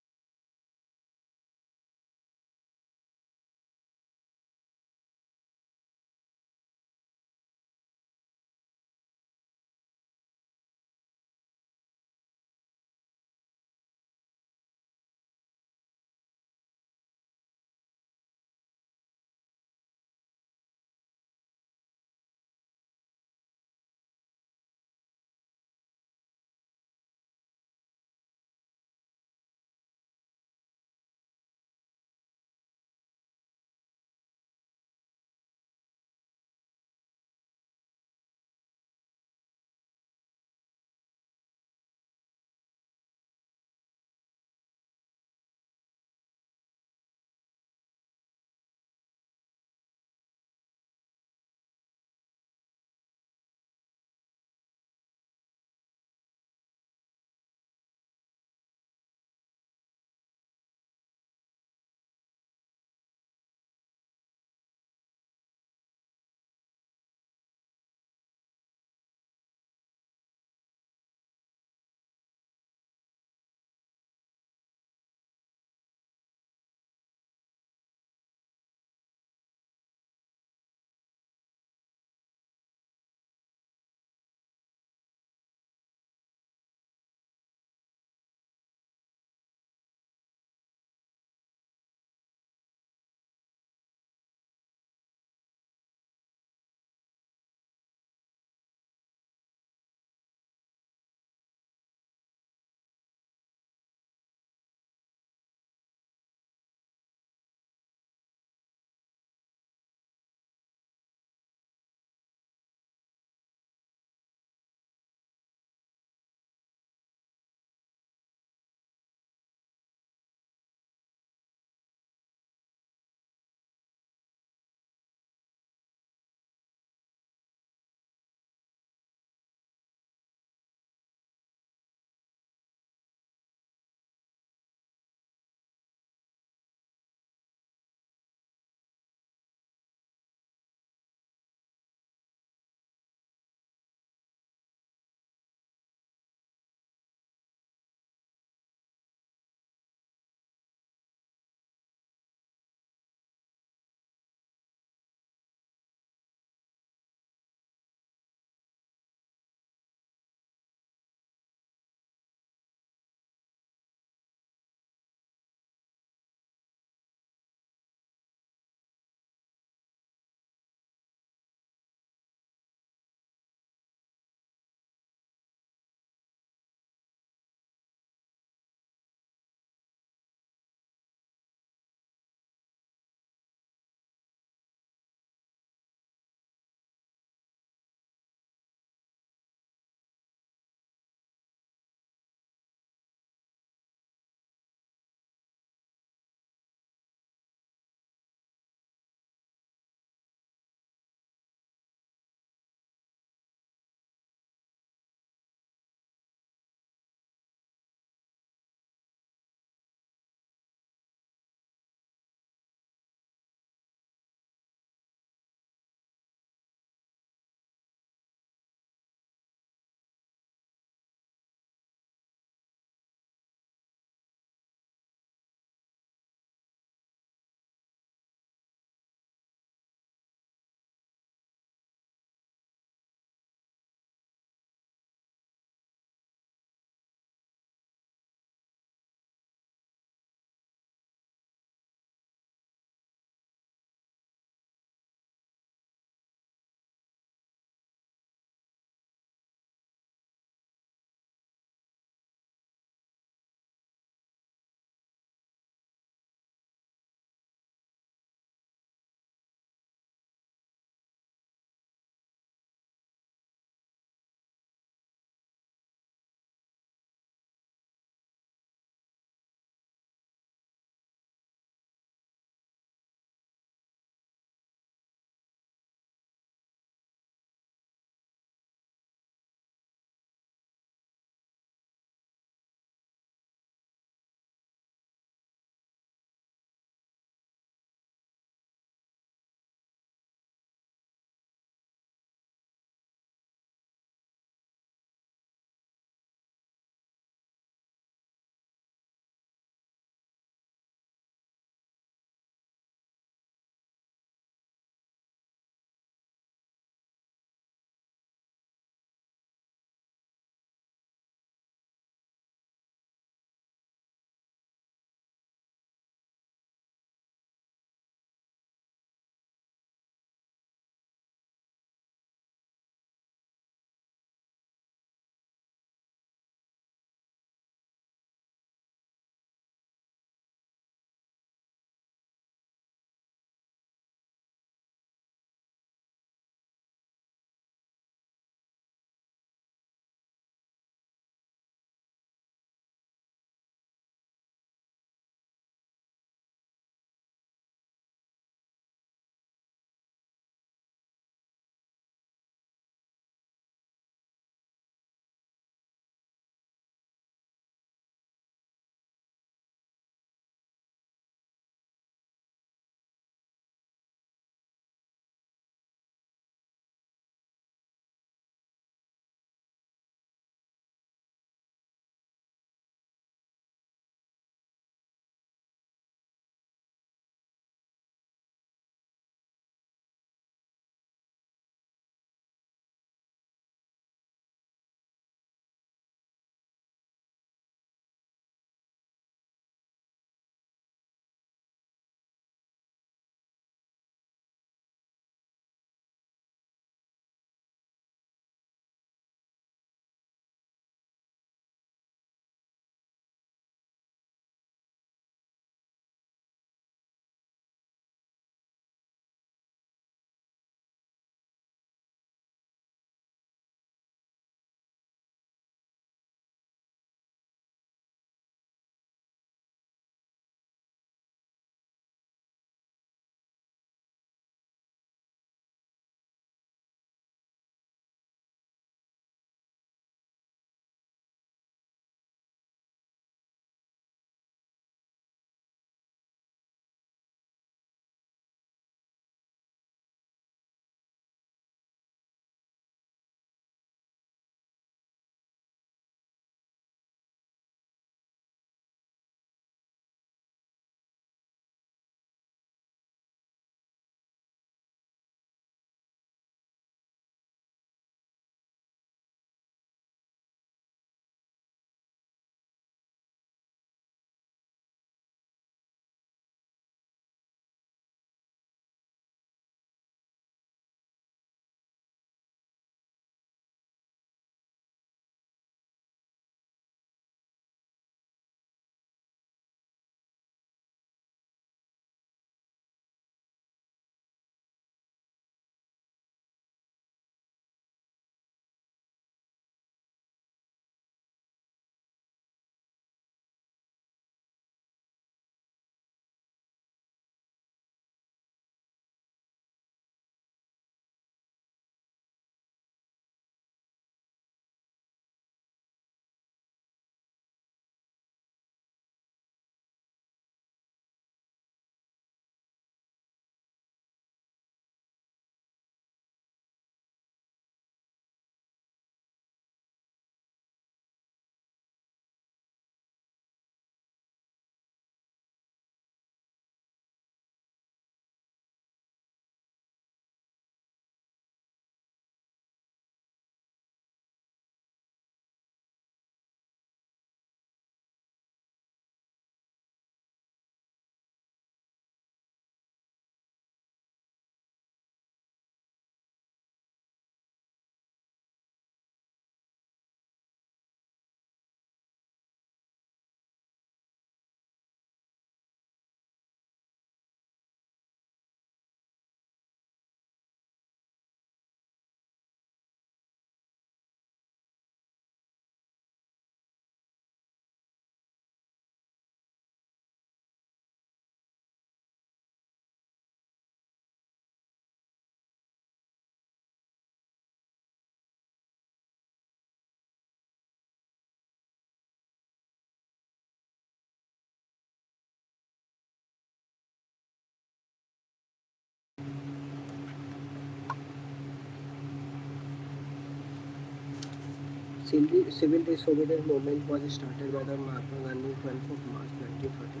Civil disobedience movement was started by the Mahatma Gandhi 12th of March 1930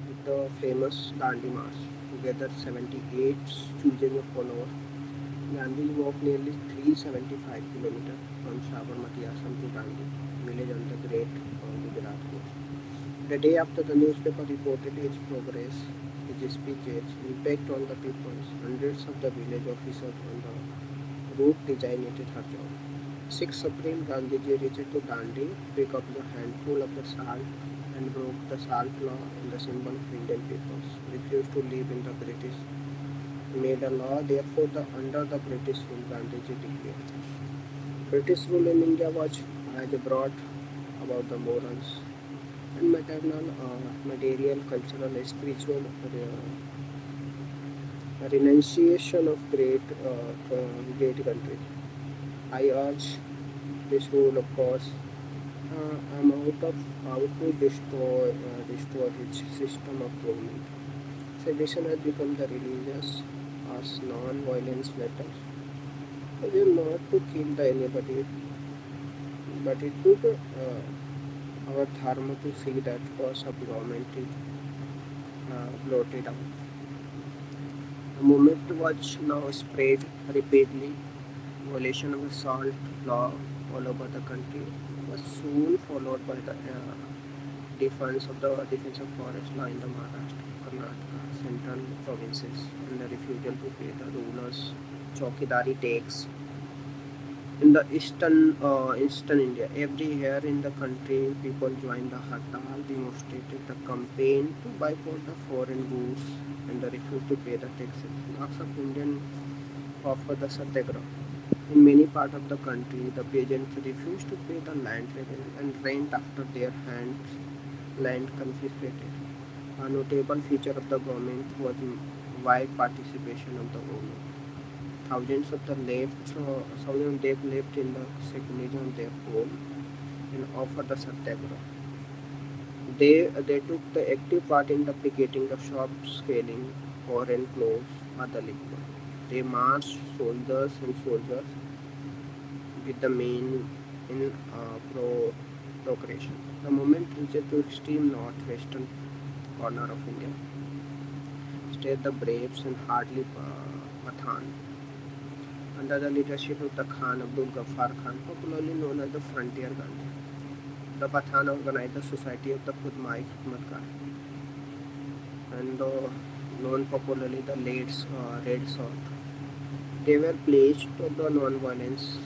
with the famous Dandi March. Together 78 choosing a follower. Gandhi walked nearly 375 kilometers from Sabarmati Assam to Dandi, village on the Great Gujarat coast. The day after the newspaper reported his progress, his speeches, impact on the people, hundreds of the village officers on the route designated her job. 6 April, Gandhiji reached to Dandi, picked up the handful of the salt and broke the salt law and the symbol of Indian peoples, refused to live in the British, made a law, therefore under the British rule, Gandhiji declared. British rule in India was as brought about the morals and material, cultural, spiritual renunciation of great country. I urge this rule, of course. I'm out to destroy his system of government. Sedition has become the religious as non-violence matters. We are not to kill the anybody, but it took our dharma to see that cause of government is blotted out. The movement was now spread rapidly. Violation of the salt law all over the country was soon followed by the defense of forest law in the Maharashtra, Karnataka, central provinces, and the refusal to pay the rulers chowkidari tax. In the eastern India, everywhere in the country, people joined the Hartal, demonstrated the campaign to boycott the foreign goods and the refuse to pay the taxes. Lakhs of Indians offered the satyagraha. In many parts of the country, the peasants refused to pay the land revenue and rent after their land confiscated. A notable feature of the government was wide participation of the women. Thousands they left in the secularism of their home and offered the satyagraha. They took the active part in the picketing of shops scaling foreign clothes or the liquor. They marched soldiers with the main in procreation. The movement reached to extreme northwestern corner of India. Stayed the Braves and hardly Pathan. Under the leadership of the Khan Abdul Ghaffar Khan, popularly known as the Frontier Gandhi. The Pathan organized the Society of the Khudmai Khidmat and known popularly the Red Sword. They were pledged to the non-violence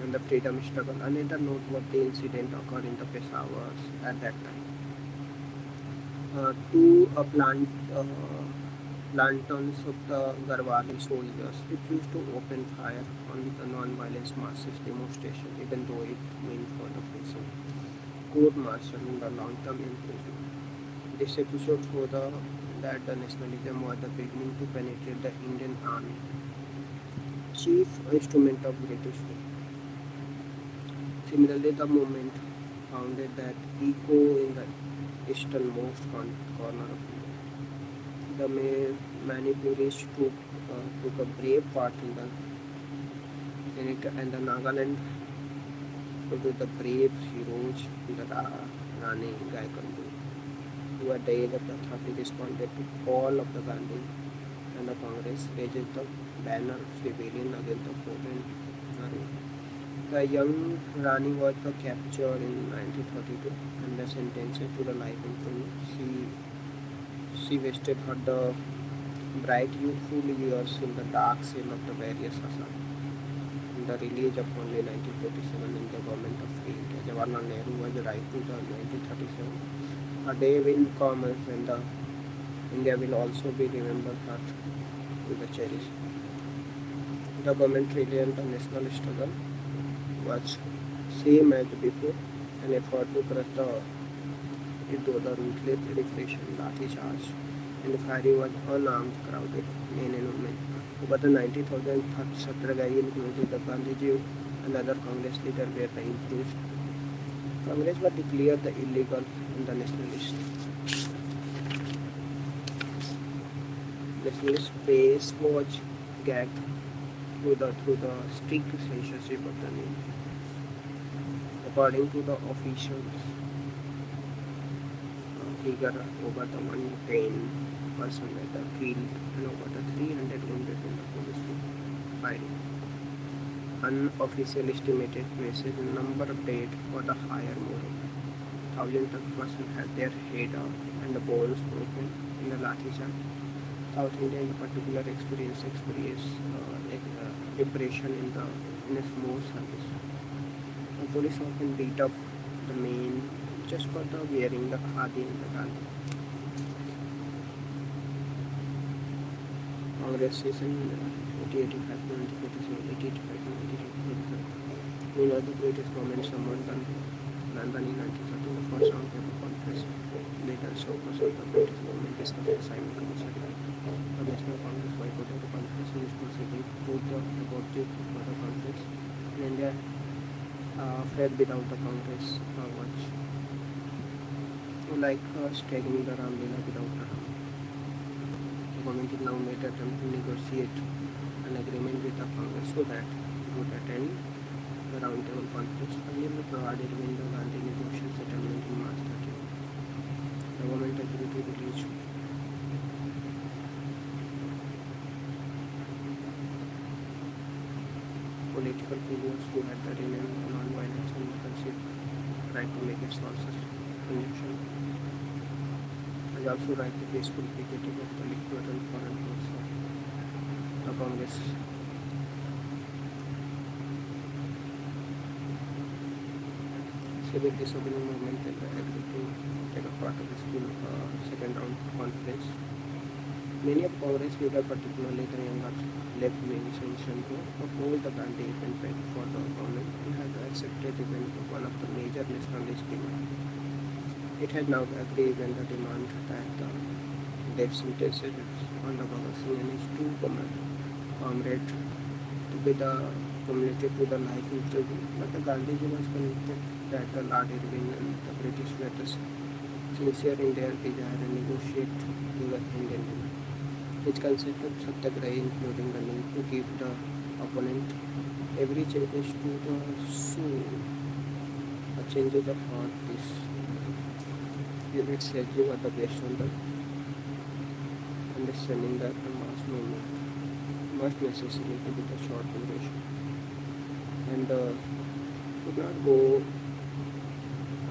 and the freedom struggle. Another noteworthy incident occurred in the Peshawar at that time. Two plantons of the Garwali soldiers refused to open fire on the non-violence massive demonstration, even though it meant for the facing court-martial and the long-term imprisonment. This episode showed that the nationalism was the beginning to penetrate the Indian army, chief instrument of British rule. Similarly, the movement founded that echo in the easternmost corner of India. The Manipurists took a brave part in it, and the Nagaland with the brave heroes, the Rani Gaikondu, who at the age of the 30 responded to call of the Gandhi and the Congress, raised the banner of rebellion against the foreign army. The young Rani was captured in 1932 and sentenced to the life imprisonment. She wasted her the bright youthful years in the dark cell of the various Assam. In the release of only 1947 in the government of India, Jawaharlal Nehru was right to the 1937. A day will come when the India will also be remembered her to the cherish. The government reliant on national struggle was same as before, an effort to crush the ruthless repression, lathi charge, and the firing was unarmed, crowded men and women. Over the 90,000 Satragai included the Gandhiji and other Congress leaders were imprisoned. Congress was declared the illegal and the nationalist. Nationalist base was gagged through the strict censorship of the name. According to the officials, figure over the 110% that are killed and over the 300 wounded in the police fighting. Unofficial estimated message number of dead for the higher more. Thousands of persons had their head and the bones broken in the Lathi charge. South India in particular experienced depression in its more service. The police often beat up the men just for the wearing the khadi and the gandhi. Congress is in 1885 to 1947, 1885 to 1945. Meanwhile, the British government summoned London in 1913, the first round table conference. Later, so was the British government discussed the Simon Commission. The National Congress boycotted the conference and exclusively proved the objective for the conference. In India, failed without the Congress much. Like staggering the Ram Leela without the Ram. The government is now made attempt to negotiate an agreement with the Congress so that it would attend the round table conference. Finally, provided when the Gandhi negotiation settlement in March 30. The government agreed to release political figures who had the renowned non-violence and conceived right to make its sources conviction. And also right to peaceful picketing of the liquid and foreign force of the Congress. Civic disobedience movement agreed to take a part of the school second round conference. Many of Congress leaders, particularly the younger left-wing section, opposed the Gandhi event for the government and had accepted the event of one of the major nationalist demands. It had now agreed when the demand that the death sentences on the Bhagat Singh and his two comrades to be the committed to the life interview. But the Gandhiji was convinced that the Lord Irving and the British were sincere in their desire to negotiate to the Indian demand. Which consisted of Satyagraha, including the need to give the opponent every changes to the soul, a changes of heart. This unit says you are the best on the understanding that the mass movement must necessarily be the short duration and could not go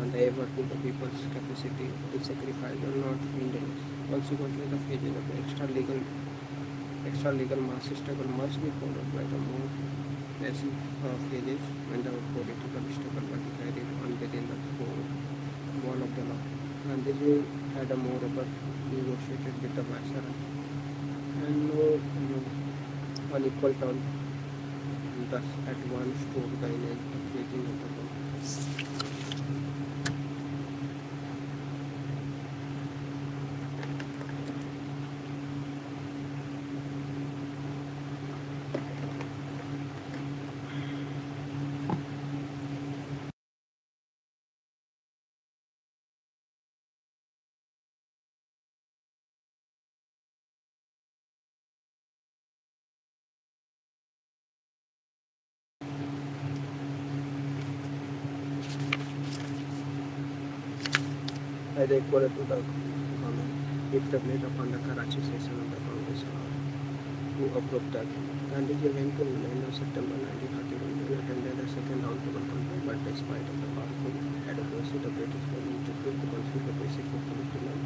on the ever to the people's capacity to sacrifice or not hindrance. Consequently, the phases of the extra legal mass struggle must be followed by the more passive phases when the political struggle was carried on within the wall of the law. Gandhiji had a moreover negotiated with the Viceroy and on equal terms, thus at once told the end of phasing of the law. As equal to the government, it tablet upon the Karachi session of the Congress who approved that. Gandhiji went to England in September 1931 and attended the second round table conference, but despite of the powerful advocacy, the British government refused to consider the basic of police demand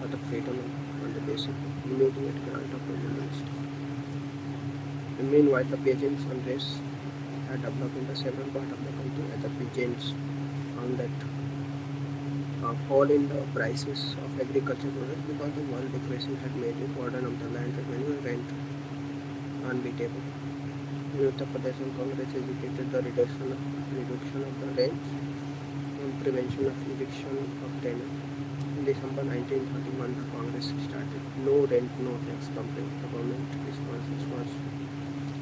or the freedom on the basic immediate grant of the journalist. And meanwhile, the peasants' unrest had developed in the several parts of the country as the peasants found that fall in the prices of agricultural products because the world depression had made the burden of the land revenue and rent unbeatable. In Uttar Pradesh, Congress educated the reduction of the rents and prevention of eviction of tenants. In December 1931, the Congress started no rent, no tax campaign. The government response was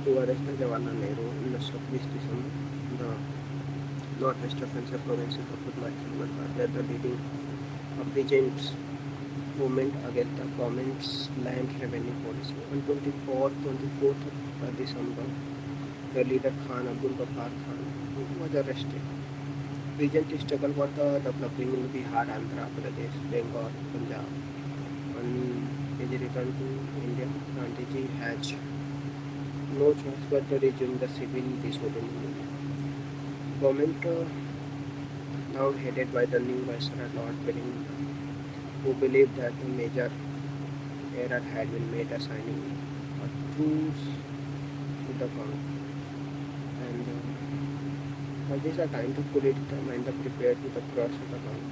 to arrest Jawaharlal Nehru in the 26th December. The northwest offensive provinces of Uttarakhand were the leading peasants movement against the government's land revenue policy. On 24th December, the leader Khan Abdul Ghaffar Khan was arrested Recent struggle for the developing in Bihar, Andhra Pradesh, Bengal, Punjab. On his return to India, Gandhiji has no choice but to resume the civil disobedience. Government now headed by the new Viceroy Lord Wellington, who believed that a major error had been made assigning a truce to the crown. And this is a time to fully determine the prepare to the cross of the crown.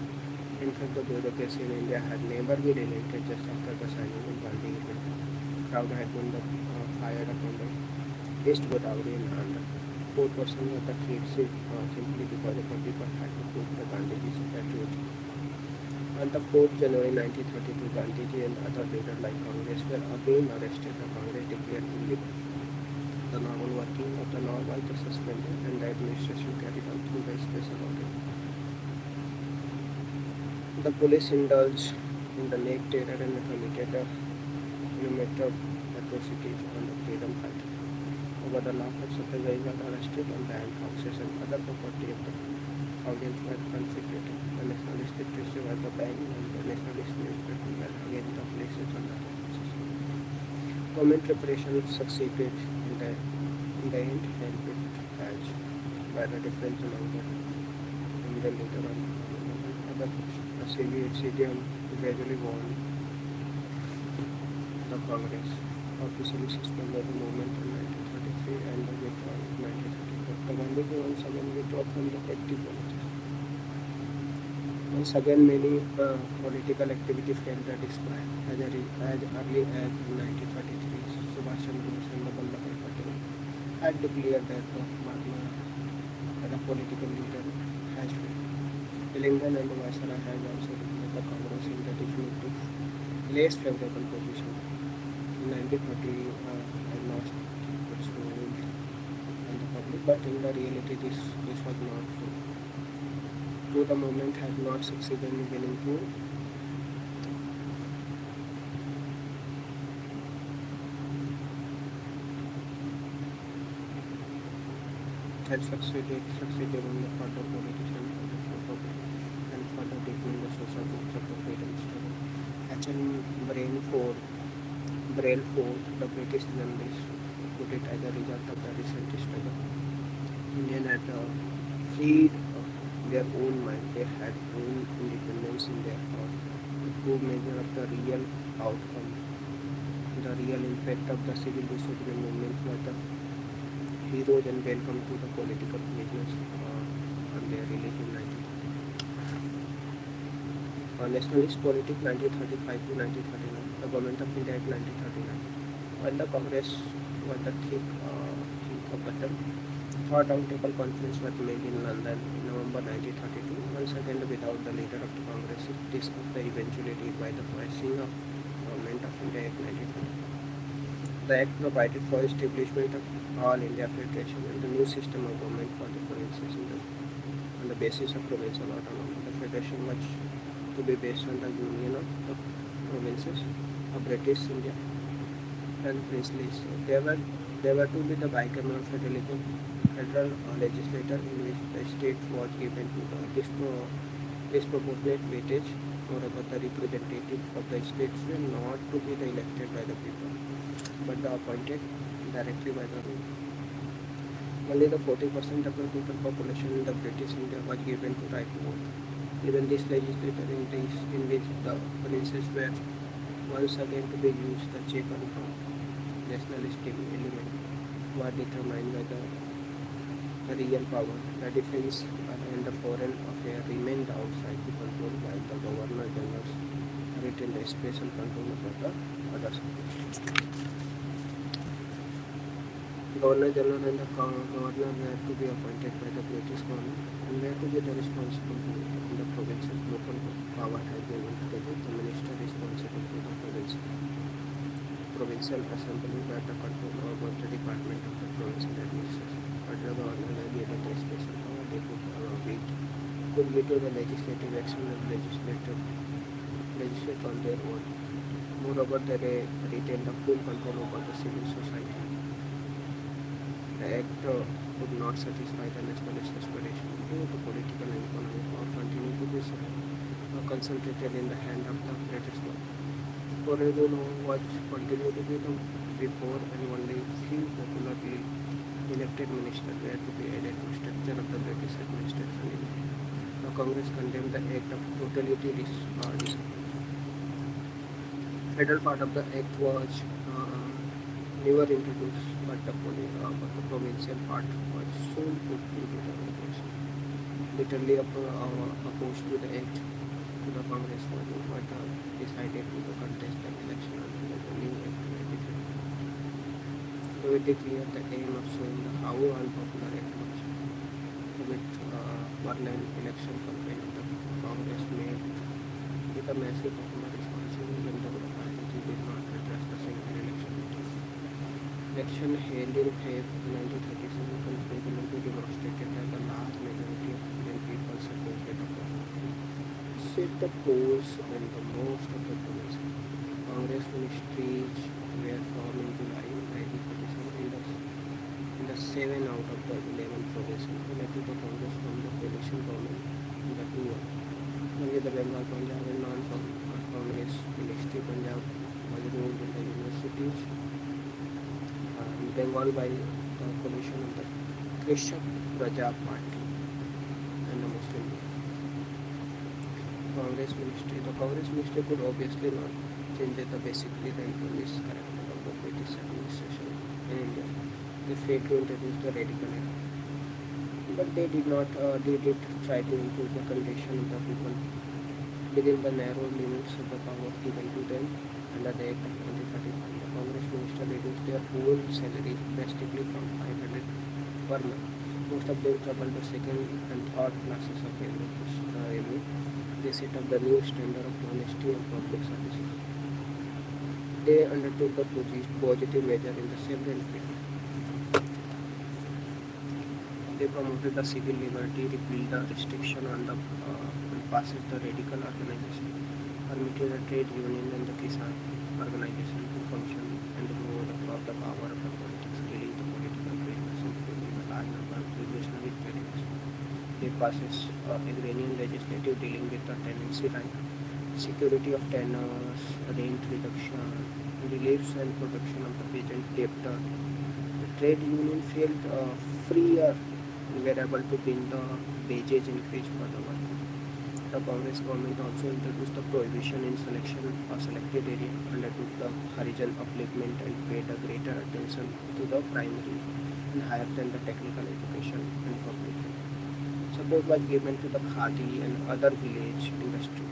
In fact, the bureaucracy in India had never been elected just after the signing of Gandhi event. Crowd had been fired upon the East Godavari and Andhra. 4% of the seats simply because the people had to prove the Gandhiji's patriotism. On the 4th January 1932, Gandhiji and other leaders like Congress were again arrested. The Congress declared illegal. The normal working of the law was suspended and the administration carried on through the special order. The police indulged in the naked terror and committed unilateral atrocities on the freedom fighter. Over the lack of supply were arrested and banned houses and other property of the audience were confiscated. The nationalist literature was the banned and the nationalist newspaper were again the places under the houses. Government preparations succeeded in the end, helped as by the difference among the Indian leader and other the CDM gradually won the Congress, officially suspended the movement in 1933 and the withdrawal in 1934. The Gandhiji once again withdrew from the active politics. Once again, many political activity failed to describe. As early as 1933, Subhash Chandra Bose and Vallabhbhai Patel had declared that Mahatma as a political leader has failed. Wellington and the Viceroy has also declared the Congress in the definitive less favorable position. In 1930, had lost its hold on the public, but in the reality, this was not true. Though the movement had not succeeded in winning through, had succeeded in the further politician and further deepening the social groups of the freedom struggle. Actually, Brailford, the British journalist, put it as a result of the recent struggle. Indians had freed their own mind, they had own independence in their thought. The true measure of the real outcome, the real impact of the civil disobedience movement was the heroes and welcome to the political business on their release in 1939. Nationalist politics 1935 to 1939. The government of India at 1939. While the Congress was the thick of the term, third roundtable conference was made in London in November 1932. Once again, without the leader of the Congress, it discussed the eventuality by the passing of Government of India Act 1930. The Act provided for establishment of All India Federation and the new system of government for the provinces on the basis of provincial autonomy. The federation was to be based on the union of the provinces of British India and princely state. There were to be the bicameral federalism, federal legislature in which the state was given to the disproportionate weightage. Moreover, the representatives of the states were not to be elected by the people, but appointed directly by the rule. Only the 40% of the total population in the British India was given to right to vote. Even this legislature in which the princes were once again to be used, the check on nationalistic element were determined by the real power. The defense and the foreign affairs remained outside the control, while the Governor General retained the special control over the other subjects. Governor General and the Governor were to be appointed by the British government and were to be the responsible to the provinces. Local power has been integrated. The minister responsible to the provincial assembly were the control over the department of the provincial administration. But the governor were given the special power. They could veto the legislative action and legislate on their own. Moreover, they retained the full control over the civil society. The act could not satisfy the nationalist aspiration. The political and economic power continued to be concentrated in the hand of the British one. Pomodoro was continued to be the before and only few popularly elected ministers were to be added to structure of the British administration. The Congress condemned the act of totality discipline. Federal part of the act was never introduced, but the provincial part was soon put into the operation. Bitterly opposed to the act, to the Congress was but decided to contest the election under the new act 1950. To declare the aim of showing how unpopular act was. With Berlin election campaign of the Congress made with a massive popular response even though the party did not address the single election. Election held in February 1937 conclusively demonstrated that the large majority of Indian people supported the government. Set the polls and the most of the provinces. Congress ministries were formed in July 1937 in the 7 out of the 11 provinces elected the Congress from the coalition government in the 2 only the Bengal, Punjab and non-Congress ministry Punjab was ruled in the universities in Bengal by the coalition of the Krishak Praja Party and the Muslim League. Congress ministry. The Congress ministry could obviously not change the basically the economic character of the British administration in India. They failed to introduce the radical era. But they did try to improve the condition of the people within the narrow limits of the power given to them under the Act of 1935. The Congress minister reduced their whole salary drastically from 500 per month. Most of them troubled the second and third classes of railway. They set up the new standard of honesty and public services. They undertook the positive measure in the several fields. They promoted the civil liberty, repealed the restriction on the passes the radical organization, permitted the trade union and the Kisan organization to function and grow above the power of the politics, killing the political prisoners, including a large number of revolutionary traitors. They passes agrarian legislative dealing with the tenancy right, security of tenants, rent reduction, reliefs and protection of the peasant debtor. The trade union felt freer and were able to bring the wages increase for the workers. The Congress government also introduced the prohibition in selected area, undertook the Harijan upliftment and paid a greater attention to the primary and higher than the technical education and public health. Support was given to the khadi and other village industry.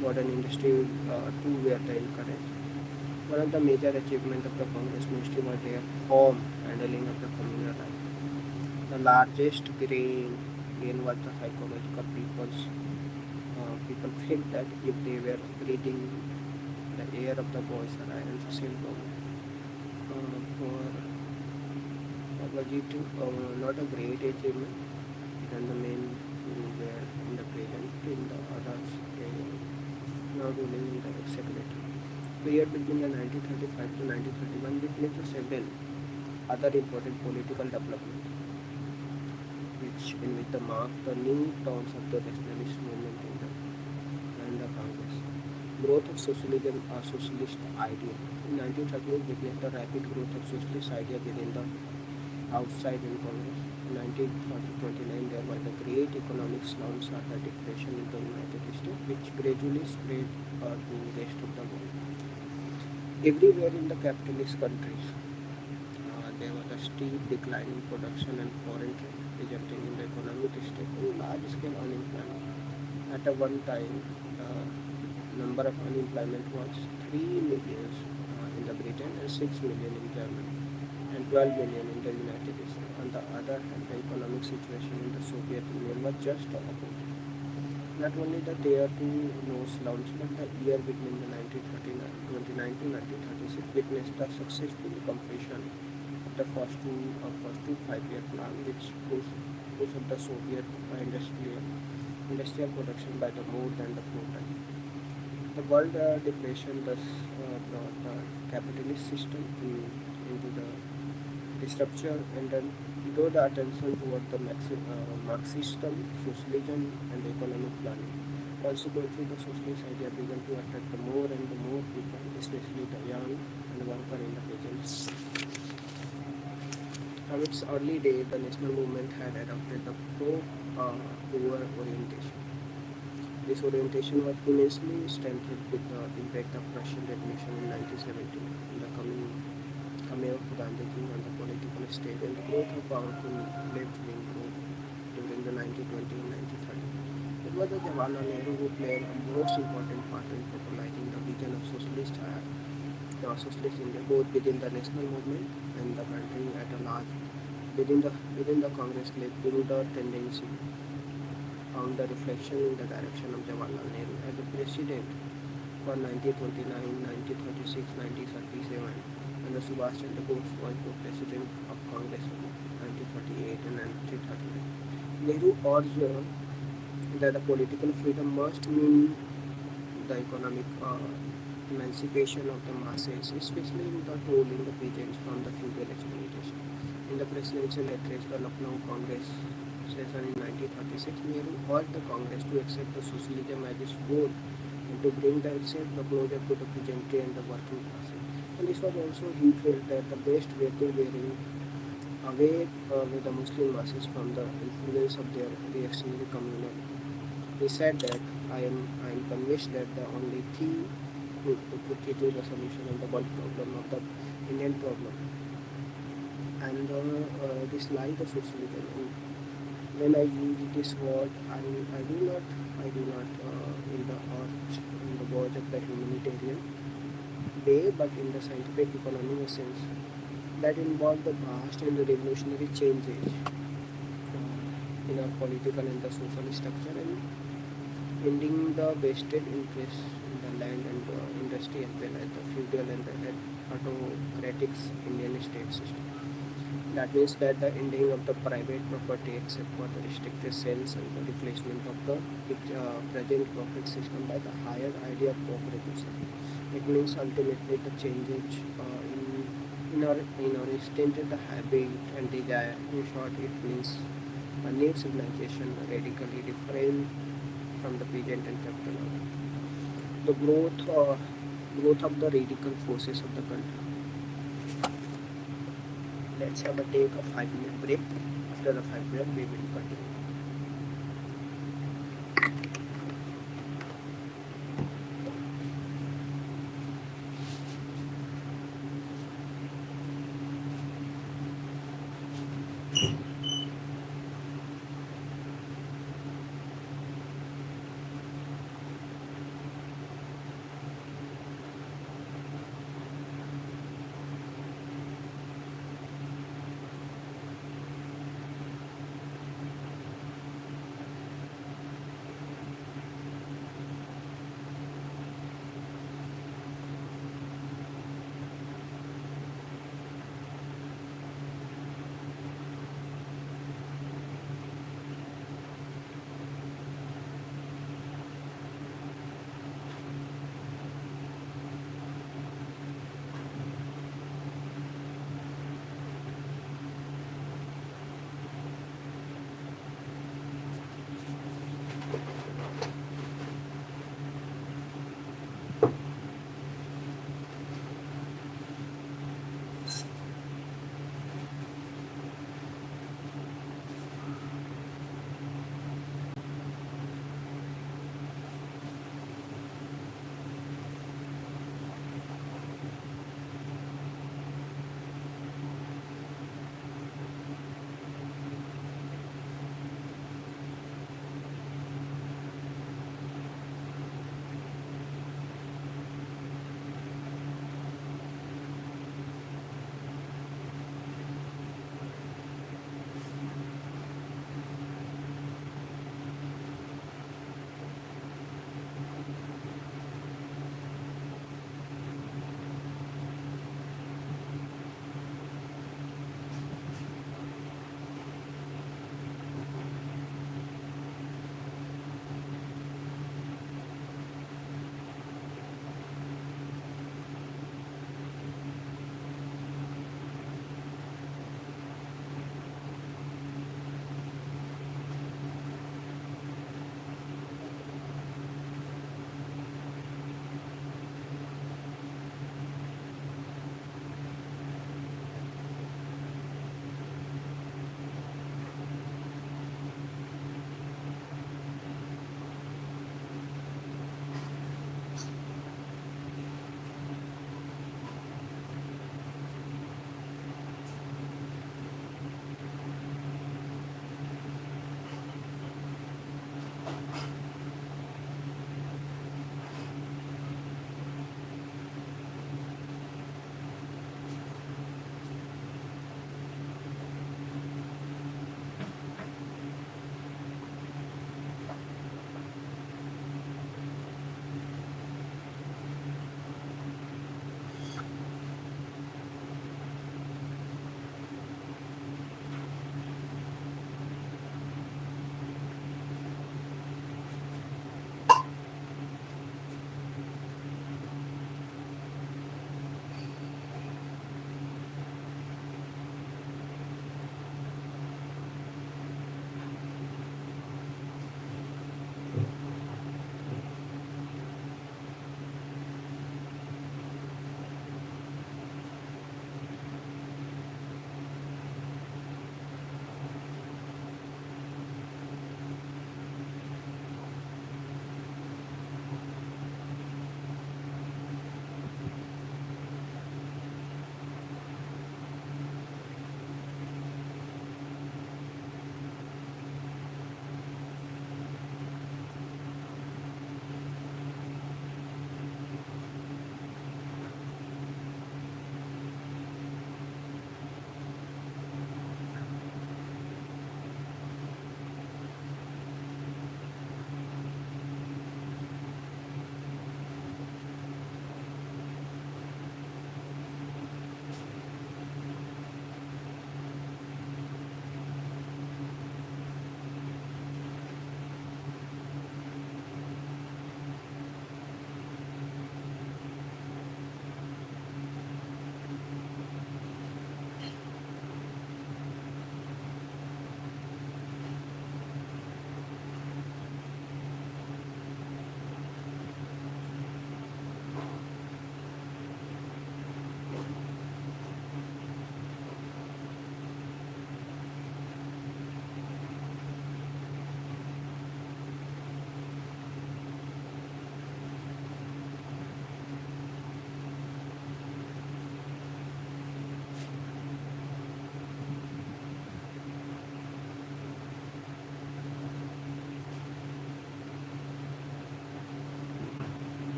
Modern industry too were encouraged. One of the major achievements of the Congress ministry was their home handling of the communal life. The largest gain was the psychological people felt that if they were breathing the air of the boys and the same was it not a great achievement than the men who were in the present in the others now ruling in the executive. Period between the 1935 to 1931 witnessed several other important political developments which marked the new turns of the nationalist movement in the Congress. Growth of socialism or socialist idea. In 1938 witnessed the rapid growth of socialist idea within the outside in Congress. In 1929 there was the great economic slumps or the depression in the United States which gradually spread to the rest of the world. Everywhere in the capitalist countries there was a steep decline in production and foreign trade, resulting in the economic state and large-scale unemployment. At one time, the number of unemployment was 3 million in the Britain and 6 million in Germany and 12 million in the United States. On the other hand, the economic situation in the Soviet Union was just the opposite. Not only that there too no slumps, but the year between the 1929 to 1936 witnessed the successful completion of the first two 5-year plan, which pushed the Soviet industrial production by the more than the 4 times. The world depression thus brought the capitalist system into the The structure and then draw the attention toward the Marxism, socialism, and economic planning. Consequently, the socialist idea began to attract the more and more people, especially the young and worker in the peasants. From its early days, the national movement had adopted the pro-poor orientation. This orientation was immensely strengthened with the impact of Russian Revolution in 1917, and the coming of Gandhiji on the political stage, and the growth of powerful left-wing group during the 1920 and 1930. It was the Jawaharlal Nehru who played a most important part in popularizing the vision of socialist India, both within the national movement and the country at a large. Within the Congress led to the tendency found the reflection in the direction of Jawaharlal Nehru as the president for 1929, 1936, 1937, and the Subhash Chandra Bose was the president of Congress in 1938 and 1939. Nehru urged that the political freedom must mean the economic emancipation of the masses, especially in the holding the peasants from the feudal exploitation. In the presidential address, the Lucknow Congress session in 1936, Nehru urged the Congress to accept the socialism as its goal and to bring the itself closer to the peasantry and the working classes. And this was also he felt that the best way to wearing away with the Muslim masses from the influence of their reactionary community. He said that I am convinced that the only key it is the solution of the world problem of the Indian problem and this lie the socialism. And when I use this word, I do not in the words of the humanitarian way, but in the scientific economic sense that involve the vast and the revolutionary changes in our political and the social structure and ending the vested interests in the land and industry as well as the feudal and the autocratic Indian state system. That means that the ending of the private property except for the restricted sales and the replacement of the present profit system by the higher idea of cooperative system. It means ultimately the changes in our instinct, the habit and desire. In short, it means a new civilization radically different from the present and capital. The growth of the radical forces of the country. Let's have a take a 5-minute break. After the 5 minutes, we will continue.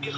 So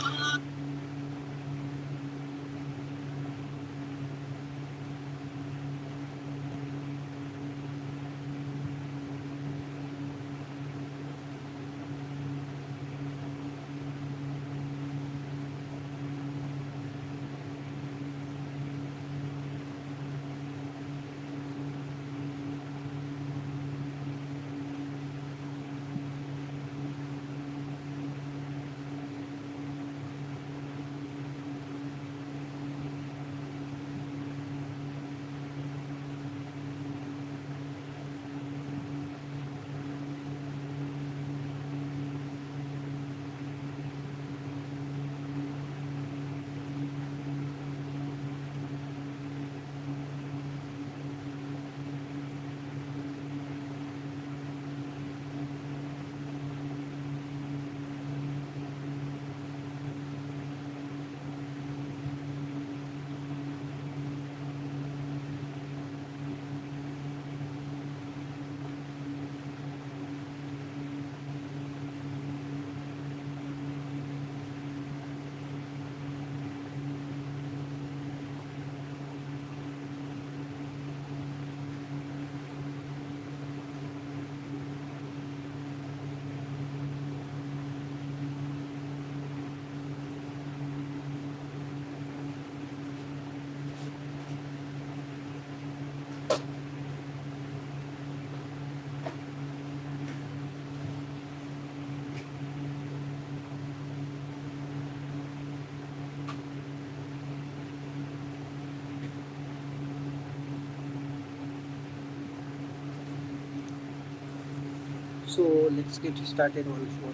let's get started once more.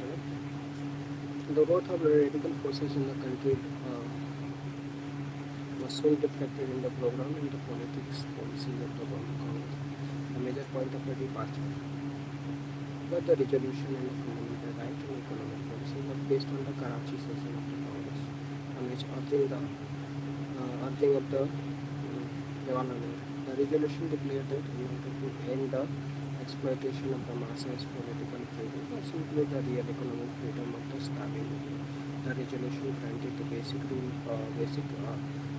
The growth of radical forces in the country was soon reflected in the program and the politics policies of the government. The major point of the departure but the resolution and the fundamental right and economic policy was based on the Karachi session of the Congress, on which urging of the Jawaharlal. The resolution declared that in order to end the exploitation of the masses political freedom was simply the real economic freedom of the starving. The resolution granted the basic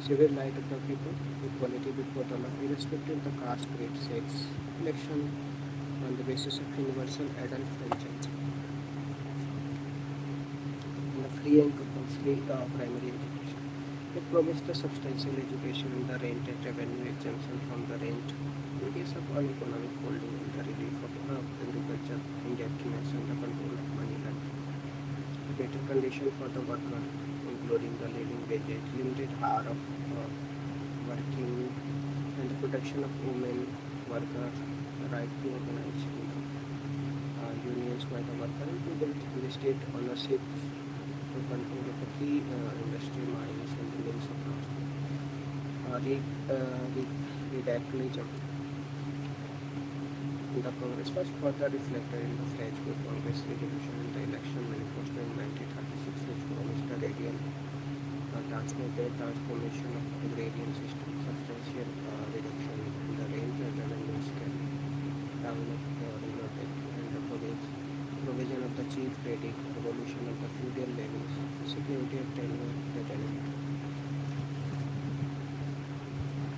civil right of the people, equality before the law, irrespective of the caste, creed, sex, election on the basis of universal adult franchise, and the free and compulsory primary education. It promised the substantial education in the rent and revenue exemption from the rent in case of uneconomic holding and the relief of agriculture, indebtedness and the control of money laundering. Better condition for the worker, including the living wages, limited hour of working, and the protection of women workers, the right to organize unions by the worker, and to the state ownership to control of the key industry mines and the mills of redactalism. The Congress was further reflected in the flashback Congress resolution in the election manifesto in 1936, which promised a radical transformation of agrarian system, substantial reduction in the range and revenue scale, down of regular tax, and the provision of the chief rating, abolition of the feudal levies, security of tenure,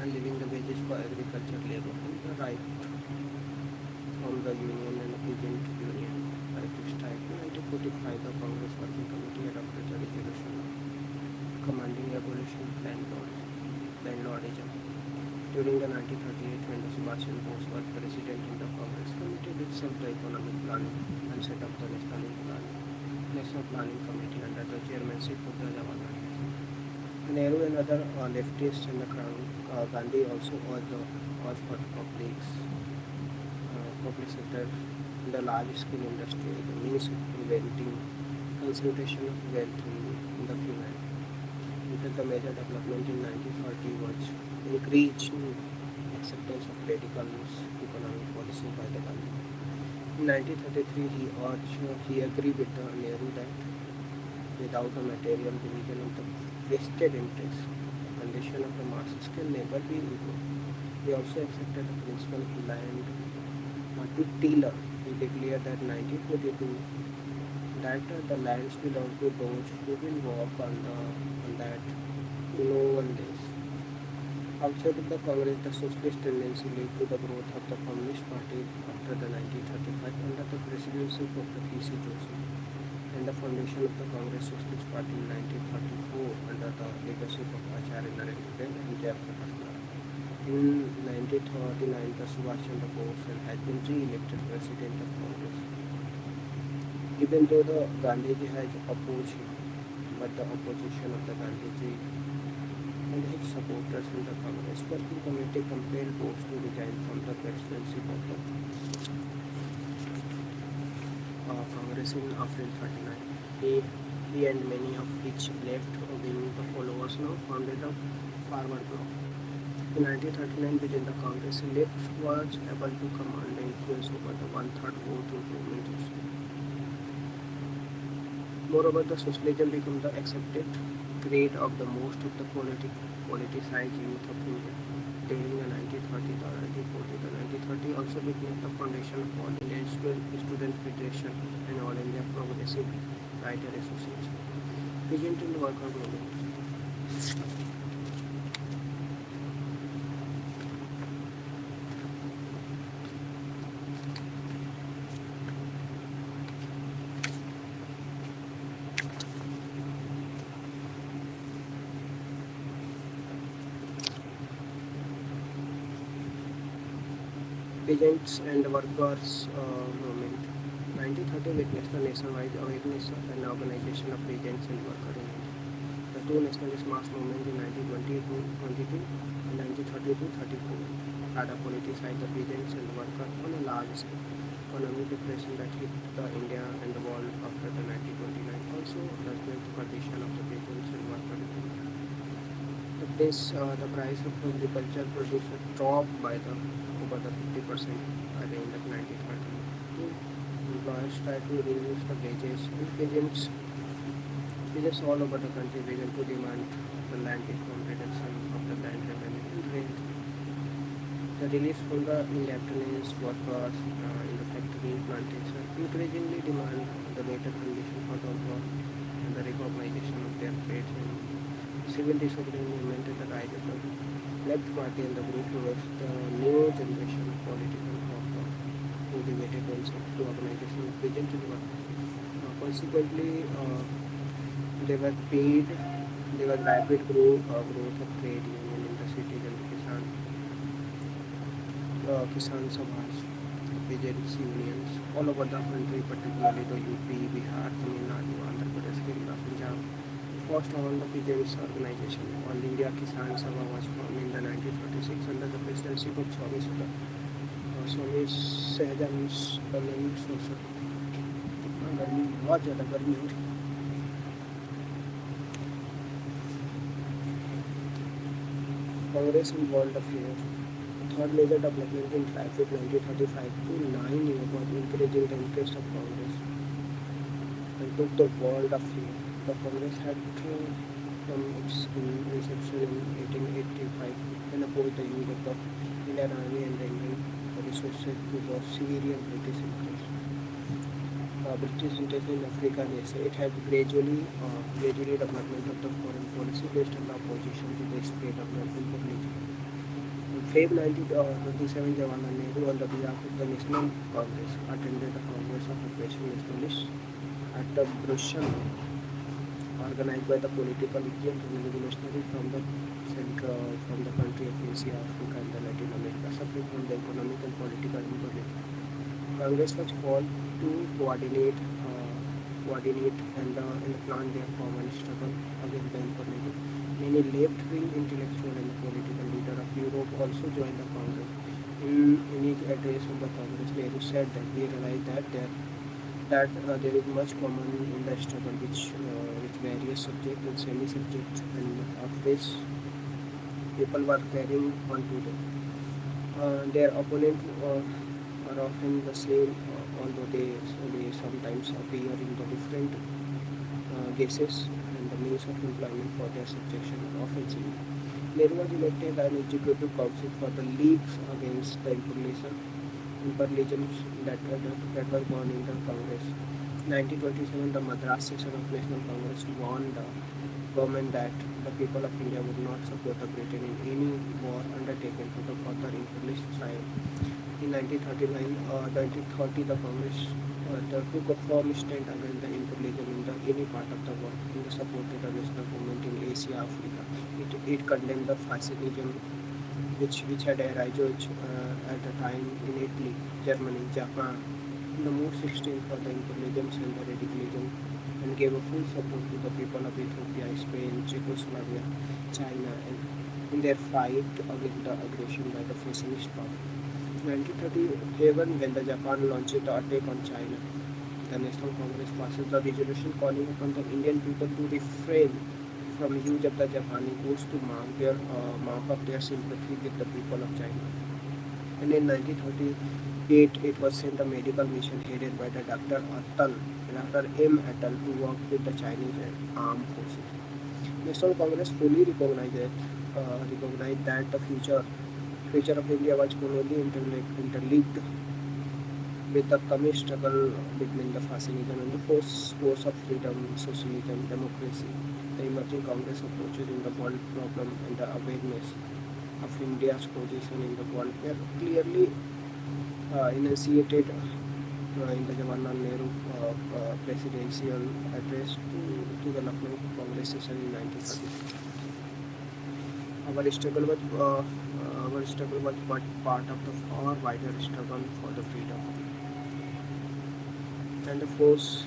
and leaving the wages for agriculture labor, and the right from the union and agent union right to strike. In 1945, the Congress Working Committee adopted a resolution commanding abolition of landlordism. During the 1938, when the Subhash Chandra Bose was president in the Congress, committed itself the economic planning and set up the National Planning Committee under the chairmanship of the Jawaharlal. Nehru and other leftists in the crown, Gandhi also urged for the public sector in the large-scale industry, the means of preventing concentration of wealth in the few hands. The major development in 1940 was increased acceptance of radical economic policy by the Gandhi. In 1933, he agreed with the Nehru that without a material division of the vested interest, the condition of the masses can never be improved. He also accepted the principle of land to tiller. He declared that 1942 that the lands belong to those who will walk on that no one lives. Outside of the Congress, the socialist tendency led to the growth of the Communist Party after the 1935 under the presidency of the P.C. Joseph, and the foundation of the Congress Socialist Party in 1934 under the leadership of Acharya Narendra Dev and Jayaprakash Narayan. In 1939, the Subhash Chandra Bose has been re-elected president of Congress. Even though the Gandhiji has opposed him, but the opposition of the Gandhiji and his supporters in the Congress Working Committee compelled Bose to resign from the presidency of the Congress in April 39. He and many of his left-wing followers now founded the Forward Bloc. In 1939, within the Congress, left was able to command the influence over the one-third vote improvement issue. Moreover, the socialism became the accepted grade of the most of the politicized youth of India. During the 1930, the 1940, the 1930 also became the foundation of All India Student Federation and All India Progressive Writer Association. Present in the worker movement. Peasants and workers movement. 1930 witnessed the nationwide awareness and organization of peasants and workers in India. The two nationalist mass movements in 1922 and 1932-34 had politicized the peasants and workers on a large scale. Economic depression that hit the India and the world after the 1929 also led to the condition of the peasants and workers in India. The price of agricultural produce dropped by over the 50% by the end of 1930. Employers tried to reduce the wages, and peasants all over the country began to demand the land reform, reduction of the land revenue, and rent. The relief from the independence workers in the factory plantation increasingly demand the better condition for the work and the recognition of their trades and civil disobedience movement and the rise of the left party and the group towards the new generation of political workers who devoted themselves to organization of peasant work. Consequently, they were paid. There was rapid growth of trade union in the cities and Kisan Sabhas, peasants unions all over the country, particularly the UP, Bihar, Tamil Nadu, Andhra Pradesh, Kerala, Punjab. First on the peasants organization, All India Kisan Sabha was formed in the 1936 under the presidency of Swami Sehjan Sosa. बहुत ज़्यादा गर्मी हो रही है. Congress involved affair. Third major development in traffic 1935 to 9 years was encouraging the interest of Congress and took the world affair. The Congress had from its inception in 1885 and opposed the use of the Indian Army and the Indian resources to the Syrian British interests. British interest in Africa and Asia. It had gradually development of the foreign policy based on the opposition to the spread of the religion. In February 1927, Jawaharlal Nehru, on the behalf of the National Congress, attended the Congress of Operation Nationalists at the Brussels, organized by the political agent and revolutionary from the country of Asia, Africa, and the Latin America, suffering from the economic and political instability. Congress was called to coordinate and plan their common struggle against the imperialism. Many left-wing intellectual and political leaders of Europe also joined the Congress. In his address on the Congress, Nehru said that we realized that there is much common in the struggle with various subjects and semi-subjects, and of which people were carrying on today. Their opponents are often the same, although they sometimes appear in the different cases, and the means of employment for their subjection are often seen. Nehru was elected an executive council for the leagues against the imperialisms that were born in the Congress. 1927, the Madras section of National Congress warned the government that the people of India would not support the Britain in any war undertaken to the further imperialist side. In 1930, the Congress took a firm stand against the imperialism in any part of the world and supported the national movement in Asia, Africa. It condemned the fascism which had arisen at the time in Italy, Germany, Japan, the most extreme for the imperialism and the radicalism, and gave a full support to the people of Ethiopia, Spain, Czechoslovakia, China, and in their fight against the aggression by the fascist power. 1937, when the Japan launched the attack on China, the National Congress passes the resolution calling upon the Indian people to refrain from use of the Japanese goods to mark up their sympathy with the people of China. And in 1938, it was sent a medical mission headed by the Dr. M. Atal to work with the Chinese armed forces. National Congress fully recognized that the future of India was only interlinked with the coming struggle between the fascism and the force of freedom, socialism, democracy. The emerging Congress approaches in the world problem and the awareness of India's position in the world were clearly enunciated in the Jawaharlal Nehru presidential address to the Lucknow Congress session in 1930. Our struggle was but part of the far wider struggle for the freedom, and the force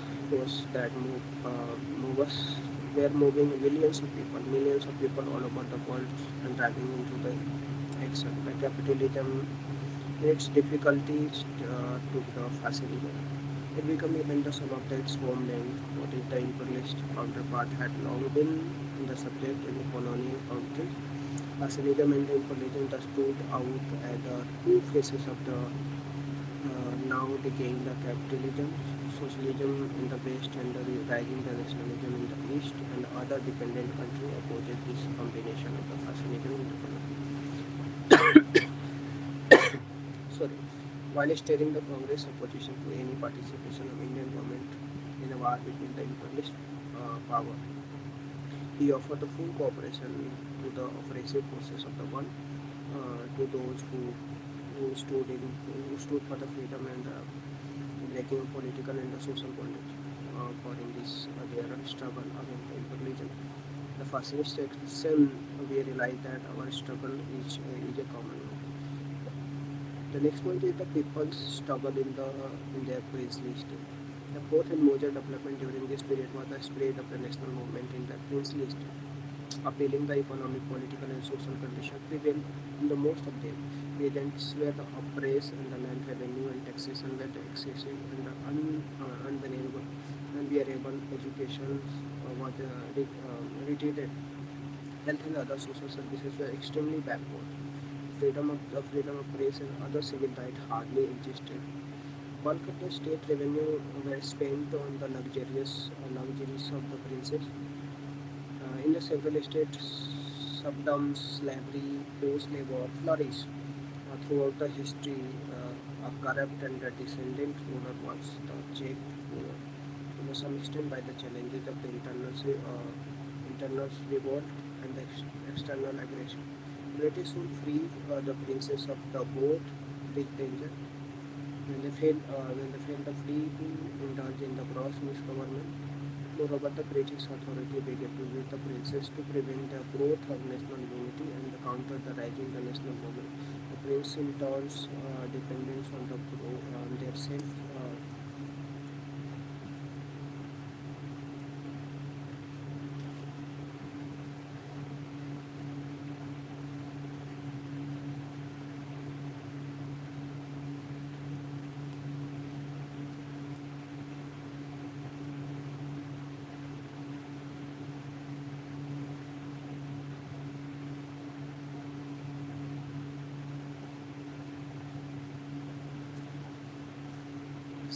that move us were moving millions of people all over the world and driving into the action. The capitalism, its difficulties to the fascism. It became even the son of its homeland, what is the imperialist counterpart had long been the subject in the colonial countries. Fascism and the imperialism thus stood out as the two faces of the now decaying the capitalism, socialism in the west and the rising the nationalism in the east, and other dependent countries opposed this combination of the fascism and the sorry, while stating the Congress opposition to any participation of Indian government in a war between the imperialist power. He offered the full cooperation to the oppressive forces of the world, to those who stood for the freedom and the breaking political and the social bondage. For in this their struggle against the imperialism, the fascist section, we realize that our struggle is a common one. The next point is the people's struggle in their princely state. The fourth and major development during this period was the spread of the national movement in the princely state. Appealing the economic, political, and social conditions prevailed in the most of them. Peasants were the oppressed, and the land revenue and taxation were the excessive, and the unbearable education was retreated. Health and other social services were extremely backward. Freedom of press and other civil rights hardly existed. Bulk of the state revenue were spent on the luxuries of the princes. In the several states, serfdom, slavery, forced labor flourished throughout the history. A corrupt and a descendant ruler was the checked to some extent by the challenges of the internal revolt and the external aggression. British would free the princes of the both big danger when they failed to flee to indulge in the gross misgovernment. Moreover, the British authority began to use the princes to prevent the growth of national unity and counter the rising the national movement. The prince in turns dependence on their self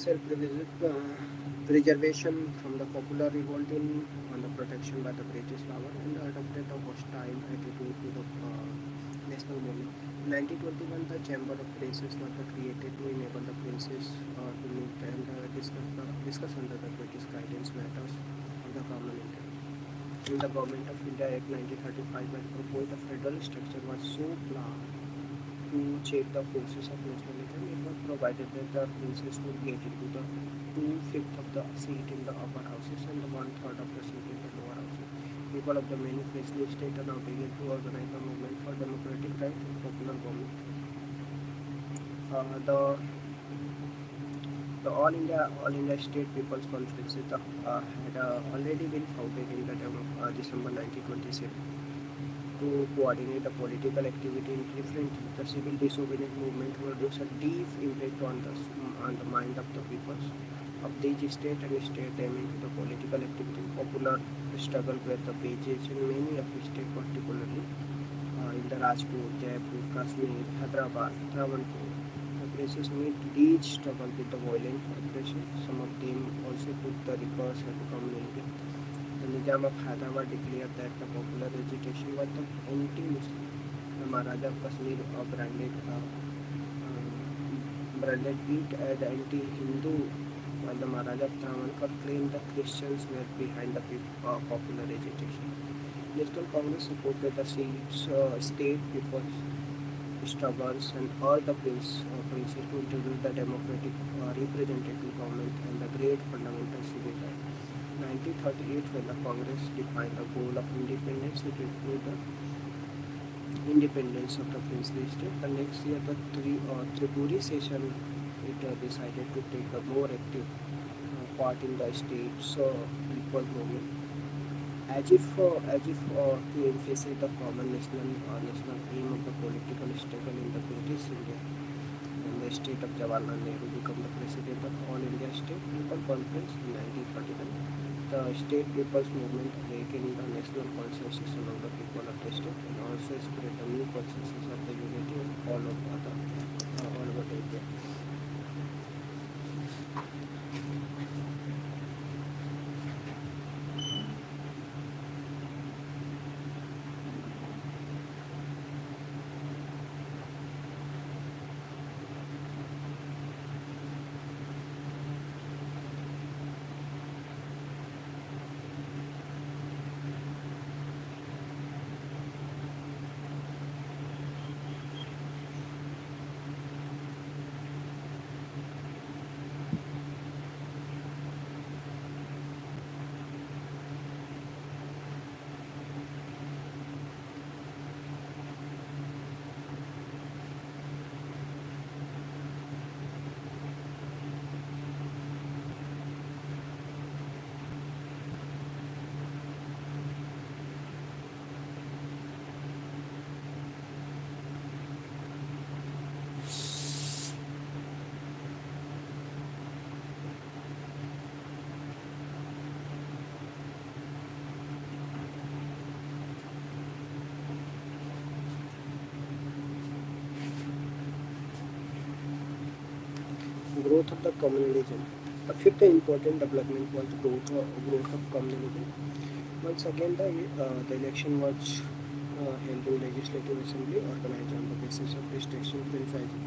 self-preservation from the popular revolt on the protection by the British power and adopted a hostile attitude to the national movement. In 1921, the Chamber of Princes was created to enable the princes to meet and discuss discuss under the British guidance matters of the common interest. In the Government of India Act 1935, when proposed, the federal structure was so planned to check the forces of nationalism. It was provided that the princes would get into the 2/5 of the seat in the upper houses and the 1/3 of the seat in the lower houses. People of the many freshly states are now began to organize a movement for democratic rights and popular government. The All India State People's Conference had already been founded in December 1927 to coordinate the political activity in different. The civil disobedience movement produced a deep impact on the mind of the peoples of these states and state them into the political activity. Popular struggle were the pages in many of the states, particularly in the Rajput, Jaipur, Kashmir, Hyderabad, Travancore. The places meet these struggle with the violent oppression. Some of them also put the recourse had become militant. The Nizam of Hyderabad declared that the popular agitation was the anti-Muslim. The Maharaja of Kashmir branded it as anti-Hindu, while the Maharaja of Travancore claimed the Christians were behind the popular agitation. National Congress supported the state people's struggles and urged the princes to introduce the democratic representative government and the great fundamental civil rights. 1938, when the Congress defined the goal of independence, it included the independence of the princely state. The next year, the Tripuri session, it decided to take a more active part in the state's people's movement, as if to emphasize the common national aim of the political struggle in the British India. And the state of Jawaharlal Nehru became the president of All India State People Conference in 1939. The state people's movement awakened the national consensus among the people of the state and also spread the new consensus of the unity all over the India. Growth of the communalism. The fifth important development was growth of communalism. Once again, the election was held in Legislative Assembly, organized on the basis of restriction franchising.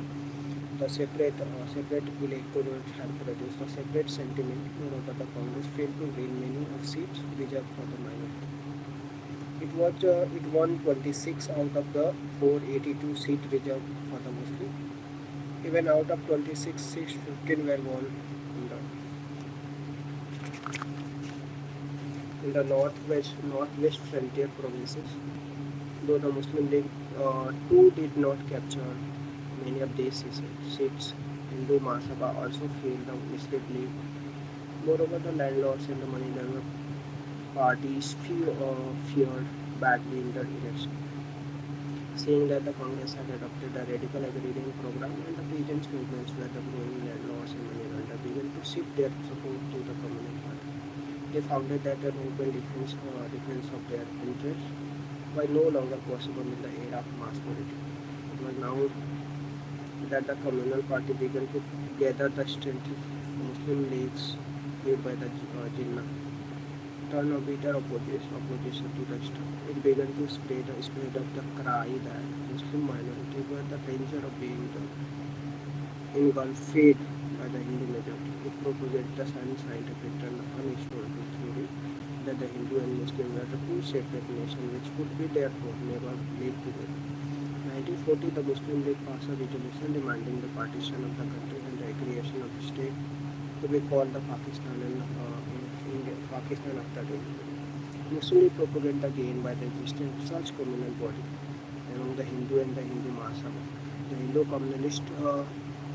The separate electorate had produced a separate sentiment. Moreover, the Congress failed to gain many of seats reserved for the minority. It won 26 out of the 482 seats reserved for the Muslim. Even out of 26 seats, 15 were won in the northwest frontier provinces. Though the Muslim League too did not capture many of these seats, Hindu Mahasabha also failed the Muslim League. Moreover, the landlords and the moneylender parties feared badly in the election. Seeing that the Congress had adopted a radical agrarian program and the peasants' movements where the growing landlords and moneylenders began to shift their support to the Communist Party. They found that the open defense of their interests was no longer possible in the era of mass politics. It was now that the Communal Party began to gather the strength of Muslim leagues led by the Jinnah. Turn a bitter opposition to the state. It began to spread of the cry that Muslim minority were the danger of being engulfed by the Hindu majority. It propagated the scientific and unhistorical theory that the Hindu and Muslim were the two separate nations which would be therefore never live together. 1940, the Muslim League passed a resolution demanding the partition of the country and the creation of a state to be called the Pakistan and Pakistan after the independence. Muslim League propagated the gain by the existence of such communal body among the Hindu and the Hindu Mahasabha. The Hindu communalists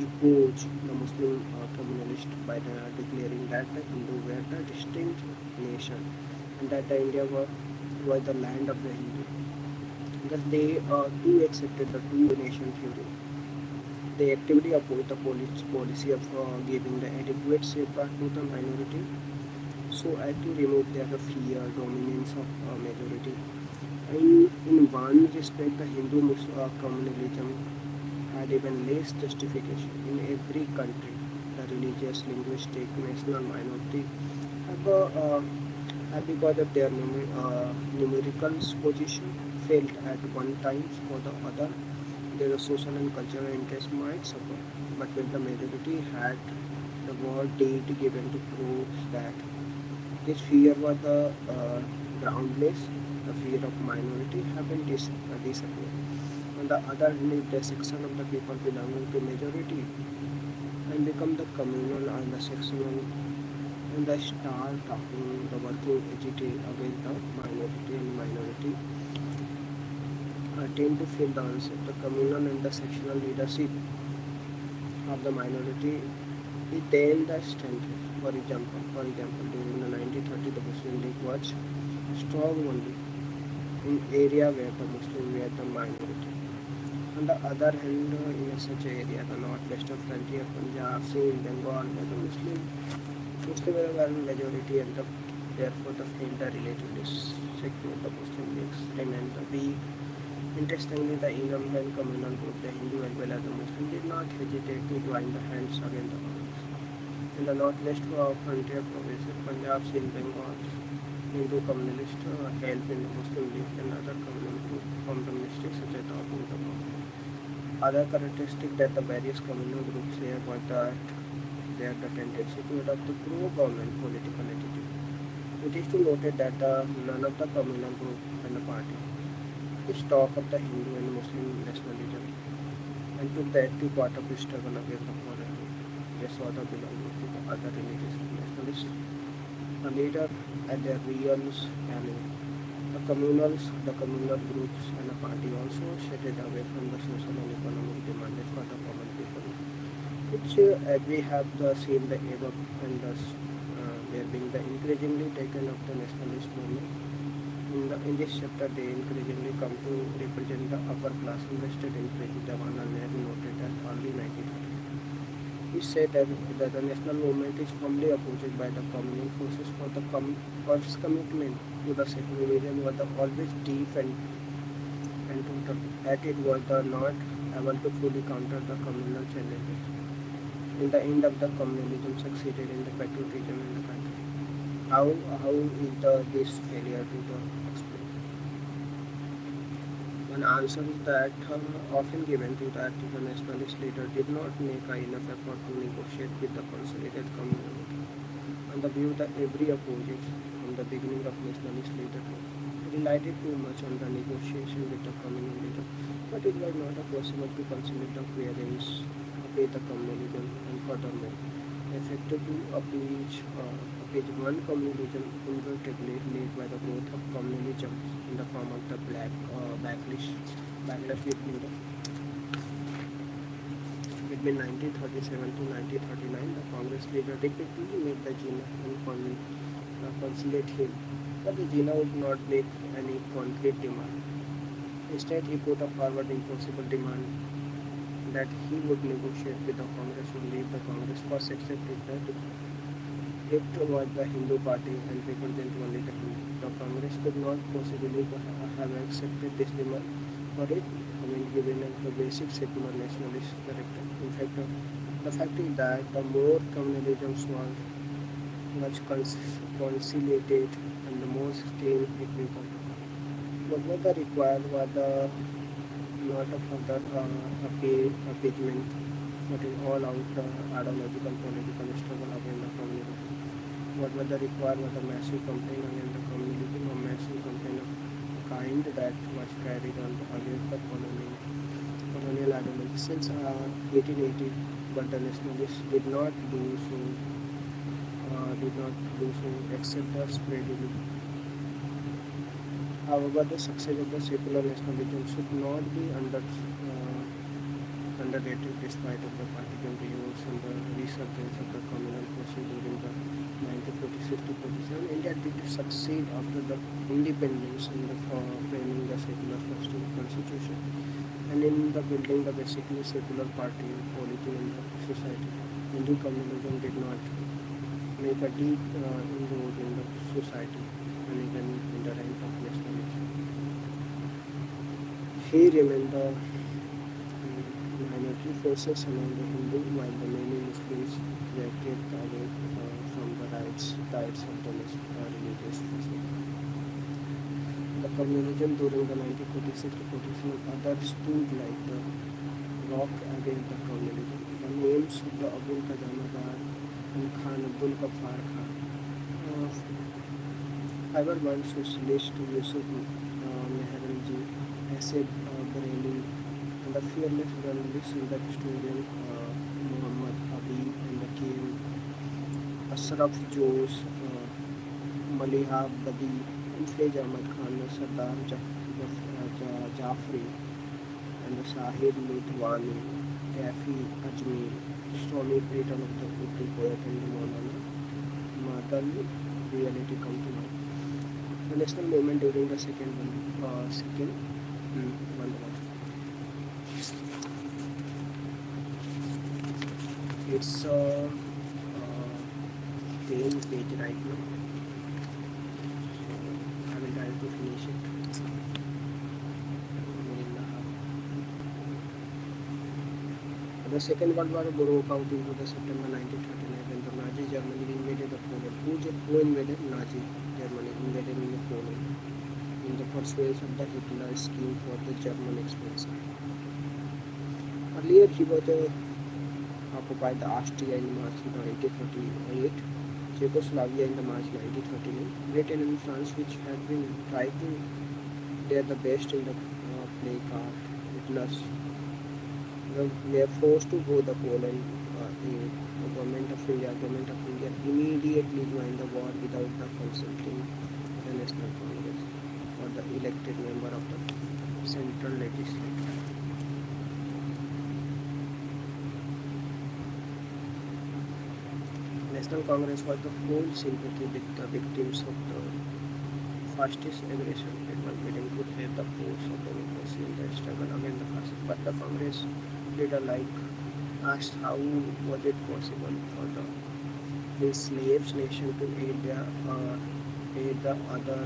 opposed the Muslim communalists by declaring that the Hindu were the distinct nation and that the India was the land of the Hindu. Thus, they too accepted the two-nation theory. They actively opposed the policy of giving the adequate safeguard to the minority, so as to remove their fear, dominance of majority. In one respect, the Hindu communalism had even less justification. In every country, the religious, linguistic, national minority have because of their numerical position failed at one time for the other. Their social and cultural interests might suffer, but when the majority had the word deed given to prove that this fear was groundless, the fear of minority have been disappeared. On the other hand, if the section of the people belonging to majority and become the communal and the sectional and the start talking the working agitate against the minority and minority tend to feel the answer. The communal and the sectional leadership of the minority is then the strength. For example, during the 1930, the Muslim League was strong only in area where the Muslims were the minority. On the other hand, in such area, the northwestern frontier, Punjab, Sindh, Bengal, where the Muslims were majority and therefore the failed the relatively secure the Muslim Leagues remained weak. Interestingly, the incumbent communal group, the Hindu as well as the Muslim, did not hesitate to join the hands against the Congress. In the northwest frontier provinces, Punjab, Sindh, Bengal, Hindu communists help in the Muslim League and other communists such as the AwdheshYadav. Other characteristic that the various communal groups share was that they had the tendency to adopt the pro-government political attitude. It is to note that none of the communal group and the party is talk of the Hindu and Muslim nationalism and took the active part of the struggle against the foreign. They saw the belonging to the other religious nationalists, a leader at their real enemy. The communal groups and the party also shaded away from the social and economic demanded for the common people, which as we have seen the above and thus there being the increasingly taken up the nationalist movement. In this chapter, they increasingly come to represent the upper class invested in President Jawaharlal Nehru noted as early 1930s. He said that the national movement is firmly opposed by the communal forces for the first commitment to the secularism was always deep and total, that it was not able to fully counter the communal challenges. In the end of the communalism succeeded in the patriotism in the country. How is this failure to the explain? One answer is that often given to that the nationalist leader did not make enough effort to negotiate with the consolidated community. On the view that every opposite from the beginning of nationalist leadership relied too much on the negotiation with the communal leader, but it was not possible to consolidate the appearance of the communalism and furthermore effective to appease one communalism inevitably led by the growth of communalism in the form of the backlash between 1937 to 1939. The Congress leader repeatedly made the Jinnah and conciliate him, but the Jinnah would not make any concrete demand. Instead, he put a forward impossible demand that he would negotiate with the Congress only if the Congress first accepted that it was the Hindu party and represented only the Hindu. The Congress could not possibly have accepted this demand for it, given the basic secular nationalist character. In fact, the fact is that the more communalism was conciliated and the more strain it became. What was the required was the not a further appeasement putting all out the ideological political struggle against the community. What were the required was a massive campaign against the community, a massive campaign of kind that was carried on against the colonial ideology since 1880, but the nationalists did not do so except the spreading. However, the success of the secular nationalism should not be underrated despite of the partisan revolts and the resurgence of the communal forces during the 1946 to 47. India did succeed after the independence in the framing the secular constitution and in the building the basically secular party polity in the society. Hindu communism did not make a deep inroad in the society and even in the rank of nationalism. He remained the minority forces among the Hindu while the many Muslims reacted away from the rights of the religious forces. The communism during the 1946 to 47 others stood like the rock against the communism. The names of the Abul Kajamadar and Khan Abdul Ghaffar Khan. However, one socialist Yusuf Meherji, Asad Bareilly, and the fearless journalist and the historian Muhammad Habib and the king Ashraf Jose, Maliha Badi, and Faiz Ahmad Khan, Sardar Jafri, and the Sahib Ludwani, Kafi Ajmi, Swami Pritam of the Urdu poet and the Maulana Madal reality come to life. The national movement during the second World War. It's 10 page right now, so I will try to finish it. The Second World War broke out into the September 1939 when the Nazi Germany invaded the Poland. Who invaded? Nazi Germany invaded in the Poland in the pursuance of the Hitler scheme for the German expansion. Earlier he was occupied the Austria in March 1938, Czechoslovakia in the March 1939, Britain and France, which had been trying to their the best in the play card Hitler's. We are forced to go the Poland. The government of India immediately joined the war without the consulting the National Congress or the elected member of the Central Legislature. National Congress was the full sympathy with the victims of the fascist aggression. It was willing to save the force of democracy in the struggle against the fascists, but the Congress leader asked how was it possible for the enslaved nation to aid the other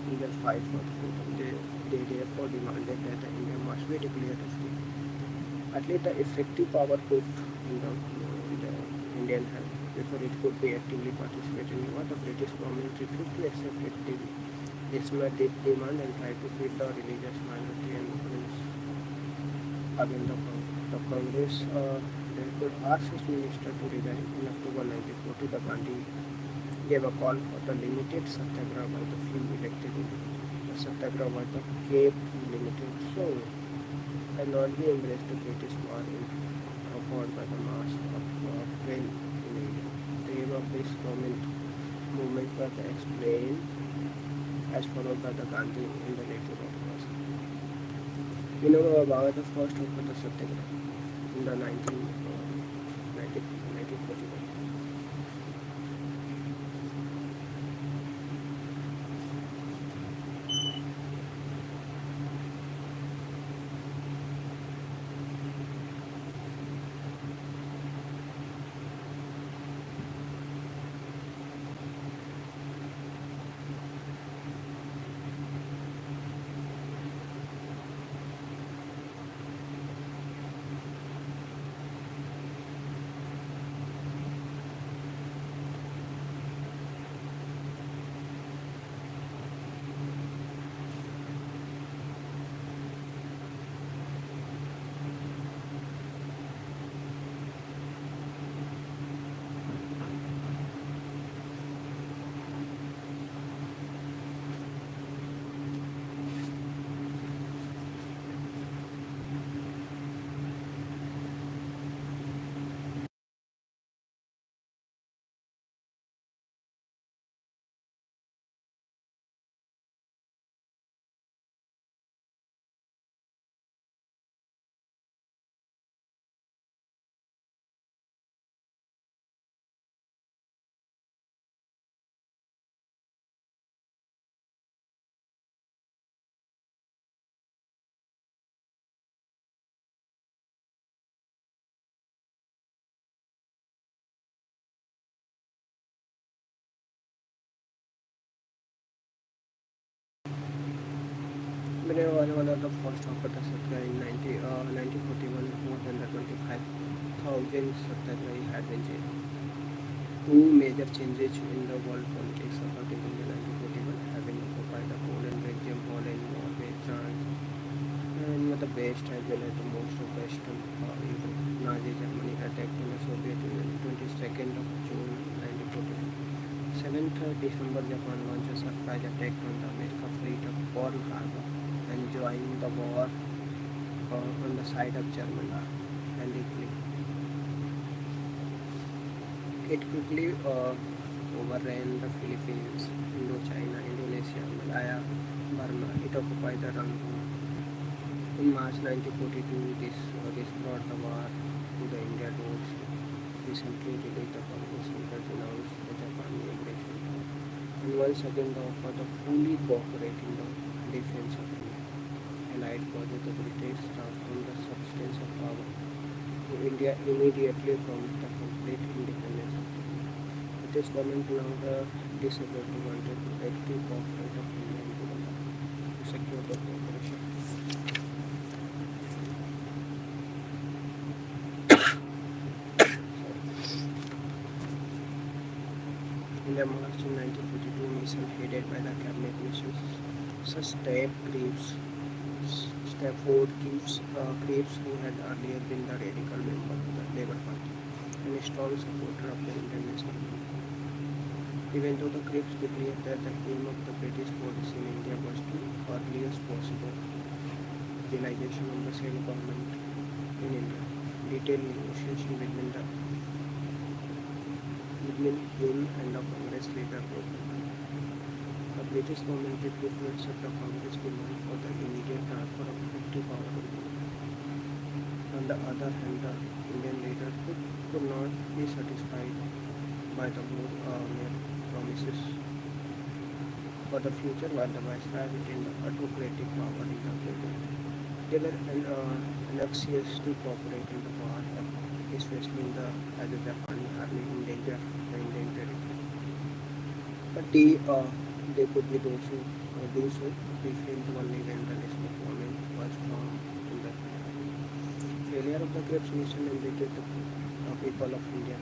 in their fight for the freedom. They therefore demanded that the India must be declared a free. At least the effective power put in the Indian hand before it could be actively participate in what the British government refused to accept it. This demand and tried to feed the religious minority and Muslims against the Congress. Therefore asked his minister to resign. In October 1940, the Gandhi gave a call for the limited satyagraha by the few elected individuals. The satyagraha was the Cape Limited, so cannot be embraced the British war offered by the mass of well in India. The aim of this movement was explained as followed by the Gandhi in the later articles. We know about the first of the satyagraha in the 1941. Independence was one of the first of the Satyagrahi in 1941. More than the 25,000 Satyagrahi had been jailed. Two major changes in the world politics occurred in the 1941, having occupied the Poland, Belgium, Holland, Norway, France, and the best as well as the most of Western Europe. Nazi Germany attacked on the Soviet Union 22nd of June 1941. 7th December, Japan launched a surprise attack on the American fleet of Pearl Harbor and joined the war on the side of German and Italy. It quickly overran the Philippines, Indochina, Indonesia, Malaya, Burma. It occupied the Rangoon. In March 1942, this brought the war to the India doorstep. Recently released the Congress leaders announced the Japanese aggression and once again the offer to fully cooperate in the defense of India. Allied forces the British transformed the substance of power to India immediately promised the complete independence. British government now disabled to wanted to active cooperate of India into the war to secure the cooperation. In the March 1942 mission headed by the cabinet mission, Stafford Cripps, who had earlier been the radical member of the Labour Party and a strong supporter of the Indian national movement. Even though the Cripps declared that the aim of the British policy in India was to earliest possible realization of the self-government in India, detailed negotiation between him and the Congress later broke. The British government refused to accept the Congress demand for the immediate transfer of effective power to India. On the other hand, the Indian leaders could not be satisfied by the mere promises for the future, while the Viceroy retained the autocratic power in the present. They were anxious to cooperate in the war, especially in as the Japanese army in danger the Indian territory. But they could be those who do so refrained only when the national government was formed in the failure of the Cripps mission embittered the people of India.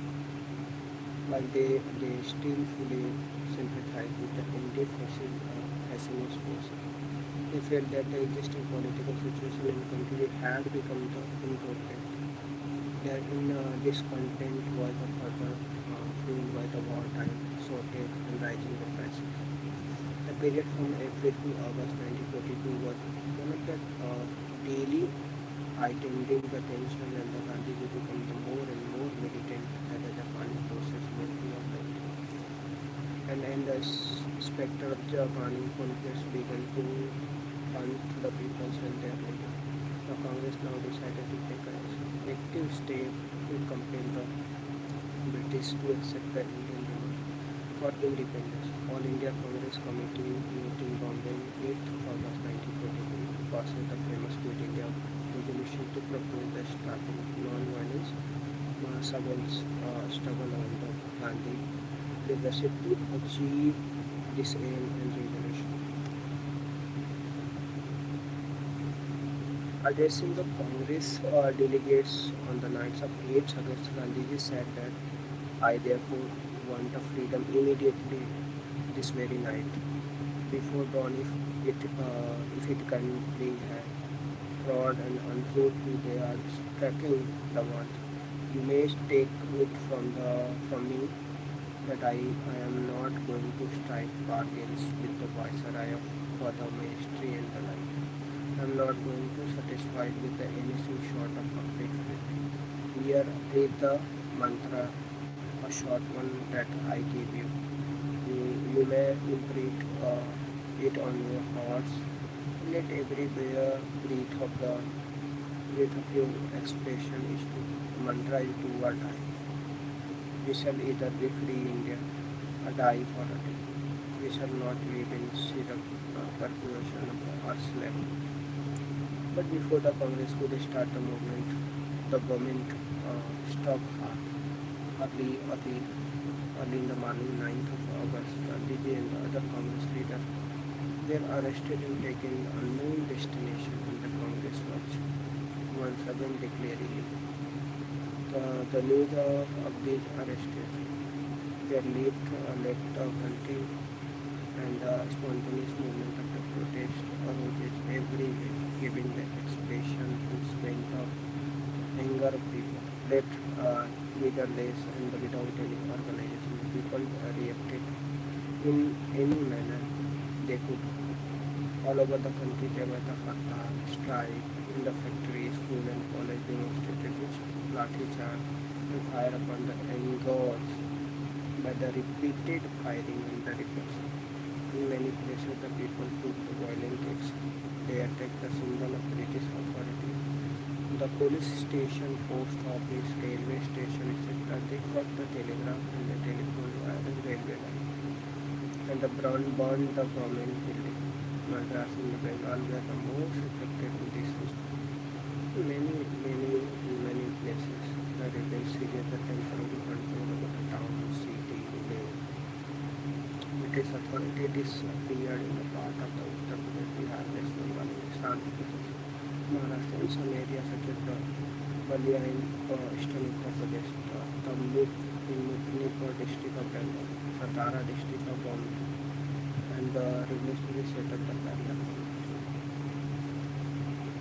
While they still fully sympathize with the Indian fascist forces. They felt that the existing political situation in the country had become intolerant. Their discontent was further fueled by the wartime shortage and rising the prices. The period from April to August 1942 was one of the daily heightening the tension, and the Gandhiji became the more and more militant as the Japanese forces moved beyond the India. And the spectre of Japanese conquest began to hunt the people and their leaders. The Congress now decided to take an active step to compel the British to accept the Indian demand for independence. All India Congress Committee meeting Bombay 8th August 1942 passed the famous Quit India resolution to propose the starting non-violence struggle on the Gandhi leadership to achieve this aim and resolution. Addressing the Congress delegates on the night of 8th August, Gandhiji said that I therefore want a freedom immediately this very night, before dawn, if it can be had. Fraud and untruth they are striking the world. You may take it from me that I am not going to strike bargains with the viceroy for the ministry and the like. I am not going to satisfy with anything short of complete faith. Here is the mantra, a short one that I give you. You may imprint it on your hearts. Let every breath of your expression is to mantra is to what I. We shall either be free India or die for a day. We shall not live in perpetuation or slavery. But before the Congress could start the movement, the government stopped early in the morning 9th of August. Gandhiji and the other Congress leaders They are arrested and taken to unknown destination, and the Congress was once again declared illegal. The news of these arrests, their left the country, and the spontaneous movement of the protest arose everywhere, giving the expression to strength of anger of people. That leaderless and without any organization, people reacted in any manner they could. All over the country there were the hartal, strike, in the factories, school and college demonstrated with lathi charge and fire upon the angers by the repeated firing and the repression. In many places the people took the violent action. They attacked the symbol of British authority. The police station, post office, railway station, etc. They cut the telegraph and the telephone wire and railway line. And the burned the government building. Madras and Bengal were the most affected in this respect. In many places, the rebels seized the temporary control over the town, city, village. British authority disappeared in the part of the Uttar Pradesh, Bihar, West Bengal, and Andhra Pradesh, Maharashtra, and some areas such as the Balia in eastern Uttar Pradesh, the Tamluk in Nipur district of Bengal, Satara district of Bombay, and the revolutionary set up the parallel.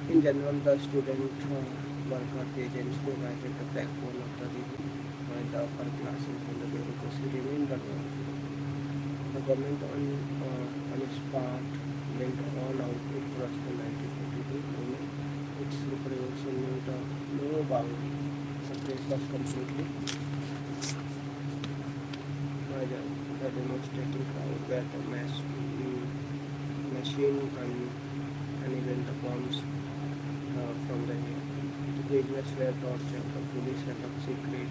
In general, the student worker agents provided the backbone of the regime, while the upper classes and the bureaucracy remained the norm. The government on its part went all out to crush the 1942 movement. Its repression knew no bound. The place was completely murdered. The demonstrating crowd were the machine gun and even the bombs from the air. The prisoners were tortured. The police set up secret.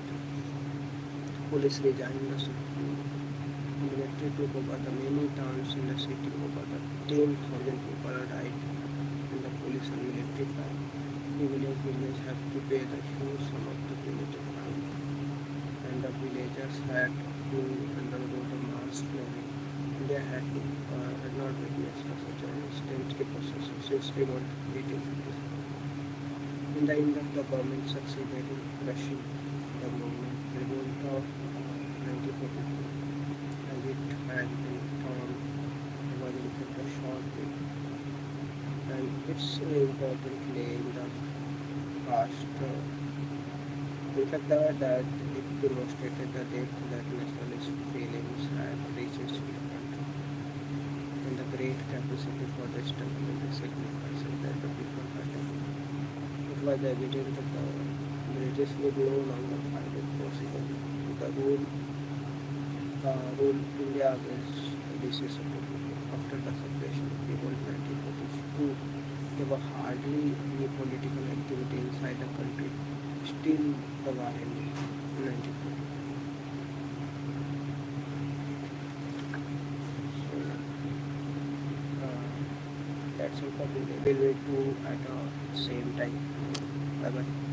Police resigned the city. The military took over the many towns in the city. Over the 10,000 people died in the police and military fight. The village had to pay the huge sum of the punitive fine, and the villagers had to undergo the mass flogging. They had not witnessed such an instantly process since revolt 1857. In the end, the government succeeded in crushing the movement. Revolt of 1942, as it had been torn, was in fact a short period, and its importantly in the past. In fact, that it demonstrated the depth that nationalist feelings had reached in the country, and the great capacity for the struggle and the sacrifices that the people had taken. It was evident that the British would no longer find it possible to rule India against this republic. After the separation of the world 1942, there were hardly any political activity inside the country. Still, the war ended in 1940. So, that's all for today. We'll meet you at the same time. Bye bye.